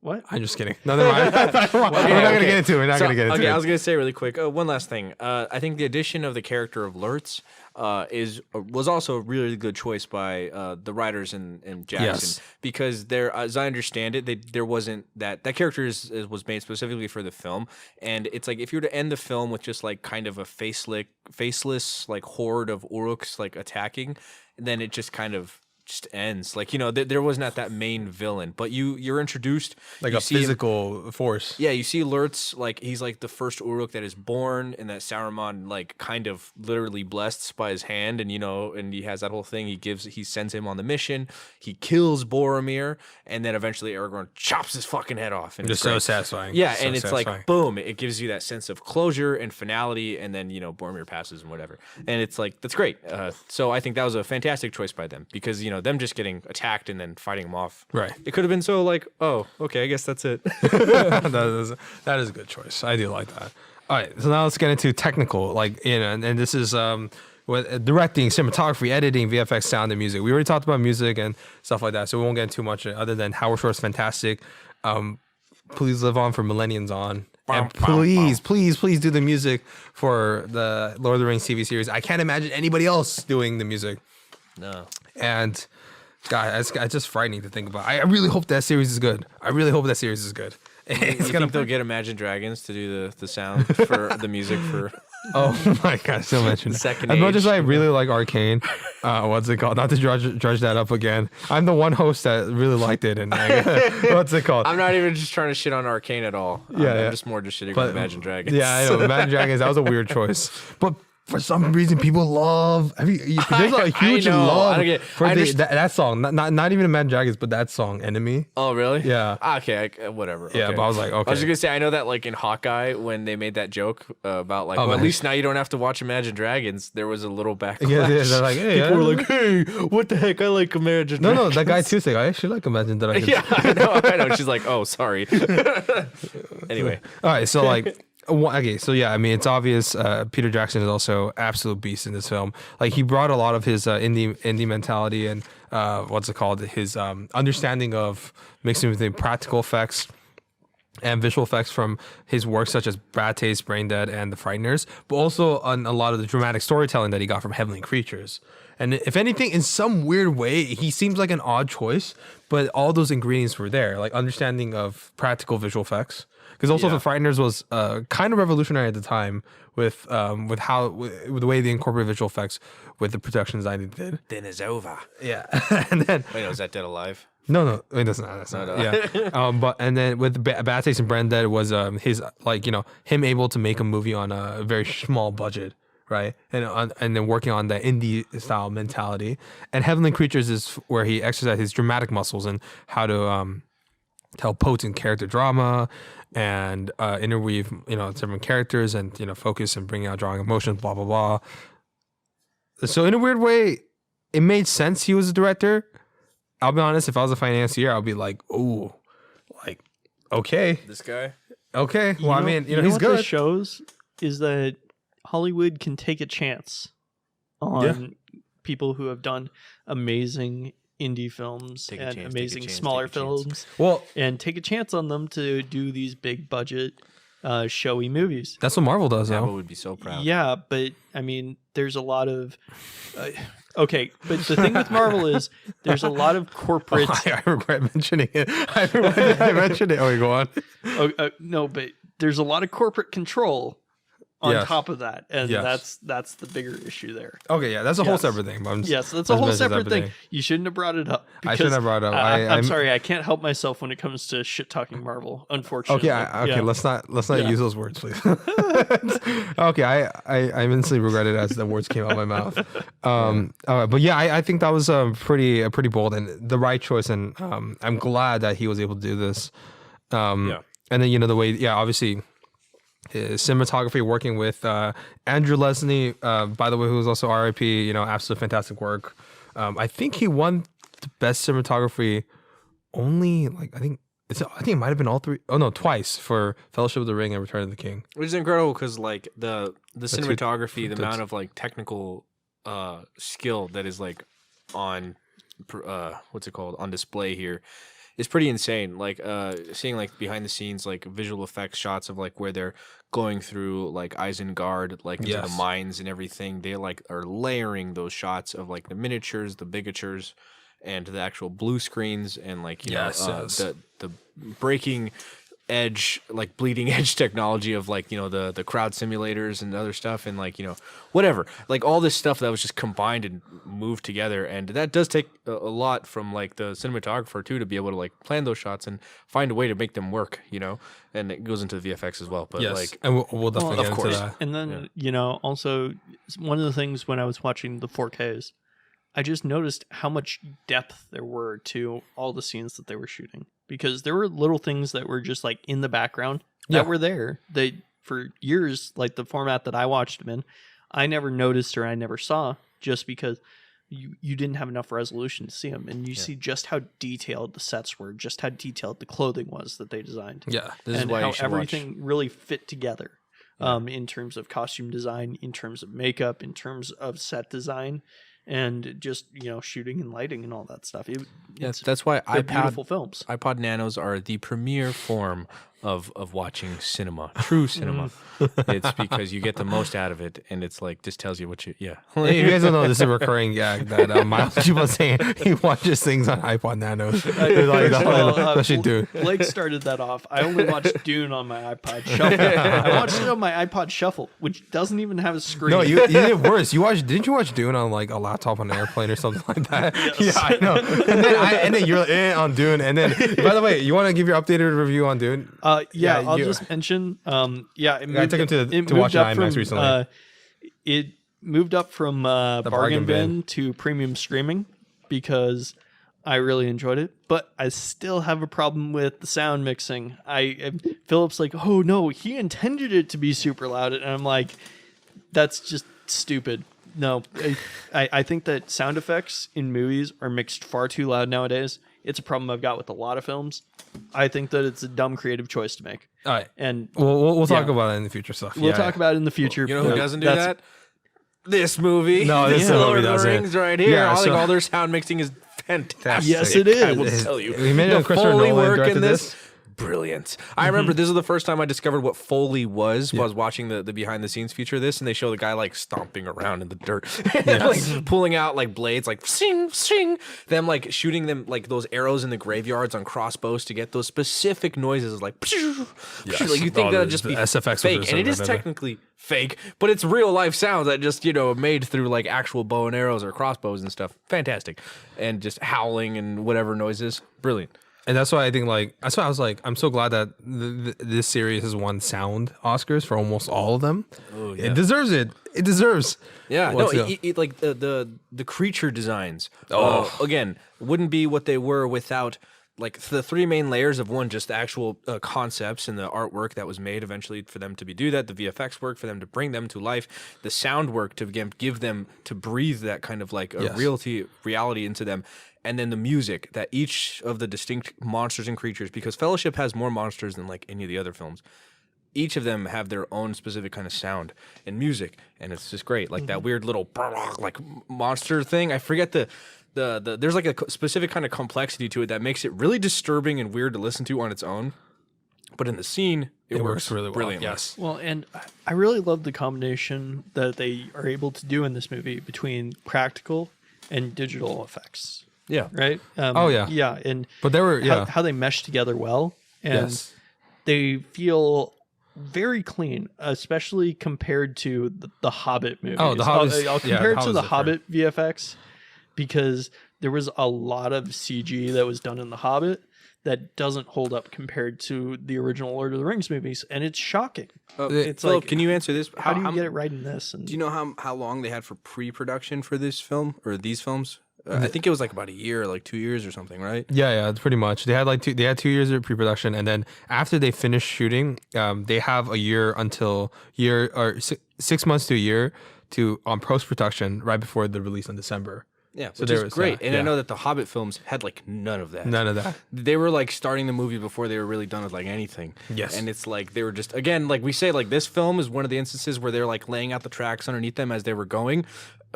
What? I'm just kidding. No, never mind. We're not going to get into it. I was going to say really quick, one last thing. I think the addition of the character of Lurtz was also a really good choice by the writers and Jackson, because there, as I understand it, there wasn't that character was made specifically for the film, and it's like if you were to end the film with just like kind of a faceless like horde of Uruks like attacking, then it just kind of just ends. Like, there was not that main villain, but you're introduced like a physical force. Yeah, you see Lurtz, like he's like the first Uruk that is born, and that Saruman like kind of literally blessed by his hand, and and he has that whole thing. He sends him on the mission. He kills Boromir, and then eventually Aragorn chops his fucking head off. And it's so satisfying. Yeah, and it's like boom, it gives you that sense of closure and finality, and then Boromir passes and whatever, and it's like that's great. So I think that was a fantastic choice by them, because them just getting attacked and then fighting them off. Right. It could have been so like, oh, okay, I guess that's it. that is a good choice. I do like that. All right, so now let's get into technical, and this is with directing, cinematography, editing, VFX, sound, and music. We already talked about music and stuff like that, so we won't get into too much other than Howard Shore's fantastic. Please live on for millenniums on. And please do the music for the Lord of the Rings TV series. I can't imagine anybody else doing the music. No. And God, it's just frightening to think about. I really hope that series is good. You think they'll get Imagine Dragons to do the sound for the music for? Oh my God! Still mention Second as much as I Age. really like Arcane. What's it called? Not to judge that up again. I'm the one host that really liked it. And what's it called? I'm not even just trying to shit on Arcane at all. I'm just more just shitting on Imagine Dragons. Yeah, I know. Imagine Dragons. That was a weird choice, but. For some reason, people love. There's a huge love for that song. Not even Imagine Dragons, but that song, "Enemy." Oh, really? Yeah. Okay, whatever. Yeah, okay. but I was like, okay. I was just gonna say, I know that like in Hawkeye, when they made that joke about like, at least now you don't have to watch Imagine Dragons. There was a little backlash. Yeah, they're like, hey, people were like, hey, what the heck? I like Imagine Dragons. No, that guy too said, I actually like Imagine Dragons. Yeah, I know. She's like, oh, sorry. Anyway, all right, so like. Okay, so yeah, I mean, it's obvious Peter Jackson is also absolute beast in this film. Like, he brought a lot of his indie mentality and his understanding of mixing with the practical effects and visual effects from his work such as Bad Taste, Brain Dead, and The Frighteners, but also on a lot of the dramatic storytelling that he got from Heavenly Creatures. And if anything, in some weird way, he seems like an odd choice, but all those ingredients were there, like understanding of practical visual effects. Because also The Frighteners was kind of revolutionary at the time with the way they incorporate visual effects with the production design they did. Then it's over. Yeah. And then wait, no, is that Dead Alive? No, it doesn't. That's not. Yeah. But and then with Bad Taste and Brand Dead was his him able to make a movie on a very small budget, right? And then working on that indie style mentality. And Heavenly Creatures is where he exercises his dramatic muscles and how to tell potent character drama and interweave, different characters and, focus and bring out drawing emotions, blah, blah, blah. So in a weird way, it made sense he was a director. I'll be honest, if I was a financier, I'll be like, oh, like, okay. This guy? Okay. Well, I mean, he's what good. This shows is that Hollywood can take a chance on people who have done amazing indie films and amazing smaller films. Well, and take a chance on them to do these big budget, showy movies. That's what Marvel does, Marvel though. would be so proud. Yeah, but I mean, there's a lot of. Okay, but the thing with Marvel is there's a lot of corporate. I regret mentioning it. I mentioned it. Oh, go on. No, but there's a lot of corporate control on top of that, and that's the bigger issue there. Okay, yeah, that's a whole separate thing. Yes, that's a whole separate thing. You shouldn't have brought it up. I shouldn't have brought it up. I'm sorry, I can't help myself when it comes to shit talking Marvel. Unfortunately. Okay, let's not use those words, please. Okay, I immensely regret it as the words came out of my mouth. But yeah, I think that was pretty bold and the right choice, and I'm glad that he was able to do this. And then the way, obviously. His cinematography, working with Andrew Leslie, by the way, who was also RIP, absolute fantastic work. I think he won the best cinematography only, I think it might have been all three. Oh no, twice for Fellowship of the Ring and Return of the King. Which is incredible because the cinematography, the amount of technical skill that is on what's it called, on display here. It's pretty insane. Seeing behind the scenes visual effects shots of where they're going through Isengard into the mines and everything. They are layering those shots of the miniatures, the bigatures, and the actual blue screens and the breaking edge, bleeding edge technology of the crowd simulators and other stuff and whatever, all this stuff that was just combined and moved together, and that does take a lot from the cinematographer too to be able to plan those shots and find a way to make them work, and it goes into the VFX as well. But and we'll definitely get into that. And then also one of the things when I was watching the 4Ks, I just noticed how much depth there were to all the scenes that they were shooting, because there were little things that were just in the background that were there. They, for years, the format that I watched them in, I never noticed or I never saw, just because you didn't have enough resolution to see them, and you see just how detailed the sets were, just how detailed the clothing was that they designed. Yeah, this is why how everything really fit together, in terms of costume design, in terms of makeup, in terms of set design. And just shooting and lighting and all that stuff. That's why beautiful films. iPod Nanos are the premier form of watching cinema, true cinema. It's because you get the most out of it, and it's this tells you what you. Yeah, hey, you guys don't know this is a recurring gag that Miles keeps on saying he watches things on iPod Nanos. Especially Dune. Blake started that off. I only watched Dune on my iPod Shuffle. I watched it on my iPod Shuffle, which doesn't even have a screen. No, you did worse. Didn't you watch Dune on a laptop on an airplane or something like that? Yes. Yeah, I know. And then you're on Dune. And then, by the way, you want to give your updated review on Dune? I'll just mention. I took him to watch an IMAX recently. It moved up from bargain bin to premium streaming because I really enjoyed it, but I still have a problem with the sound mixing. Philip's oh no, he intended it to be super loud, and I'm like, that's just stupid. No, I think that sound effects in movies are mixed far too loud nowadays. It's a problem I've got with a lot of films. I think that it's a dumb creative choice to make. All right. And we'll talk about it in the future stuff. We'll talk about it in the future. You know who doesn't do that? This movie. No, this movie Lord of the doesn't. Rings right here. Yeah, I think all their sound mixing is fantastic. Yes, it is. I will tell you. We made the it Christopher Foley Nolan work directed in this. Brilliant. I remember this is the first time I discovered what Foley was. I was watching the behind the scenes feature of this, and they show the guy stomping around in the dirt, and, pulling out blades, sing, sing. Them shooting them those arrows in the graveyards on crossbows to get those specific noises, you think that'd just be SFX fake, and it is technically fake, but it's real life sounds that just made through actual bow and arrows or crossbows and stuff. Fantastic, and just howling and whatever noises, brilliant. And that's why I think that's why I was like, I'm so glad that this series has won sound Oscars for almost all of them. Oh, yeah. It deserves it. It deserves. Yeah, what's no, like the creature designs. Again, wouldn't be what they were without like the three main layers of one, just the actual concepts and the artwork that was made eventually for them to do that, the VFX work for them to bring them to life, the sound work to again give them to breathe that kind of like a reality into them. And then the music that each of the distinct monsters and creatures, because Fellowship has more monsters than like any of the other films. Each of them have their own specific kind of sound and music, and it's just great. Like that weird little like monster thing. I forget the there's like a specific kind of complexity to it that makes it really disturbing and weird to listen to on its own. But in the scene, it works really well. Brilliantly. Yes. Well, and I really love the combination that they are able to do in this movie between practical and digital effects. Yeah. Right. Yeah. And but they were how they mesh together well, and they feel very clean, especially compared to the Hobbit movies. Oh, the Hobbit. I'll compare it to the Hobbit VFX because there was a lot of CG that was done in the Hobbit that doesn't hold up compared to the original Lord of the Rings movies, and it's shocking. It's Philip, can you answer this? How do you get it right in this? And do you know how long they had for pre-production for this film or these films? I think it was like about a year, like 2 years or something, right? Yeah, pretty much. They had 2 years of pre-production, and then after they finished shooting, they have a year until 6 months to a year to on post-production right before the release in December. Yeah, so which is great. And I know that the Hobbit films had like none of that. None of that. They were like starting the movie before they were really done with like anything. Yes. And it's like they were just, again, like we say, like this film is one of the instances where they're like laying out the tracks underneath them as they were going,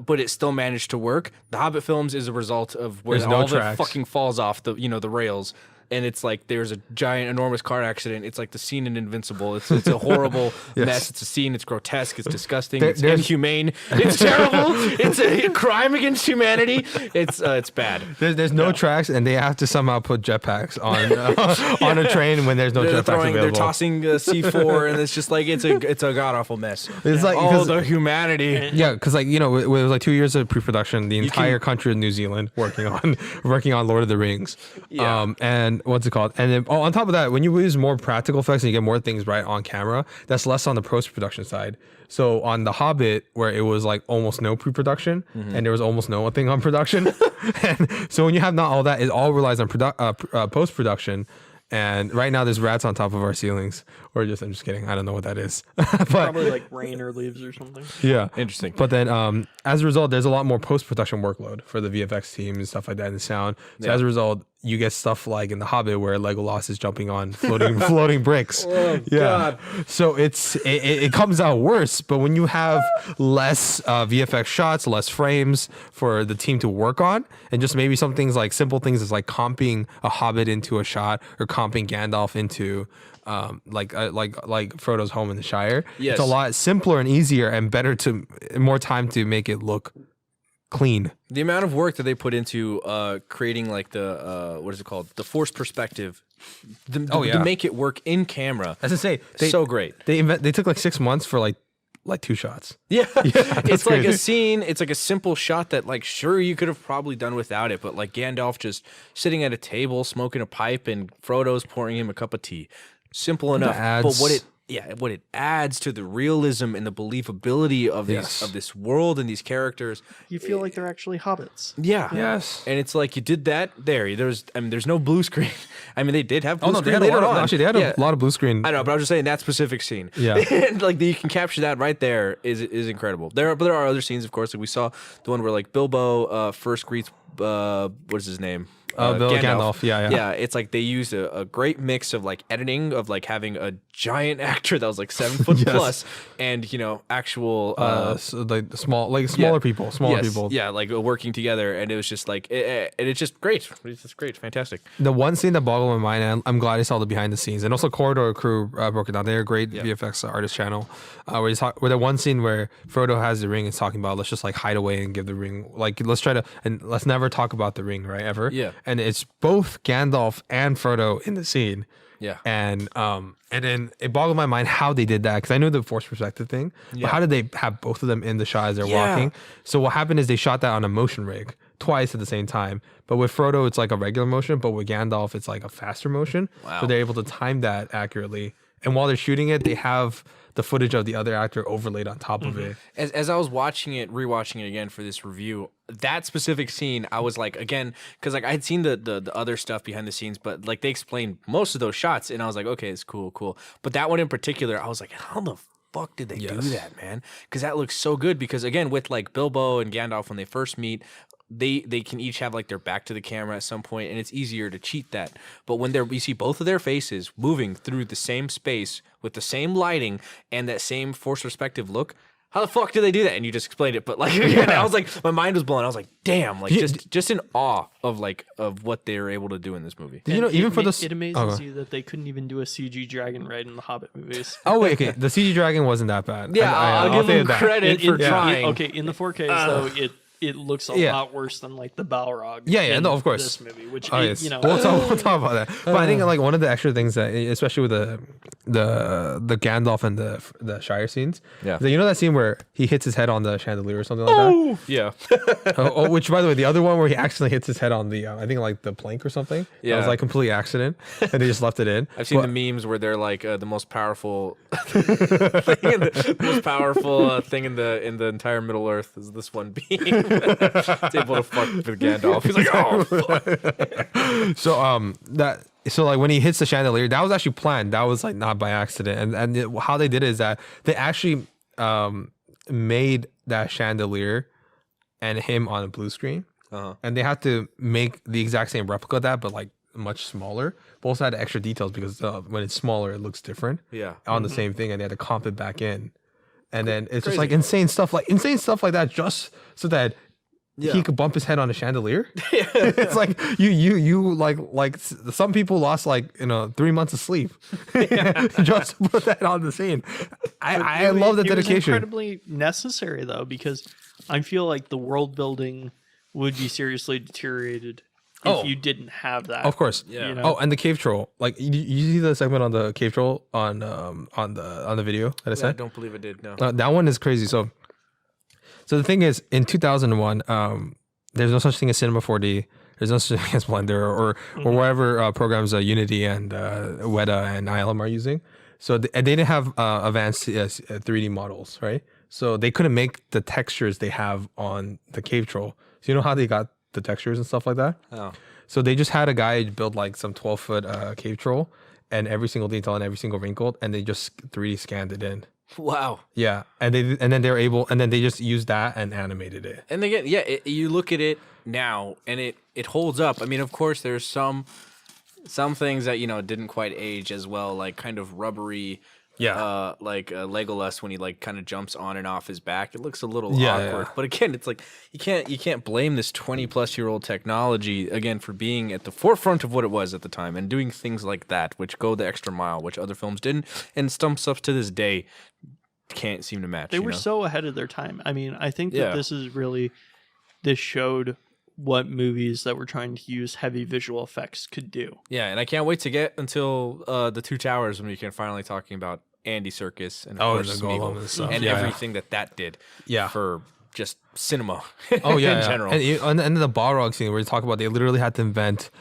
but it still managed to work. The Hobbit films is a result of where all the fucking falls off the the rails. And it's like there's a giant, enormous car accident. It's like the scene in Invincible. It's a horrible mess. It's a scene. It's grotesque. It's disgusting. It's inhumane. It's terrible. It's a crime against humanity. It's bad. There's no tracks, and they have to somehow put jetpacks on a train when there's no jetpacks available. They're tossing C4, and it's just like it's a god awful mess. It's like the humanity. Yeah, because it was like 2 years of pre-production. The entire country of New Zealand working on Lord of the Rings. Yeah. And what's it called? And then on top of that, when you use more practical effects and you get more things right on camera, that's less on the post-production side. So on The Hobbit, where it was like almost no pre-production and there was almost nothing on production, and so when you have not all that, it all relies on post-production. And right now there's rats on top of our ceilings, I'm just kidding. I don't know what that is. But, probably like rain or leaves or something. Yeah. Interesting. But then as a result, there's a lot more post-production workload for the VFX team and stuff like that and the sound. So as a result, you get stuff like in The Hobbit where Legolas is jumping on floating bricks. Oh, God. So it comes out worse. But when you have less VFX shots, less frames for the team to work on, and just maybe some things like simple things as like comping a Hobbit into a shot or comping Gandalf into like Frodo's home in the Shire. Yes. It's a lot simpler and easier and better more time to make it look clean. The amount of work that they put into creating like the what is it called? The forced perspective. To make it work in camera. As I say, so great. They took like 6 months for like 2 shots. Yeah. It's crazy. like a scene, it's like a simple shot that like sure you could have probably done without it, but like Gandalf just sitting at a table smoking a pipe and Frodo's pouring him a cup of tea. Simple enough. But what it adds to the realism and the believability of this world and these characters. You feel like they're actually hobbits. Yeah. Yes. And it's like you did that there. There's no blue screen. I mean, they did have blue screen they had later on. Actually, they had a lot of blue screen. I know, but I was just saying that specific scene. Yeah. Like you can capture that right there is incredible. There are other scenes, of course. Like we saw the one where like Bilbo first greets what is his name? Gandalf. Yeah. It's like they used a great mix of like editing of like having a giant actor that was like 7 foot plus and actual smaller people. Yeah, like working together, and it was just like it's just great. It's just great, fantastic. The one scene that boggled my mind, and I'm glad I saw the behind the scenes, and also Corridor Crew broke it down. They're a great VFX artist channel. Where the one scene where Frodo has the ring and talking about let's just like hide away and give the ring let's never talk about the ring, right? Ever. Yeah. And it's both Gandalf and Frodo in the scene. Yeah. And then it boggled my mind how they did that, because I knew the forced perspective thing, but how did they have both of them in the shot as they're walking? So what happened is they shot that on a motion rig twice at the same time. But with Frodo, it's like a regular motion, but with Gandalf, it's like a faster motion. Wow. So they're able to time that accurately. And while they're shooting it, they have the footage of the other actor overlaid on top of it. As I was rewatching it again for this review, that specific scene, I was like, again, because like I had seen the other stuff behind the scenes, but like they explained most of those shots, and I was like, okay, it's cool. But that one in particular, I was like, how the fuck did they do that, man? Because that looks so good. Because again, with like Bilbo and Gandalf when they first meet, they can each have like their back to the camera at some point, and it's easier to cheat that. But when you see both of their faces moving through the same space with the same lighting and that same forced perspective look, how the fuck do they do that? And you just explained it, but like again, I was like, my mind was blown. I was like, damn, like just in awe of what they were able to do in this movie. Did you know, even for the it amazes you that they couldn't even do a CG dragon right in the Hobbit movies. Oh wait, okay, the CG dragon wasn't that bad. Yeah, I'll give them that. credit for trying. Okay, in the 4Ks though, it looks a lot worse than like the Balrog. Yeah, no, of course. This movie, which Yes. you know, we'll talk about that. But I think like one of the extra things that, especially with the Gandalf and the Shire scenes, you know that scene where he hits his head on the chandelier or something like that. Yeah. Which, by the way, the other one where he accidentally hits his head on the I think like the plank or something. That was like complete accident, and they just left it in. I've seen the memes where they're like the most powerful thing in the entire Middle Earth is this one being. It's able to fuck with Gandalf. He's like, oh fuck. So like when he hits the chandelier, that was actually planned. That was like not by accident. And how they did it is that they actually made that chandelier and him on a blue screen, and they had to make the exact same replica of that, but like much smaller. But also had extra details because when it's smaller, it looks different. Yeah, on the same thing, and they had to comp it back in. And then it's just like insane stuff like that, just so that he could bump his head on a chandelier. It's like you like some people lost 3 months of sleep just to put that on the scene. I love the dedication. It was incredibly necessary though, because I feel like the world building would be seriously deteriorated if you didn't have that. Of course. Yeah. You know? Oh, and the cave troll. Like you see the segment on the cave troll on the video that I sent? I don't believe I did. No. That one is crazy. So the thing is, in 2001, there's no such thing as Cinema 4D. There's no such thing as Blender or whatever programs Unity and Weta and ILM are using. So they didn't have advanced 3D models, right? So they couldn't make the textures they have on the cave troll. So you know how they got the textures and stuff like that? Oh. So they just had a guy build like some 12-foot cave troll and every single detail and every single wrinkle, and they just 3D scanned it in. Wow. Yeah, and then they just used that and animated it. And again, you look at it now and it holds up. I mean, of course, there's some things that didn't quite age as well, like kind of rubbery. Yeah. Like Legolas when he like kind of jumps on and off his back. It looks a little awkward. Yeah. But again, it's like you can't blame this 20-plus-year-old technology again for being at the forefront of what it was at the time and doing things like that, which go the extra mile, which other films didn't, and some stuff to this day can't seem to match. They were so ahead of their time. I mean, I think that this showed what movies that were trying to use heavy visual effects could do. Yeah, and I can't wait to get until the Two Towers when we can finally talking about Andy Serkis and of course Smeagol and everything that did for just cinema in general. And the Balrog scene where you talk about they literally had to invent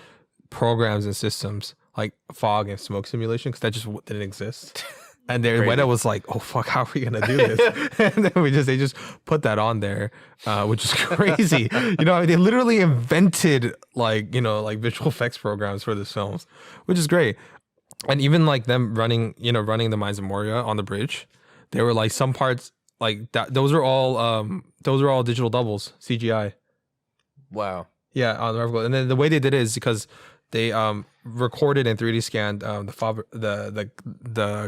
programs and systems like fog and smoke simulation because that just didn't exist. And Weta was like, "Oh fuck, how are we gonna do this?" And then they just put that on there, which is crazy. They literally invented like visual effects programs for this films, which is great. And even like them running the Mines of Moria on the bridge, they were like some parts like that. Those are all digital doubles, CGI. Wow. Yeah, on the Revel. And then the way they did it is because they recorded and 3D scanned the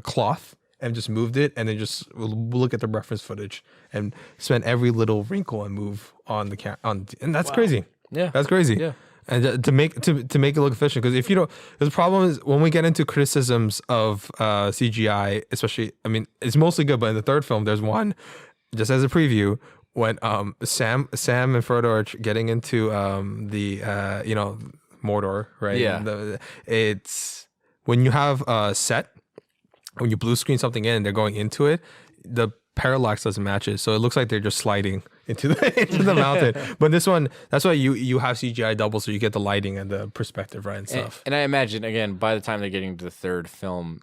cloth and just moved it, and then just look at the reference footage and spend every little wrinkle and move on the and that's crazy. Yeah, that's crazy. Yeah, and to make it look efficient, because if you don't, the problem is when we get into criticisms of CGI, especially, I mean, it's mostly good, but in the third film, there's one just as a preview. When Sam and Frodo are getting into the Mordor, right? Yeah. It's when you have a set, when you blue screen something in, they're going into it, the parallax doesn't match it, so it looks like they're just sliding into the mountain. But this one, that's why you have CGI double, so you get the lighting and the perspective right and stuff. And I imagine, again, by the time they're getting to the third film,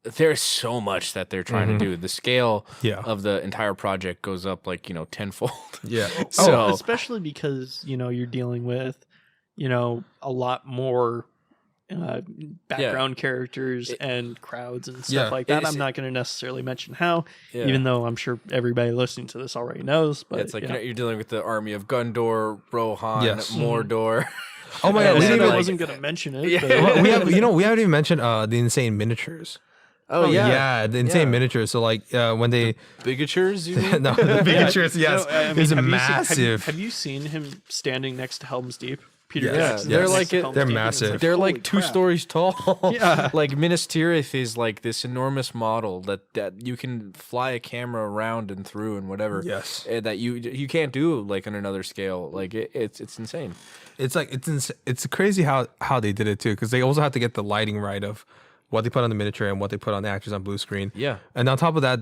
there's so much that they're trying to do. The scale of the entire project goes up like, tenfold. Yeah. So especially because, you're dealing with, a lot more background characters and crowds and stuff like that. I'm not going to necessarily mention how, even though I'm sure everybody listening to this already knows. But it's like you're dealing with the army of Gundor, Rohan, Mordor. Oh my god, I wasn't going to mention it. But we have, we haven't even mentioned the insane miniatures. Oh yeah, the insane miniatures. So like when they bigatures, you mean? no, the bigatures, yes, it's massive. Have you seen him standing next to Helm's Deep? Peter Jackson. They're like they're massive. They're like 2 stories tall. Like Minas Tirith is like this enormous model that you can fly a camera around and through and whatever. Yes, that you can't do like on another scale. Like it's insane. It's crazy how they did it too, because they also have to get the lighting right of what they put on the miniature and what they put on the actors on blue screen. Yeah. And on top of that,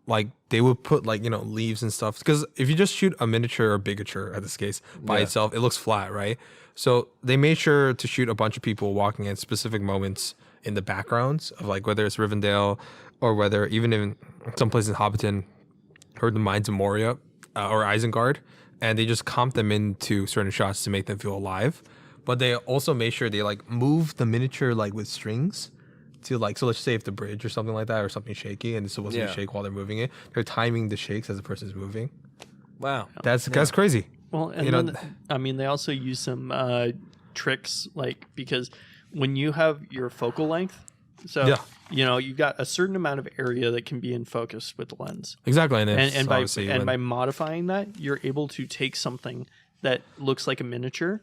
like they would put like, leaves and stuff. Because if you just shoot a miniature or bigature, in this case, by itself, it looks flat, right? So they made sure to shoot a bunch of people walking at specific moments in the backgrounds of like whether it's Rivendell or whether even in some places in Hobbiton or the Mines of Moria or Isengard. And they just comp them into certain shots to make them feel alive. But they also made sure they like move the miniature like with strings. To like, so let's say if the bridge or something like that or something shaky and it's supposed to shake while they're moving it, they're timing the shakes as the person's moving. Wow, that's crazy. Well, and then, they also use some tricks, like, because when you have your focal length, so you've got a certain amount of area that can be in focus with the lens. Exactly, and by modifying that, you're able to take something that looks like a miniature,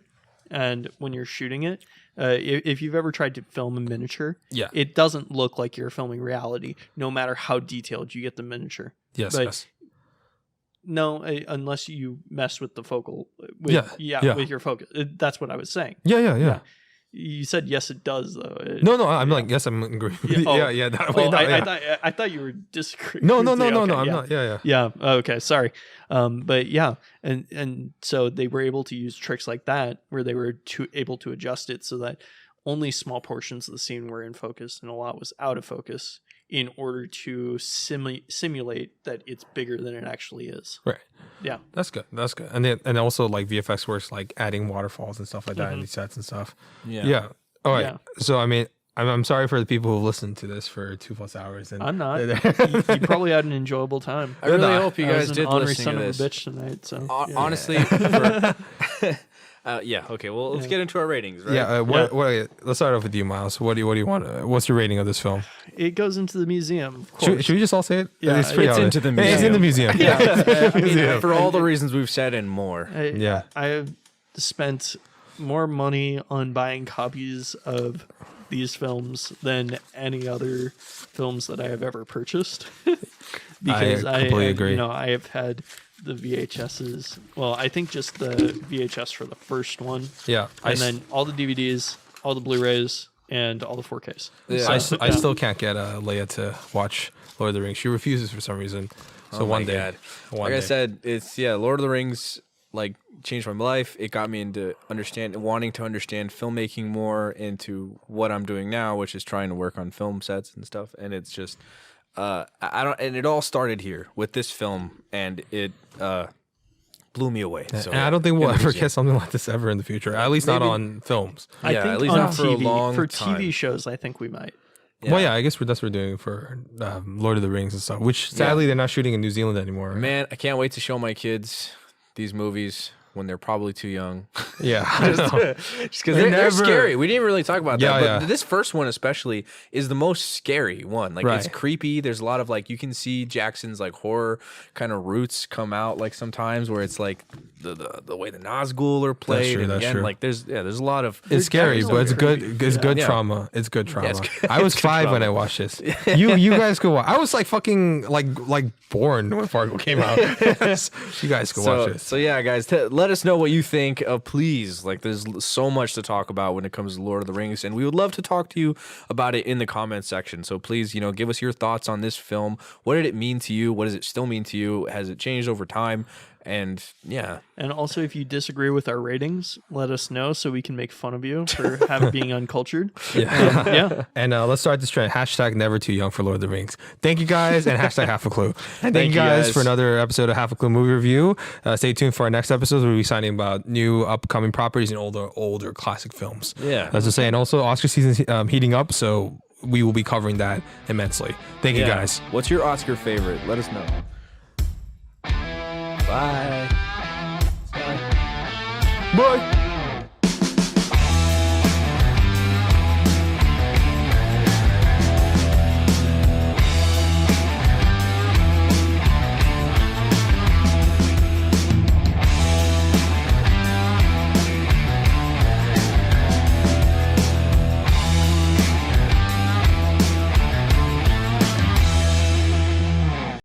and when you're shooting it. If you've ever tried to film a miniature, it doesn't look like you're filming reality, no matter how detailed you get the miniature. Yes. No, unless you mess with the focal. With your focus. That's what I was saying. Yeah. You said yes, it does though. No. I'm like yes, I'm agreeing. I thought you were disagreeing. No. I'm not. Yeah. Okay. Sorry. But yeah, and so they were able to use tricks like that where they were able to adjust it so that only small portions of the scene were in focus and a lot was out of focus in order to simulate that it's bigger than it actually is. Right. Yeah. That's good. And also like VFX works like adding waterfalls and stuff like that in these sets and stuff. Yeah. All right. Yeah. So I mean, I'm sorry for the people who listened to this for 2+ hours. And I'm not. you probably had an enjoyable time. I really hope you guys did listen to this. Son of a bitch tonight. So honestly, okay. Well, let's get into our ratings. Right? Yeah. Let's start off with you, Miles. What do you want? What's your rating of this film? It goes into the museum. Of course. Should we just all say it? Yeah, it's into the museum. It's in the museum. For all the reasons we've said and more. I have spent more money on buying copies of these films than any other films that I have ever purchased. Because I completely agree. I have had the VHSs. Well, I think just the VHS for the first one. Yeah. And then all the DVDs, all the Blu-rays, and all the 4Ks. Yeah. I still can't get Leia to watch Lord of the Rings. She refuses for some reason. So one day. I said, it's Lord of the Rings like changed my life. It got me into wanting to understand filmmaking more, into what I'm doing now, which is trying to work on film sets and stuff. And it's just and it all started here with this film, and it blew me away. So, and I don't think we'll ever get something like this ever in the future. At least not on films. I think at least on not for TV, a long for time. TV shows, I think we might. Yeah. Well, I guess that's what we're doing for Lord of the Rings and stuff, which sadly they're not shooting in New Zealand anymore. Man, I can't wait to show my kids these movies when they're probably too young. Yeah. Just because they're scary. We didn't really talk about that. But this first one especially is the most scary one. Like it's creepy. There's a lot of like, you can see Jackson's like horror kind of roots come out like sometimes, where it's like the way the Nazgul are played. true, And that's again, true. like there's a lot of It's scary, but it's good. creepy. It's good Yeah. trauma. It's good trauma. it's good- I was it's good 5 when I trauma. watched this. You guys could watch. I was like fucking like born when Fargo came out. You guys could watch this. So yeah, guys, let us know what you think. Please, like, there's so much to talk about when it comes to Lord of the Rings, and we would love to talk to you about it in the comments section. So please, give us your thoughts on this film. What did it mean to you? What does it still mean to you? Has it changed over time? And yeah, And also, if you disagree with our ratings, let us know so we can make fun of you for being uncultured. Yeah. Yeah. And let's start this trend. Hashtag never too young for Lord of the Rings. Thank you guys, and hashtag half a clue. And thank you guys for another episode of Half a Clue Movie Review. Stay tuned for our next episodes. We'll be signing about new upcoming properties and older classic films. Yeah. That's to say. And also, Oscar season's heating up, so we will be covering that immensely. Thank you guys. What's your Oscar favorite? Let us know. Bye. Bye.